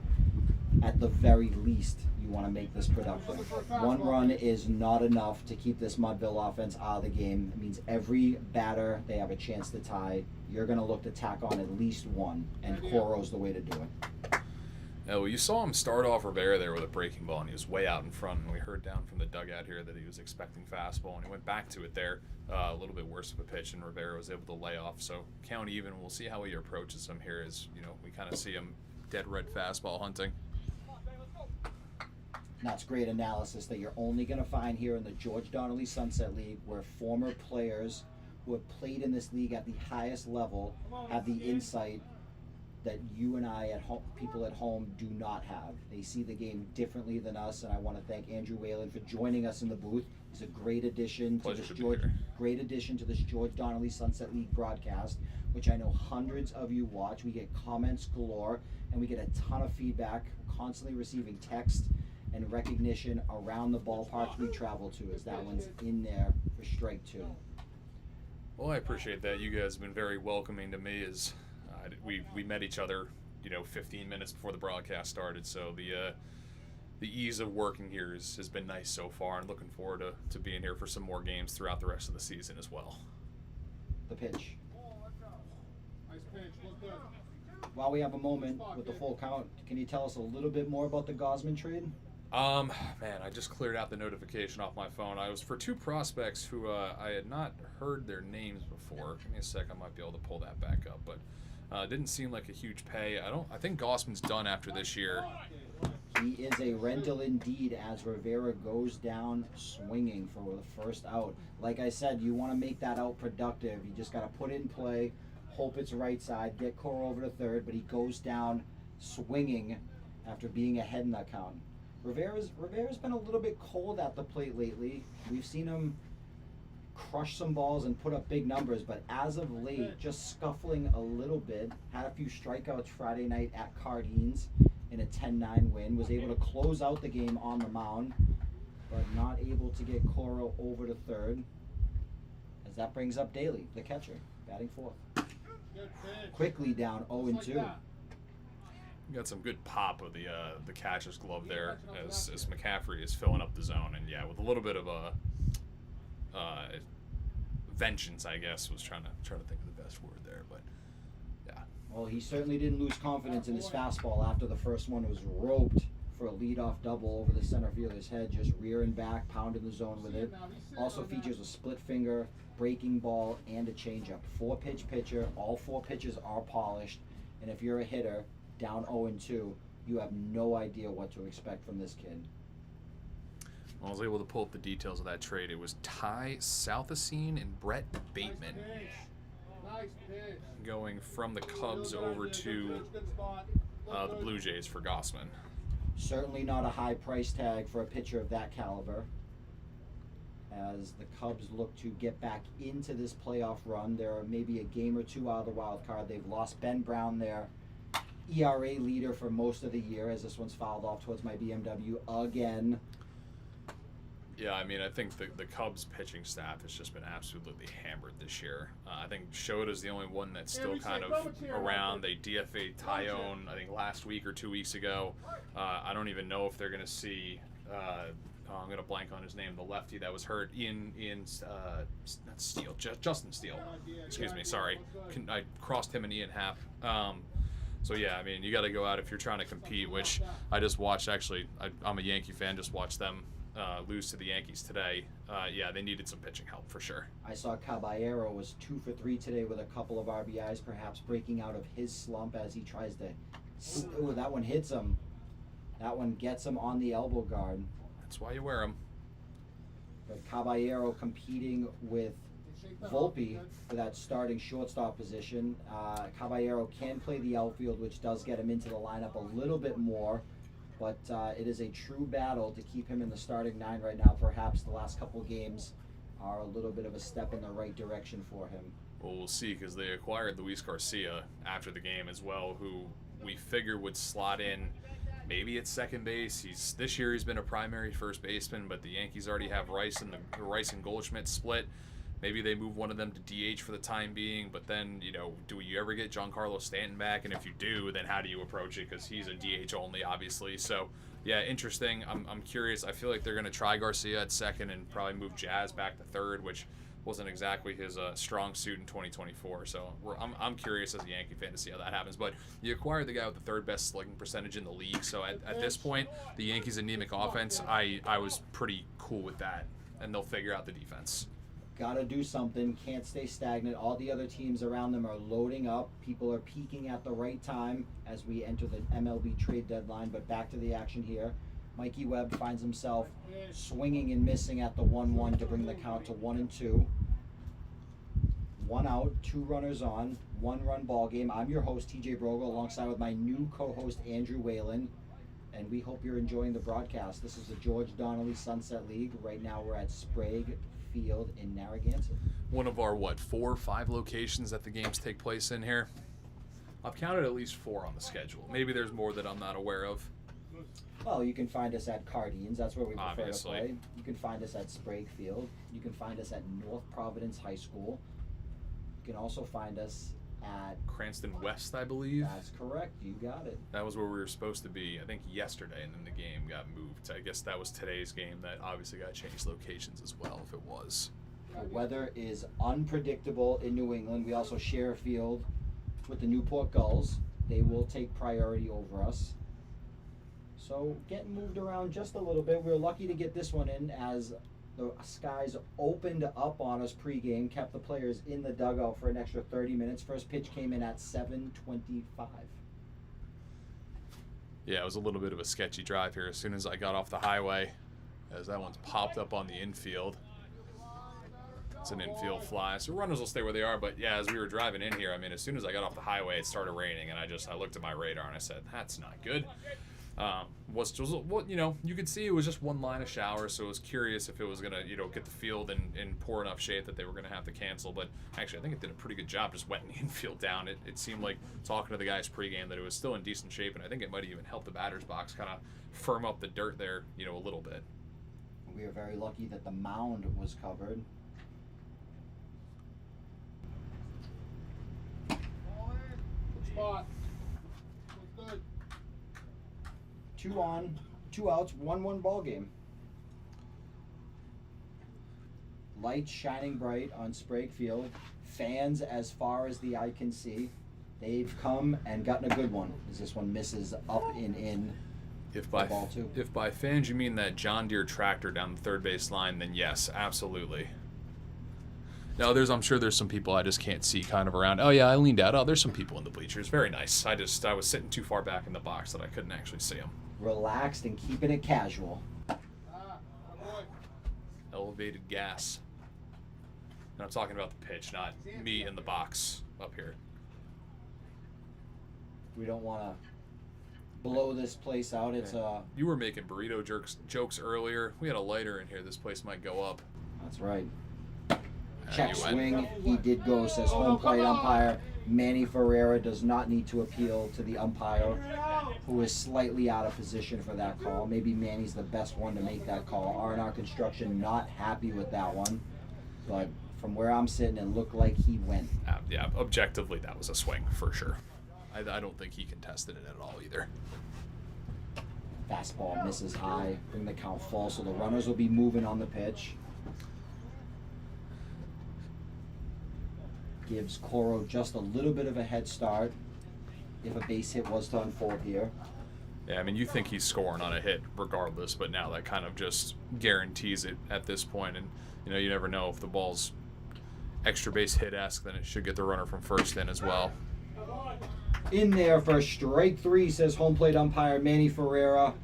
Speaker 1: At the very least, you want to make this productive. 1 run is not enough to keep this Mudville offense out of the game. It means every batter, they have a chance to tie. You're going to look to tack on at least 1, and Coro's the way to do it.
Speaker 2: Yeah, well, you saw him start off Rivera there with a breaking ball, and he was way out in front. And we heard down from the dugout here that he was expecting fastball, and he went back to it there. A little bit worse of a pitch, and Rivera was able to lay off. So count even. We'll see how he approaches him here as, we kind of see him dead red fastball hunting.
Speaker 1: That's great analysis that you're only going to find here in the George Donnelly Sunset League, where former players who have played in this league at the highest level have the insight that you and I at home, people at home, do not have. They see the game differently than us, and I want to thank Andrew Whalen for joining us in the booth. He's a great addition to this George Donnelly Sunset League broadcast, which I know hundreds of you watch. We get comments galore, and we get a ton of feedback. We're constantly receiving text and recognition around the ballparks we travel to, as that one's in there for strike 2.
Speaker 2: Well, I appreciate that. You guys have been very welcoming to me as we met each other, 15 minutes before the broadcast started. So the ease of working here has been nice so far, and looking forward to being here for some more games throughout the rest of the season as well.
Speaker 1: The pitch.
Speaker 3: Nice pitch. Look good.
Speaker 1: While we have a moment with the full count, can you tell us a little bit more about the Gosman trade?
Speaker 2: Man, I just cleared out the notification off my phone. I was for 2 prospects who I had not heard their names before. Give me a sec, I might be able to pull that back up, but didn't seem like a huge pay. I think Gosman's done after this year.
Speaker 1: He is a rental indeed as Rivera goes down swinging for the first out. Like I said, you want to make that out productive. You just got to put it in play, hope it's right side, get Coro over to third, but he goes down swinging after being ahead in that count. Rivera's been a little bit cold at the plate lately. We've seen him crush some balls and put up big numbers, but as of late, just scuffling a little bit. Had a few strikeouts Friday night at Cardines in a 10-9 win. Was able to close out the game on the mound, but not able to get Coro over to third. As that brings up Daly, the catcher, batting 4th. Quickly down 0-2.
Speaker 2: Got some good pop of the catcher's glove there as McCaffrey is filling up the zone, and yeah, with a little bit of a vengeance, I guess, was trying to think of the best word there, but yeah.
Speaker 1: Well, he certainly didn't lose confidence in his fastball after the first one was roped for a leadoff double over the center fielder's head, just rearing back, pounding the zone with it. Also features a split finger, breaking ball, and a changeup. 4-pitch pitcher, all 4 pitches are polished, and if you're a hitter down 0-2, you have no idea what to expect from this kid.
Speaker 2: I was able to pull up the details of that trade. It was Ty Southacene and Brett Bateman going from the Cubs over to the Blue Jays for Gosman.
Speaker 1: Certainly not a high price tag for a pitcher of that caliber. as the Cubs look to get back into this playoff run. They're maybe a game or two out of the wild card. They've lost Ben Brown, their ERA leader for most of the year, as this one's fouled off towards my BMW again.
Speaker 2: Yeah, I mean, I think the Cubs pitching staff has just been absolutely hammered this year. I think Shota's the only one that's still kind of around. They DFA'd Tyone, I think, last week or 2 weeks ago. I don't even know if they're going to see, I'm going to blank on his name, the lefty that was hurt, not Steele, Justin Steele. Excuse me, sorry. I crossed him and Ian Happ. So, yeah, I mean, you got to go out if you're trying to compete, which I just watched, actually. I'm a Yankee fan, just watched them lose to the Yankees today. Yeah, they needed some pitching help for sure.
Speaker 1: I saw Caballero was 2 for 3 today with a couple of RBIs, perhaps breaking out of his slump as he tries to. Oh, that one hits him. That one gets him on the elbow guard.
Speaker 2: That's why you wear them.
Speaker 1: But Caballero competing with Volpe for that starting shortstop position. Caballero can play the outfield, which does get him into the lineup a little bit more. But it is a true battle to keep him in the starting 9 right now. Perhaps the last couple games are a little bit of a step in the right direction for him.
Speaker 2: Well, we'll see, because they acquired Luis Garcia after the game as well, who we figure would slot in maybe at second base. This year he's been a primary first baseman, but the Yankees already have Rice and the Rice and Goldschmidt split. Maybe they move one of them to DH for the time being, but then, do you ever get Giancarlo Stanton back? And if you do, then how do you approach it? Because he's a DH only, obviously. So, yeah, interesting. I'm curious. I feel like they're going to try Garcia at second and probably move Jazz back to third, which wasn't exactly his strong suit in 2024. So I'm curious as a Yankee fan to see how that happens. But you acquired the guy with the third best slugging percentage in the league. So at this point, the Yankees' anemic offense, I was pretty cool with that. And they'll figure out the defense.
Speaker 1: Got to do something. Can't stay stagnant. All the other teams around them are loading up. People are peaking at the right time as we enter the MLB trade deadline. But back to the action here. Mikey Webb finds himself swinging and missing at the 1-1 to bring the count to 1-2. 1 out, 2 runners on, 1-run ball game. I'm your host, TJ BROGLE, alongside with my new co-host, Andrew WHALEN. And we hope you're enjoying the broadcast. This is the George Donnelly Sunset League. Right now we're at Sprague Field in Narragansett.
Speaker 2: One of our, 4 or 5 locations that the games take place in here? I've counted at least 4 on the schedule. Maybe there's more that I'm not aware of.
Speaker 1: Well, you can find us at Cardines. That's where we prefer
Speaker 2: Obviously.
Speaker 1: to play. You can find us at Sprague Field. You can find us at North Providence High School. You can also find us at
Speaker 2: Cranston West, I believe.
Speaker 1: That's correct. You got it.
Speaker 2: That was where we were supposed to be, I think, yesterday, and then the game got moved. I guess that was today's game that obviously got changed locations as well, if it was.
Speaker 1: The weather is unpredictable in New England. We also share a field with the Newport Gulls. They will take priority over us. So getting moved around just a little bit. We were lucky to get this one in as the skies opened up on us pregame, kept the players in the dugout for an extra 30 minutes. First pitch came in at 7:25.
Speaker 2: Yeah, it was a little bit of a sketchy drive here as soon as I got off the highway, as that one's popped up on the infield. It's an infield fly, so runners will stay where they are. But yeah, as we were driving in here, I mean, as soon as I got off the highway, it started raining, and I looked at my radar and I said, that's not good. You could see it was just one line of showers, so I was curious if it was gonna, get the field in poor enough shape that they were gonna have to cancel. But actually, I think it did a pretty good job just wetting the infield down. It seemed like, talking to the guys pregame, that it was still in decent shape, and I think it might have even helped the batter's box kind of firm up the dirt there, a little bit.
Speaker 1: We are very lucky that the mound was covered.
Speaker 3: Good spot. Looks good.
Speaker 1: 2 on, 2 outs, 1-1 ball game. Lights shining bright on Sprague Field. Fans as far as the eye can see. They've come and gotten a good one, as this one misses up and in.
Speaker 2: If by fans you mean that John Deere tractor down the third base line, then yes, absolutely. No, I'm sure there's some people I just can't see kind of around. Oh yeah, I leaned out. Oh, there's some people in the bleachers. Very nice. I was sitting too far back in the box that I couldn't actually see them.
Speaker 1: Relaxed and keeping it casual.
Speaker 2: Elevated gas. And I'm talking about the pitch, not me in the box up here.
Speaker 1: We don't want to blow this place out. It's
Speaker 2: You were making burrito jokes earlier. We had a lighter in here. This place might go up.
Speaker 1: That's right.
Speaker 2: And
Speaker 1: Check
Speaker 2: you went.
Speaker 1: swing. He did go, says home plate umpire. Manny Ferreira does not need to appeal to the umpire, who is slightly out of position for that call. Maybe Manny's the best one to make that call. R&R Construction not happy with that one. But from where I'm sitting, it looked like he went.
Speaker 2: Yeah, objectively, that was a swing for sure. I don't think he contested it at all either.
Speaker 1: Fastball misses high. Bring the count full, so the runners will be moving on the pitch. Gives Coro just a little bit of a head start if a base hit was to unfold here.
Speaker 2: Yeah, I mean, you think he's scoring on a hit regardless, but now that kind of just guarantees it at this point. And, you know, you never know if the ball's extra base hit-esque, then it should get the runner from first in as well.
Speaker 1: In there for strike three, says home plate umpire Manny Ferreira,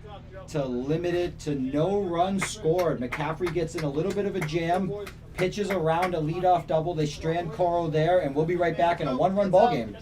Speaker 1: to limit it to no runs scored. McCaffrey gets in a little bit of a jam, pitches around a leadoff double. They strand Coro there, and we'll be right back in a one-run ball game.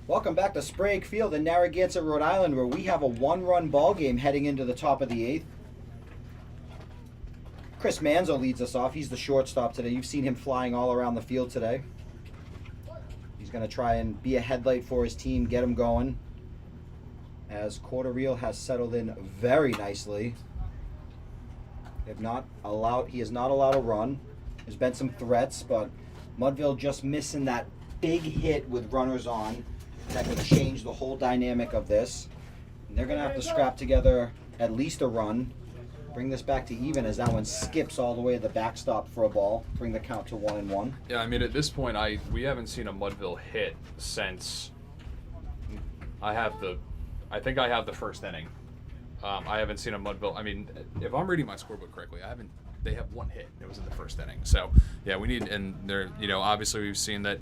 Speaker 1: Welcome back to Sprague Field in Narragansett, Rhode Island, where we have a one-run ball game heading into the top of the eighth. Chris Manzo leads us off. He's the shortstop today. You've seen him flying all around the field today. He's going to try and be a headlight for his team, get him going. As Corderreal has settled in very nicely. He has not allowed a run. There's been some threats, but Mudville just missing that big hit with runners on that could change the whole dynamic of this. And they're going to have to scrap together at least a run, bring this back to even as that one skips all the way to the backstop for a ball, bring the count to 1-1.
Speaker 2: Yeah, I mean, at this point, we haven't seen a Mudville hit since I think I have the first inning. I haven't seen a Mudville. I mean, if I'm reading my scorebook correctly, they have one hit. It was in the first inning. So yeah, we need, and there, you know, obviously we've seen that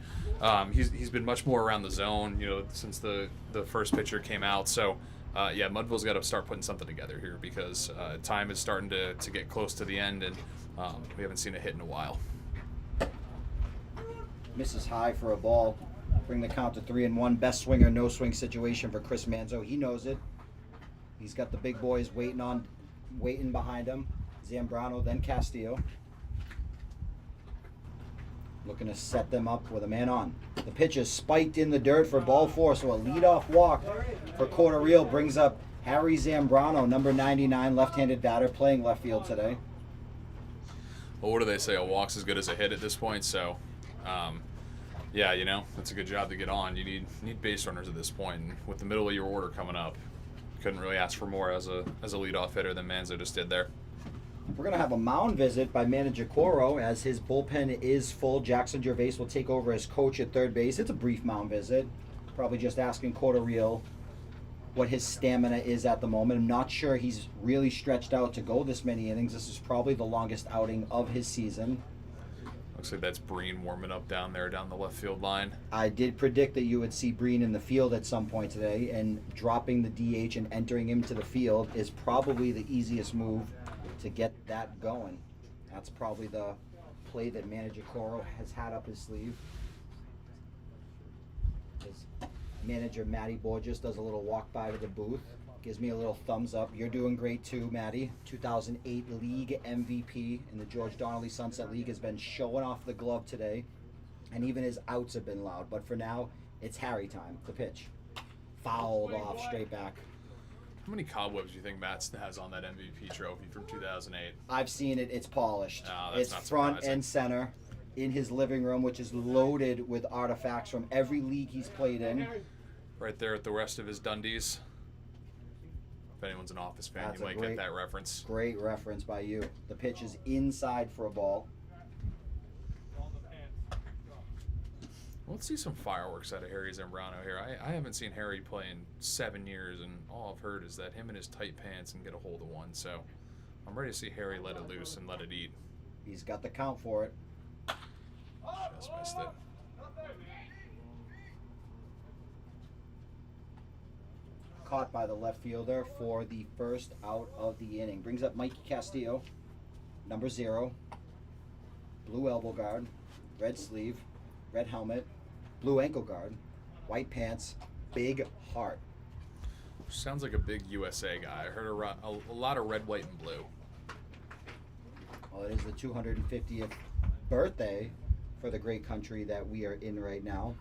Speaker 2: he's been much more around the zone, you know, since the first pitcher came out. So yeah, Mudville's got to start putting something together here because time is starting to get close to the end, and we haven't seen a hit in a while.
Speaker 1: Misses high for a ball. Bring the count to 3-1. Best swing or no swing situation for Chris Manzo. He knows it. He's got the big boys waiting behind him. Zambrano, then Castillo. Looking to set them up with a man on. The pitch is spiked in the dirt for ball four, so a leadoff walk for Corderreal brings up Harry Zambrano, number 99, left-handed batter, playing left field today.
Speaker 2: Well, what do they say? A walk's as good as a hit at this point. So, yeah, you know, that's a good job to get on. You need base runners at this point, and with the middle of your order coming up, couldn't really ask for more as a leadoff hitter than Manzo just did there.
Speaker 1: We're going to have a mound visit by manager Coro as his bullpen is full. Jackson Gervais will take over as coach at third base. It's a brief mound visit. Probably just asking Corderreal what his stamina is at the moment. I'm not sure he's really stretched out to go this many innings. This is probably the longest outing of his season.
Speaker 2: Looks like that's Breen warming up down there, down the left field line.
Speaker 1: I did predict that you would see Breen in the field at some point today, and dropping the DH and entering him to the field is probably the easiest move to get that going. That's probably the play that manager Coro has had up his sleeve. His manager Matty Borges does a little walk by to the booth, gives me a little thumbs up. You're doing great too, Matty. 2008 league MVP in the George Donnelly Sunset League has been showing off the glove today, and even his outs have been loud. But for now, it's Harry time. The pitch, fouled off, straight back.
Speaker 2: How many cobwebs do you think Matt has on that MVP trophy from 2008?
Speaker 1: I've seen it. It's polished.
Speaker 2: Oh, that's
Speaker 1: it's
Speaker 2: not
Speaker 1: front
Speaker 2: surprising.
Speaker 1: and center in his living room, which is loaded with artifacts from every league he's played in.
Speaker 2: Right there at the rest of his Dundies. If anyone's an Office fan,
Speaker 1: That's
Speaker 2: you
Speaker 1: a
Speaker 2: might
Speaker 1: great-
Speaker 2: get that reference.
Speaker 1: Great reference by you. The pitch is inside for a ball.
Speaker 2: Let's see some fireworks out of Harry Zambrano here. I haven't seen Harry play in 7 years, and all I've heard is that him in his tight pants and get a hold of one. So I'm ready to see Harry let it loose and let it eat.
Speaker 1: He's got the count for it.
Speaker 2: Just missed it.
Speaker 1: Caught by the left fielder for the first out of the inning. Brings up Mikey Castillo, number 0. Blue elbow guard, red sleeve, red helmet, blue ankle guard, white pants, big heart.
Speaker 2: Sounds like a big USA guy. I heard a lot of red, white, and blue.
Speaker 1: Well, it is the 250th birthday for the great country that we are in right now.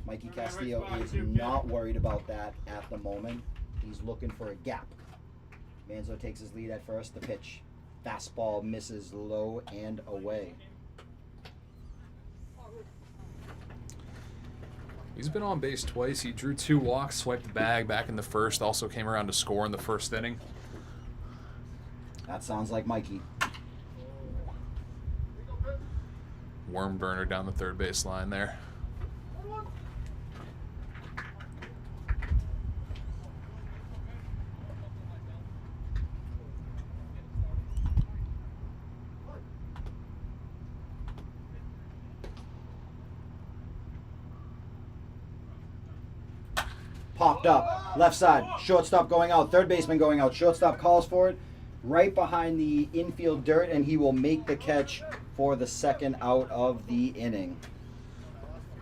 Speaker 1: Mikey Castillo is not worried about that at the moment. He's looking for a gap. Manzo takes his lead at first. The pitch. Fastball misses low and away.
Speaker 2: He's been on base twice. He drew 2 walks, swiped the bag back in the first, also came around to score in the first inning.
Speaker 1: That sounds like Mikey.
Speaker 2: Worm burner down the third base line there.
Speaker 1: Popped up. Left side. Shortstop going out. Third baseman going out. Shortstop calls for it. Right behind the infield dirt, and he will make the catch for the second out of the inning.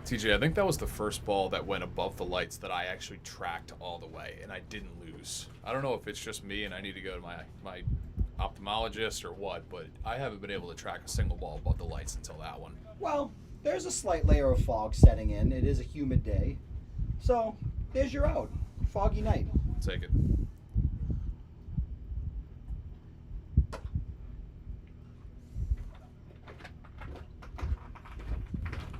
Speaker 2: TJ, I think that was the first ball that went above the lights that I actually tracked all the way, and I didn't lose. I don't know if it's just me and I need to go to my ophthalmologist or what, but I haven't been able to track a single ball above the lights until that one.
Speaker 1: Well, there's a slight layer of fog setting in. It is a humid day. So, there's your out. Foggy night.
Speaker 2: Take it.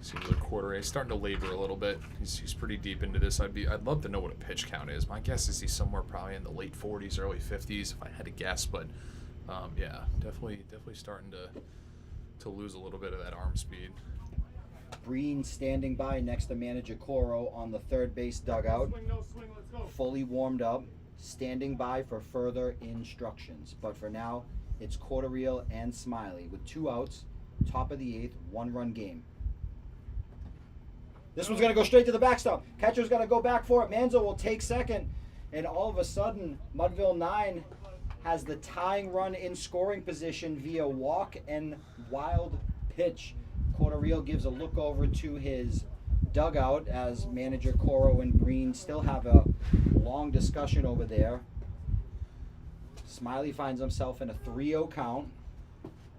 Speaker 2: Seems like Quarter A starting to labor a little bit. He's pretty deep into this. I'd love to know what a pitch count is. My guess is he's somewhere probably in the late 40s, early 50s, if I had to guess. But yeah, definitely starting to lose a little bit of that arm speed.
Speaker 1: Breen standing by next to manager Coro on the third base dugout.
Speaker 3: Swing, no swing, let's go.
Speaker 1: Fully warmed up, standing by for further instructions. But for now, it's Corderreal and Smiley with 2 outs, top of the 8th, 1-run game. This one's going to go straight to the backstop. Catcher's going to go back for it. Manzo will take second. And all of a sudden, Mudville 9 has the tying run in scoring position via walk and wild pitch. Corderreal gives a look over to his dugout as manager Coro and Breen still have a long discussion over there. Smiley finds himself in a 3-0 count.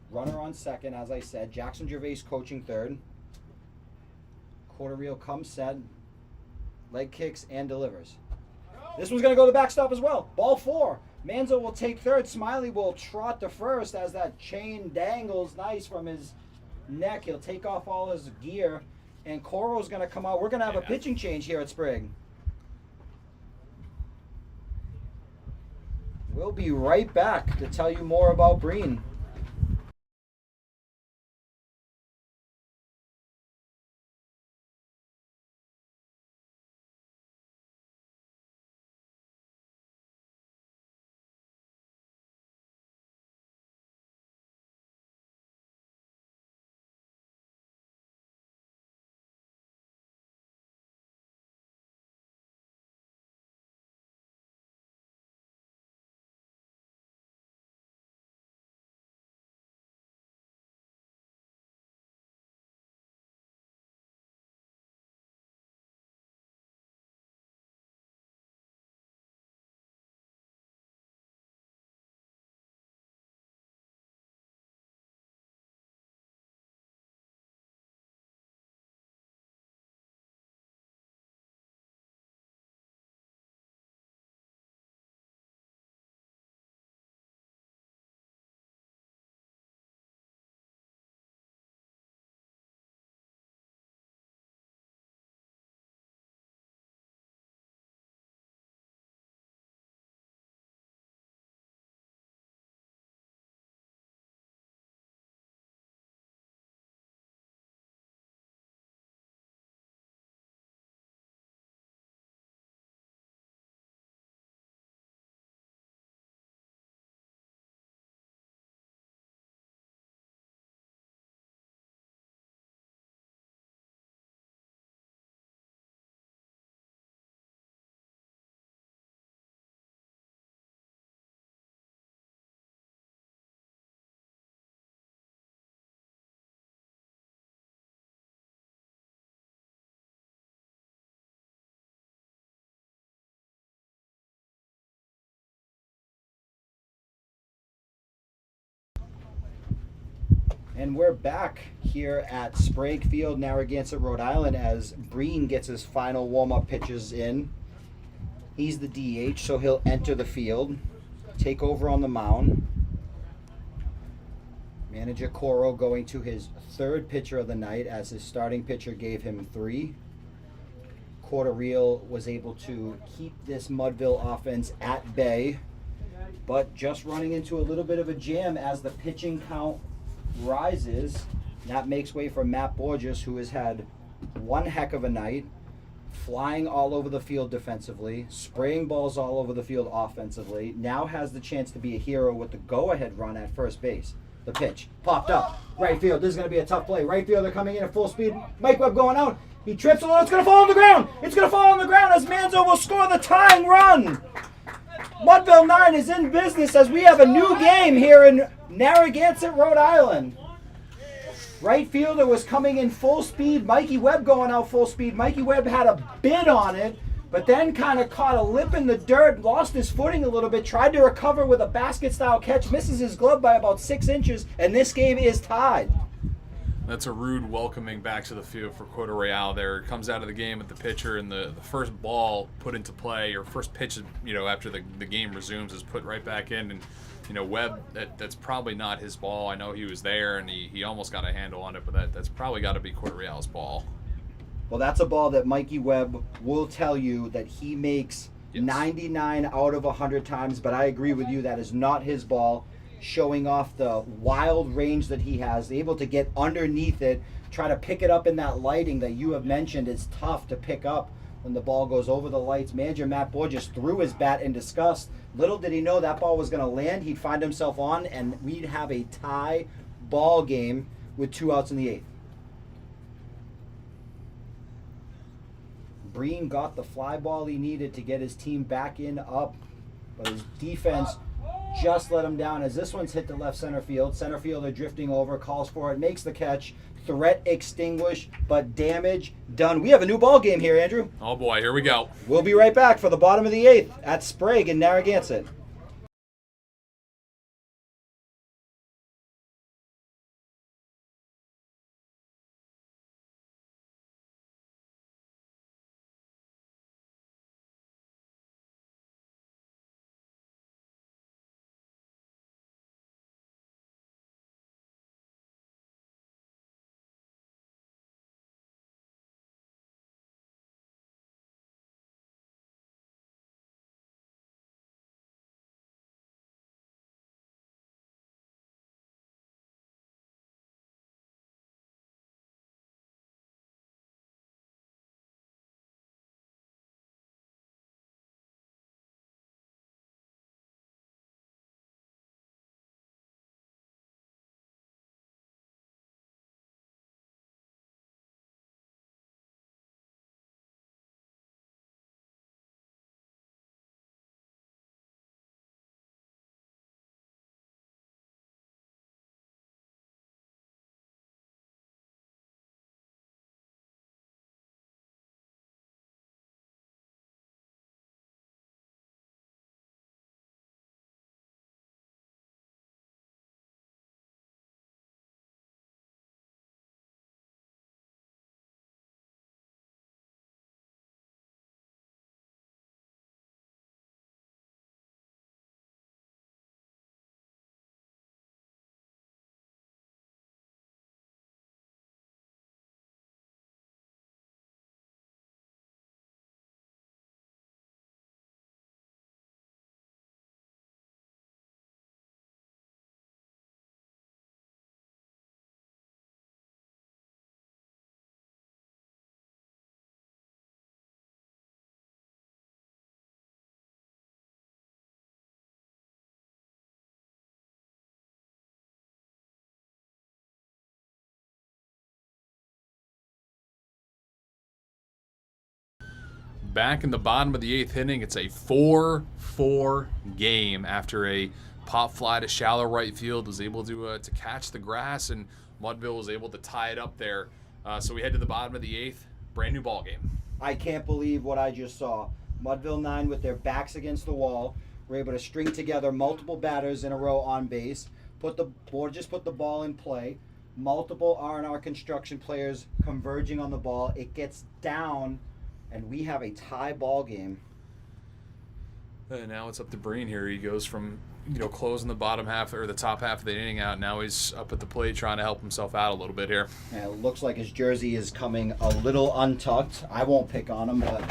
Speaker 1: Runner on second, as I said. Jackson Gervais coaching third. Corderreal comes set, leg kicks, and delivers. This one's going to go to the backstop as well. Ball 4. Manzo will take third. Smiley will trot to first as that chain dangles nice from his neck. He'll take off all his gear. And Coro's going to come out. We're going to have a pitching change here at Sprague. We'll be right back to tell you more about Breen. And we're back here at Sprague Field, Narragansett, Rhode Island, as Breen gets his final warm-up pitches in. He's the DH, so he'll enter the field, take over on the mound. Manager Coro going to his third pitcher of the night, as his starting pitcher gave him 3. Cordereel was able to keep this Mudville offense at bay, but just running into a little bit of a jam as the pitching count rises. That makes way for Matt Borges, who has had one heck of a night, flying all over the field defensively, spraying balls all over the field offensively. Now has the chance to be a hero with the go-ahead run at first base. The pitch popped up. Right field. This is going to be a tough play. Right field, they're coming in at full speed. Mike Webb going out. He trips. Oh, it's going to fall on the ground. It's going to fall on the ground as Manzo will score the tying run. Mudville 9 is in business as we have a new game here in Narragansett, Rhode Island. Right fielder was coming in full speed. Mikey Webb going out full speed. Mikey Webb had a bid on it, but then kind of caught a lip in the dirt, lost his footing a little bit, tried to recover with a basket-style catch, misses his glove by about 6 inches, and this game is tied.
Speaker 2: That's a rude welcoming back to the field for Cordereel there. Comes out of the game with the pitcher, and the first ball put into play, or first pitch, after the game resumes, is put right back in. And, Webb, that's probably not his ball. I know he was there, and he almost got a handle on it, but that's probably got to be Cordereel's ball.
Speaker 1: Well, that's a ball that Mikey Webb will tell you that he makes 99 out of 100 times, but I agree with you, that is not his ball. Showing off the wild range that he has, able to get underneath it, try to pick it up in that lighting that you have mentioned. It's tough to pick up when the ball goes over the lights. Manager Matt Borges threw his bat in disgust. Little did he know that ball was going to land. He'd find himself on, and we'd have a tie ball game with 2 outs in the 8th. Breen got the fly ball he needed to get his team back in up, but his defense just let him down as this one's hit to left center field. Center fielder drifting over, calls for it, makes the catch. Threat extinguished, but damage done. We have a new ball game here, Andrew.
Speaker 2: Oh boy, here we go.
Speaker 1: We'll be right back for the bottom of the 8th at Sprague in Narragansett.
Speaker 2: back in the bottom of the 8th inning. It's a 4-4 game after a pop fly to shallow right field was able to catch the grass, and Mudville was able to tie it up there. So we head to the bottom of the 8th. Brand new ball game.
Speaker 1: I can't believe what I just saw. Mudville 9 with their backs against the wall were able to string together multiple batters in a row on base. Put the ball in play. Multiple R&R construction players converging on the ball. It gets down, and we have a tie ball game.
Speaker 2: And now it's up to Breen here. He goes from closing the bottom half or the top half of the inning out. Now he's up at the plate trying to help himself out a little bit here.
Speaker 1: And it looks like his jersey is coming a little untucked. I won't pick on him, but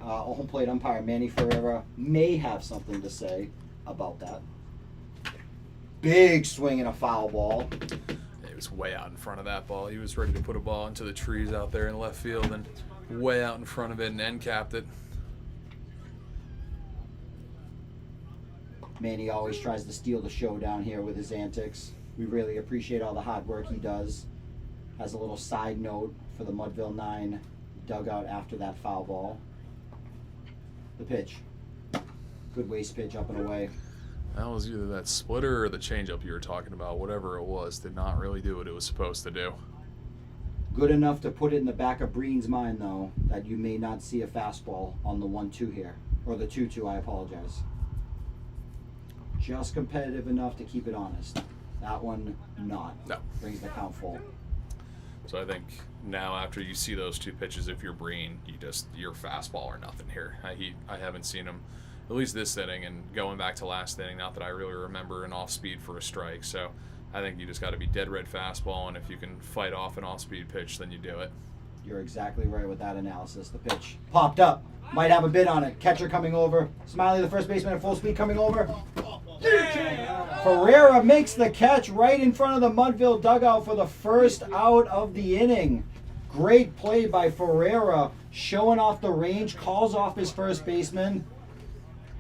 Speaker 1: home plate umpire Manny Ferreira may have something to say about that. Big swing and a foul ball.
Speaker 2: He was way out in front of that ball. He was ready to put a ball into the trees out there in left field, and way out in front of it and end capped it.
Speaker 1: Manny always tries to steal the show down here with his antics. We really appreciate all the hard work he does. Has a little side note for the Mudville 9 dugout after that foul ball. The pitch. Good waste pitch up and away.
Speaker 2: That was either that splitter or the changeup you were talking about. Whatever it was, did not really do what it was supposed to do.
Speaker 1: Good enough to put it in the back of Breen's mind, though, that you may not see a fastball on the 1-2 here. Or the 2-2, I apologize. Just competitive enough to keep it honest. That one, not.
Speaker 2: No.
Speaker 1: Brings the count full.
Speaker 2: So I think now after you see those two pitches, if you're Breen, you're fastball or nothing here. I haven't seen him, at least this inning, and going back to last inning, not that I really remember an off-speed for a strike. So I think you just got to be dead red fastball, and if you can fight off an off-speed pitch, then you do it.
Speaker 1: You're exactly right with that analysis. The pitch popped up. Might have a bit on it. Catcher coming over. Smiley, the first baseman at full speed, coming over. Ferreira makes the catch right in front of the Mudville dugout for the first out of the inning. Great play by Ferreira, showing off the range, calls off his first baseman,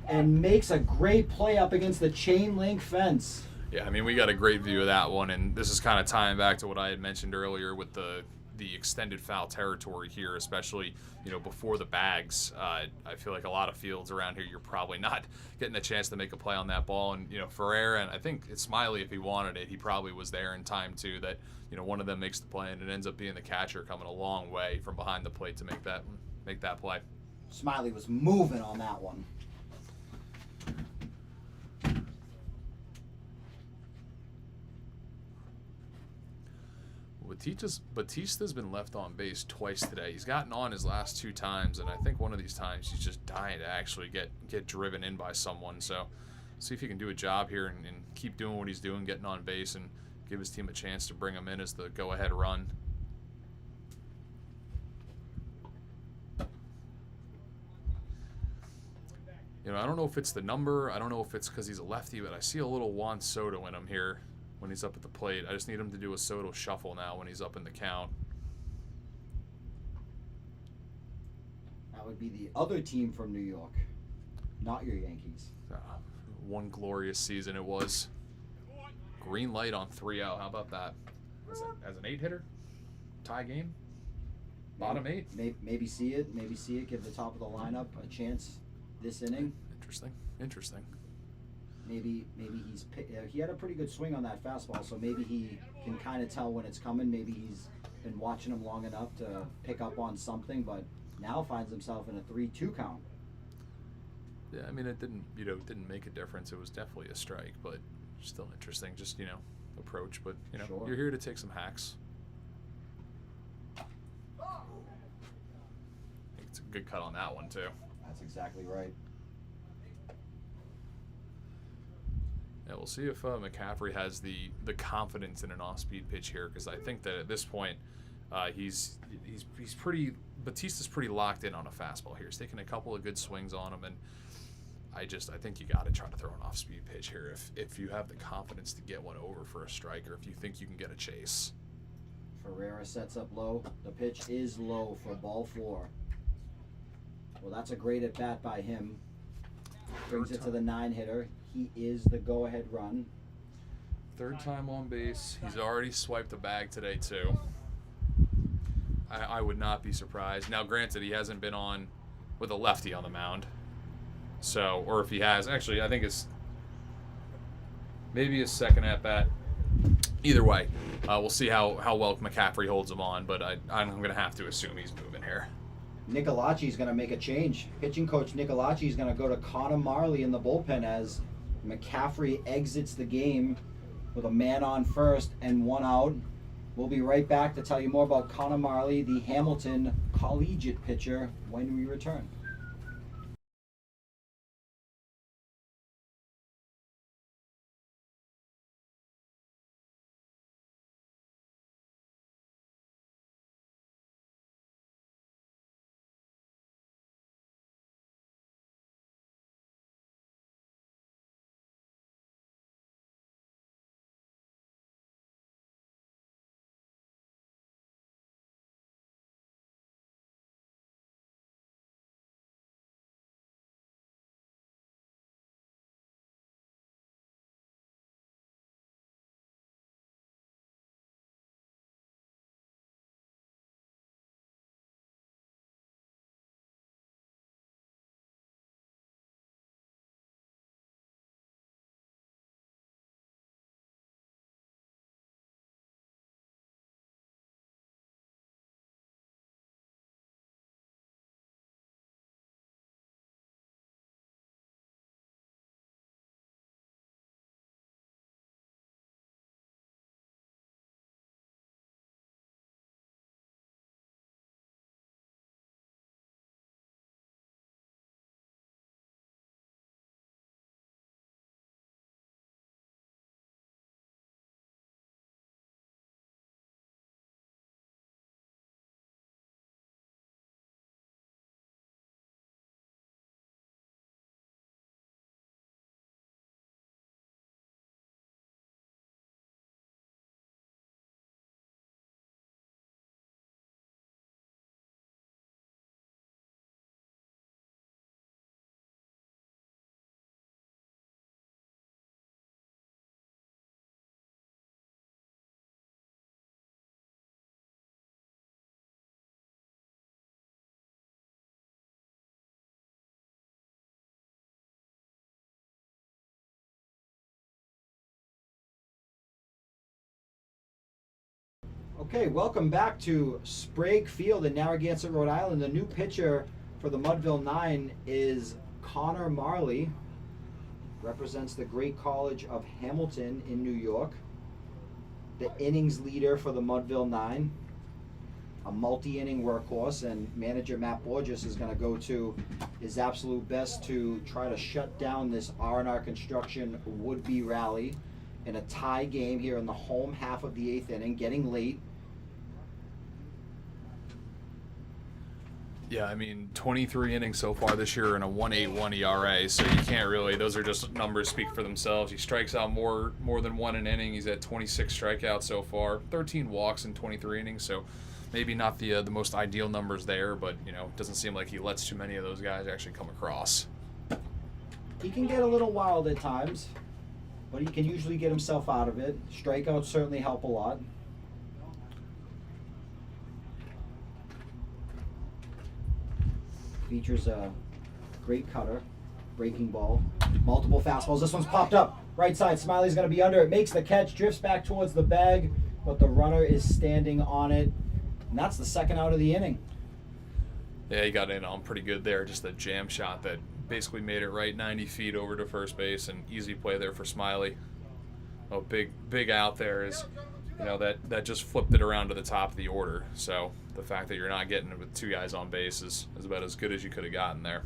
Speaker 1: and makes a great play up against the chain link fence.
Speaker 2: Yeah, I mean, we got a great view of that one, and this is kind of tying back to what I had mentioned earlier with the extended foul territory here, especially before the bags. I feel like a lot of fields around here, you're probably not getting a chance to make a play on that ball. And Ferreira, and I think it's Smiley, if he wanted it, he probably was there in time too. That one of them makes the play, and it ends up being the catcher coming a long way from behind the plate to make that play.
Speaker 1: Smiley was moving on that one.
Speaker 2: Batista's been left on base twice today. He's gotten on his last 2 times, and I think one of these times he's just dying to actually get driven in by someone. So see if he can do a job here and keep doing what he's doing, getting on base, and give his team a chance to bring him in as the go-ahead run. I don't know if it's the number. I don't know if it's because he's a lefty, but I see a little Juan Soto in him here when he's up at the plate. I just need him to do a Soto shuffle now when he's up in the count.
Speaker 1: That would be the other team from New York, not your Yankees.
Speaker 2: One glorious season it was. Green light on 3-0. How about that? As an 8-hitter? Tie game? Bottom 8?
Speaker 1: Maybe see it. Give the top of the lineup a chance this inning.
Speaker 2: Interesting.
Speaker 1: Maybe he had a pretty good swing on that fastball, so maybe he can kind of tell when it's coming. Maybe he's been watching him long enough to pick up on something, but now finds himself in a 3-2 count.
Speaker 2: Yeah, I mean, it didn't make a difference. It was definitely a strike, but still interesting. Just approach, but
Speaker 1: Sure.
Speaker 2: You're here to take some hacks. I think it's a good cut on that one too.
Speaker 1: That's exactly right.
Speaker 2: Yeah, we'll see if McCaffrey has the confidence in an off-speed pitch here, because I think that at this point, he's pretty. Batista's pretty locked in on a fastball here. He's taking a couple of good swings on him, and I think you got to try to throw an off-speed pitch here if you have the confidence to get one over for a strike, or if you think you can get a chase.
Speaker 1: Ferreira sets up low. The pitch is low for ball 4. Well, that's a great at bat by him. Brings it to the 9-hitter. He is the go-ahead run.
Speaker 2: 3rd time on base. He's already swiped the bag today too. I would not be surprised. Now, granted, he hasn't been on with a lefty on the mound. So, or if he has, actually, I think it's maybe his second at bat. Either way, we'll see how well McCaffrey holds him on, but I'm going to have to assume he's moving here.
Speaker 1: Nicolachi's going to make a change. Pitching coach Nicolachi is going to go to Connor Marley in the bullpen as McCaffrey exits the game with a man on first and 1 out. We'll be right back to tell you more about Connor Marley, the Hamilton collegiate pitcher, when we return. Okay, welcome back to Sprague Field in Narragansett, Rhode Island. The new pitcher for the Mudville 9 is Connor Marley. Represents the great college of Hamilton in New York. The innings leader for the Mudville 9. A multi-inning workhorse, and manager Matt Borges is going to go to his absolute best to try to shut down this R&R Construction would-be rally in a tie game here in the home half of the 8th inning, getting late.
Speaker 2: Yeah, I mean, 23 innings so far this year and a 1.81 ERA, so you can't really, those are just numbers speak for themselves. He strikes out more than one an inning. He's at 26 strikeouts so far, 13 walks in 23 innings, so maybe not the most ideal numbers there, but, you know, it doesn't seem like he lets too many of those guys actually come across.
Speaker 1: He can get a little wild at times, but he can usually get himself out of it. Strikeouts certainly help a lot. Features a great cutter, breaking ball, multiple fastballs. This one's popped up. Right side, Smiley's going to be under it. Makes the catch, drifts back towards the bag, but the runner is standing on it. And that's the second out of the inning.
Speaker 2: Yeah, he got in on pretty good there. Just a jam shot that basically made it right 90 feet over to first base, and easy play there for Smiley. Oh, big out there is, you know, that just flipped it around to the top of the order. So the fact that you're not getting it with two guys on base is about as good as you could have gotten there.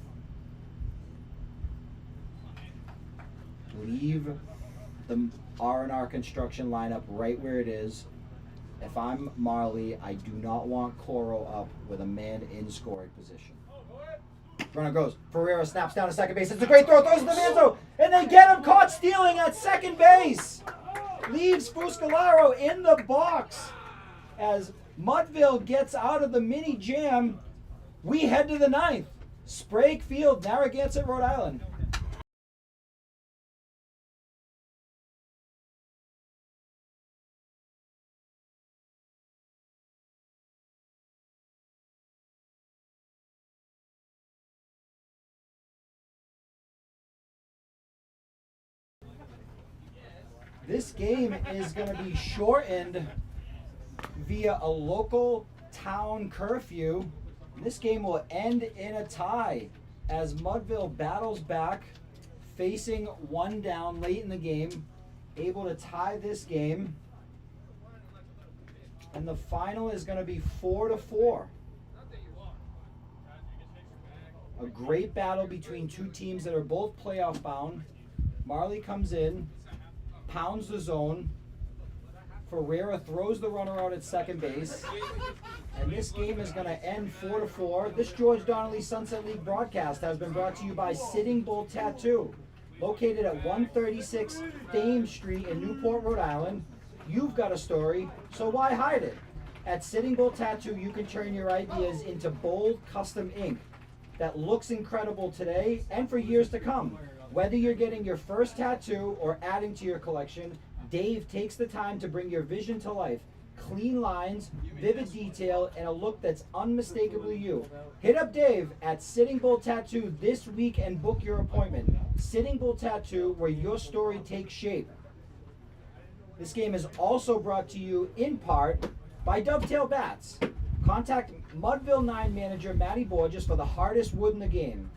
Speaker 1: Leave the R&R Construction lineup right where it is. If I'm Marley, I do not want Coro up with a man in scoring position. Runner goes. Ferreira snaps down to second base. It's a great throw. Throws to the Manzo. And they get him caught stealing at second base. Leaves Fuscalaro in the box. As Mudville gets out of the mini jam, we head to the 9th. Sprague Field, Narragansett, Rhode Island. This game is going to be shortened via a local town curfew. This game will end in a tie as Mudville battles back, facing one down late in the game, able to tie this game. And the final is going to be 4-4. A great battle between two teams that are both playoff bound. Marley comes in, pounds the zone. Ferreira throws the runner out at second base. And this game is going to end 4-4. This George Donnelly Sunset League broadcast has been brought to you by Sitting Bull Tattoo, located at 136 Thames Street in Newport, Rhode Island. You've got a story, so why hide it? At Sitting Bull Tattoo, you can turn your ideas into bold custom ink that looks incredible today and for years to come. Whether you're getting your first tattoo or adding to your collection, Dave takes the time to bring your vision to life. Clean lines, vivid detail, and a look that's unmistakably you. Hit up Dave at Sitting Bull Tattoo this week and book your appointment. Sitting Bull Tattoo, where your story takes shape. This game is also brought to you in part by Dovetail Bats. Contact Mudville 9 manager Matty Borges for the hardest wood in the game.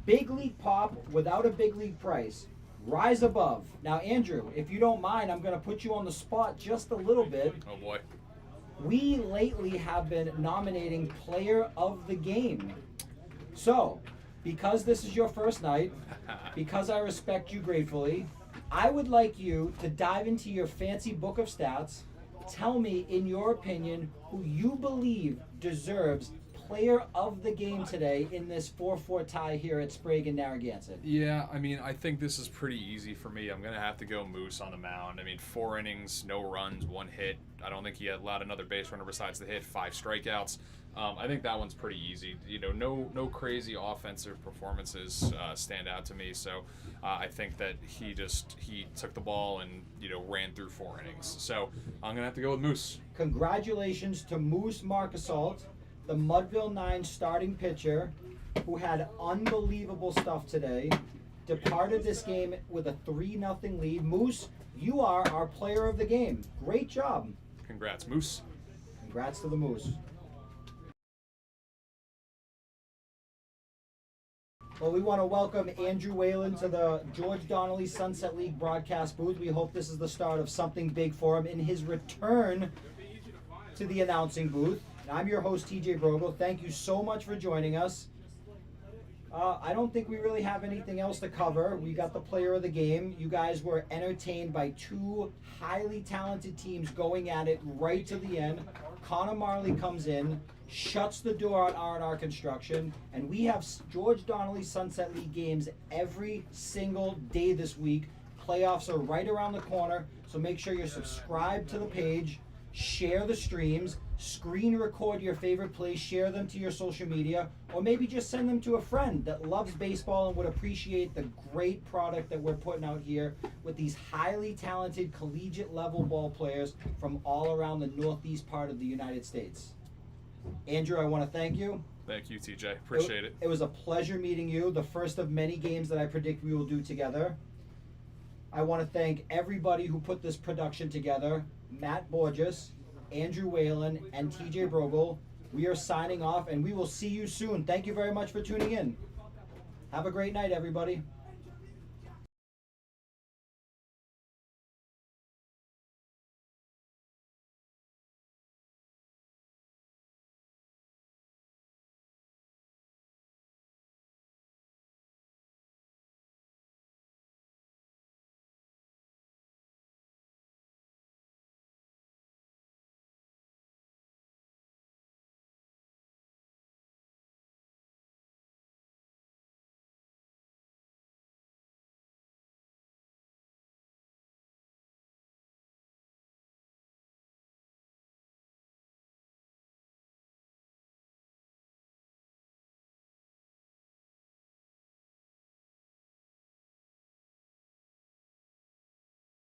Speaker 1: Big league pop without a big league price. Rise above. Now, Andrew, if you don't mind, I'm going to put you on the spot just a little bit.
Speaker 2: Oh boy.
Speaker 1: We lately have been nominating player of the game. So, because this is your first night, because I respect you gratefully, I would like you to dive into your fancy book of stats. Tell me, in your opinion, who you believe deserves player of the game today in this 4-4 tie here at Sprague and Narragansett.
Speaker 2: Yeah, I mean, I think this is pretty easy for me. I'm going to have to go Moose on the mound. I mean, 4 innings, no runs, 1 hit. I don't think he had allowed another base runner besides the hit, 5 strikeouts. I think that one's pretty easy. You know, no crazy offensive performances stand out to me. So I think that he took the ball and, ran through 4 innings. So I'm going to have to go with Moose.
Speaker 1: Congratulations to Moose Markasalt, the Mudville 9 starting pitcher, who had unbelievable stuff today, departed this game with a 3-0 lead. Moose, you are our player of the game. Great job.
Speaker 2: Congrats, Moose.
Speaker 1: Congrats to the Moose. Well, we want to welcome Andrew Whalen to the George Donnelly Sunset League broadcast booth. We hope this is the start of something big for him in his return to the announcing booth. I'm your host, TJ BROGLE. Thank you so much for joining us. I don't think we really have anything else to cover. We got the player of the game. You guys were entertained by 2 highly talented teams going at it right to the end. Connor Marley comes in, shuts the door on R&R Construction, and we have George Donnelly Sunset League games every single day this week. Playoffs are right around the corner, so make sure you're subscribed to the page, share the streams, screen record your favorite plays, share them to your social media, or maybe just send them to a friend that loves baseball and would appreciate the great product that we're putting out here with these highly talented collegiate level ball players from all around the northeast part of the United States. Andrew, I want to thank you.
Speaker 2: Thank you, TJ. Appreciate it.
Speaker 1: It was a pleasure meeting you, the first of many games that I predict we will do together. I want to thank everybody who put this production together, Matt Borges, Andrew Whalen, and TJ BROGLE. We are signing off, and we will see you soon. Thank you very much for tuning in. Have a great night, everybody.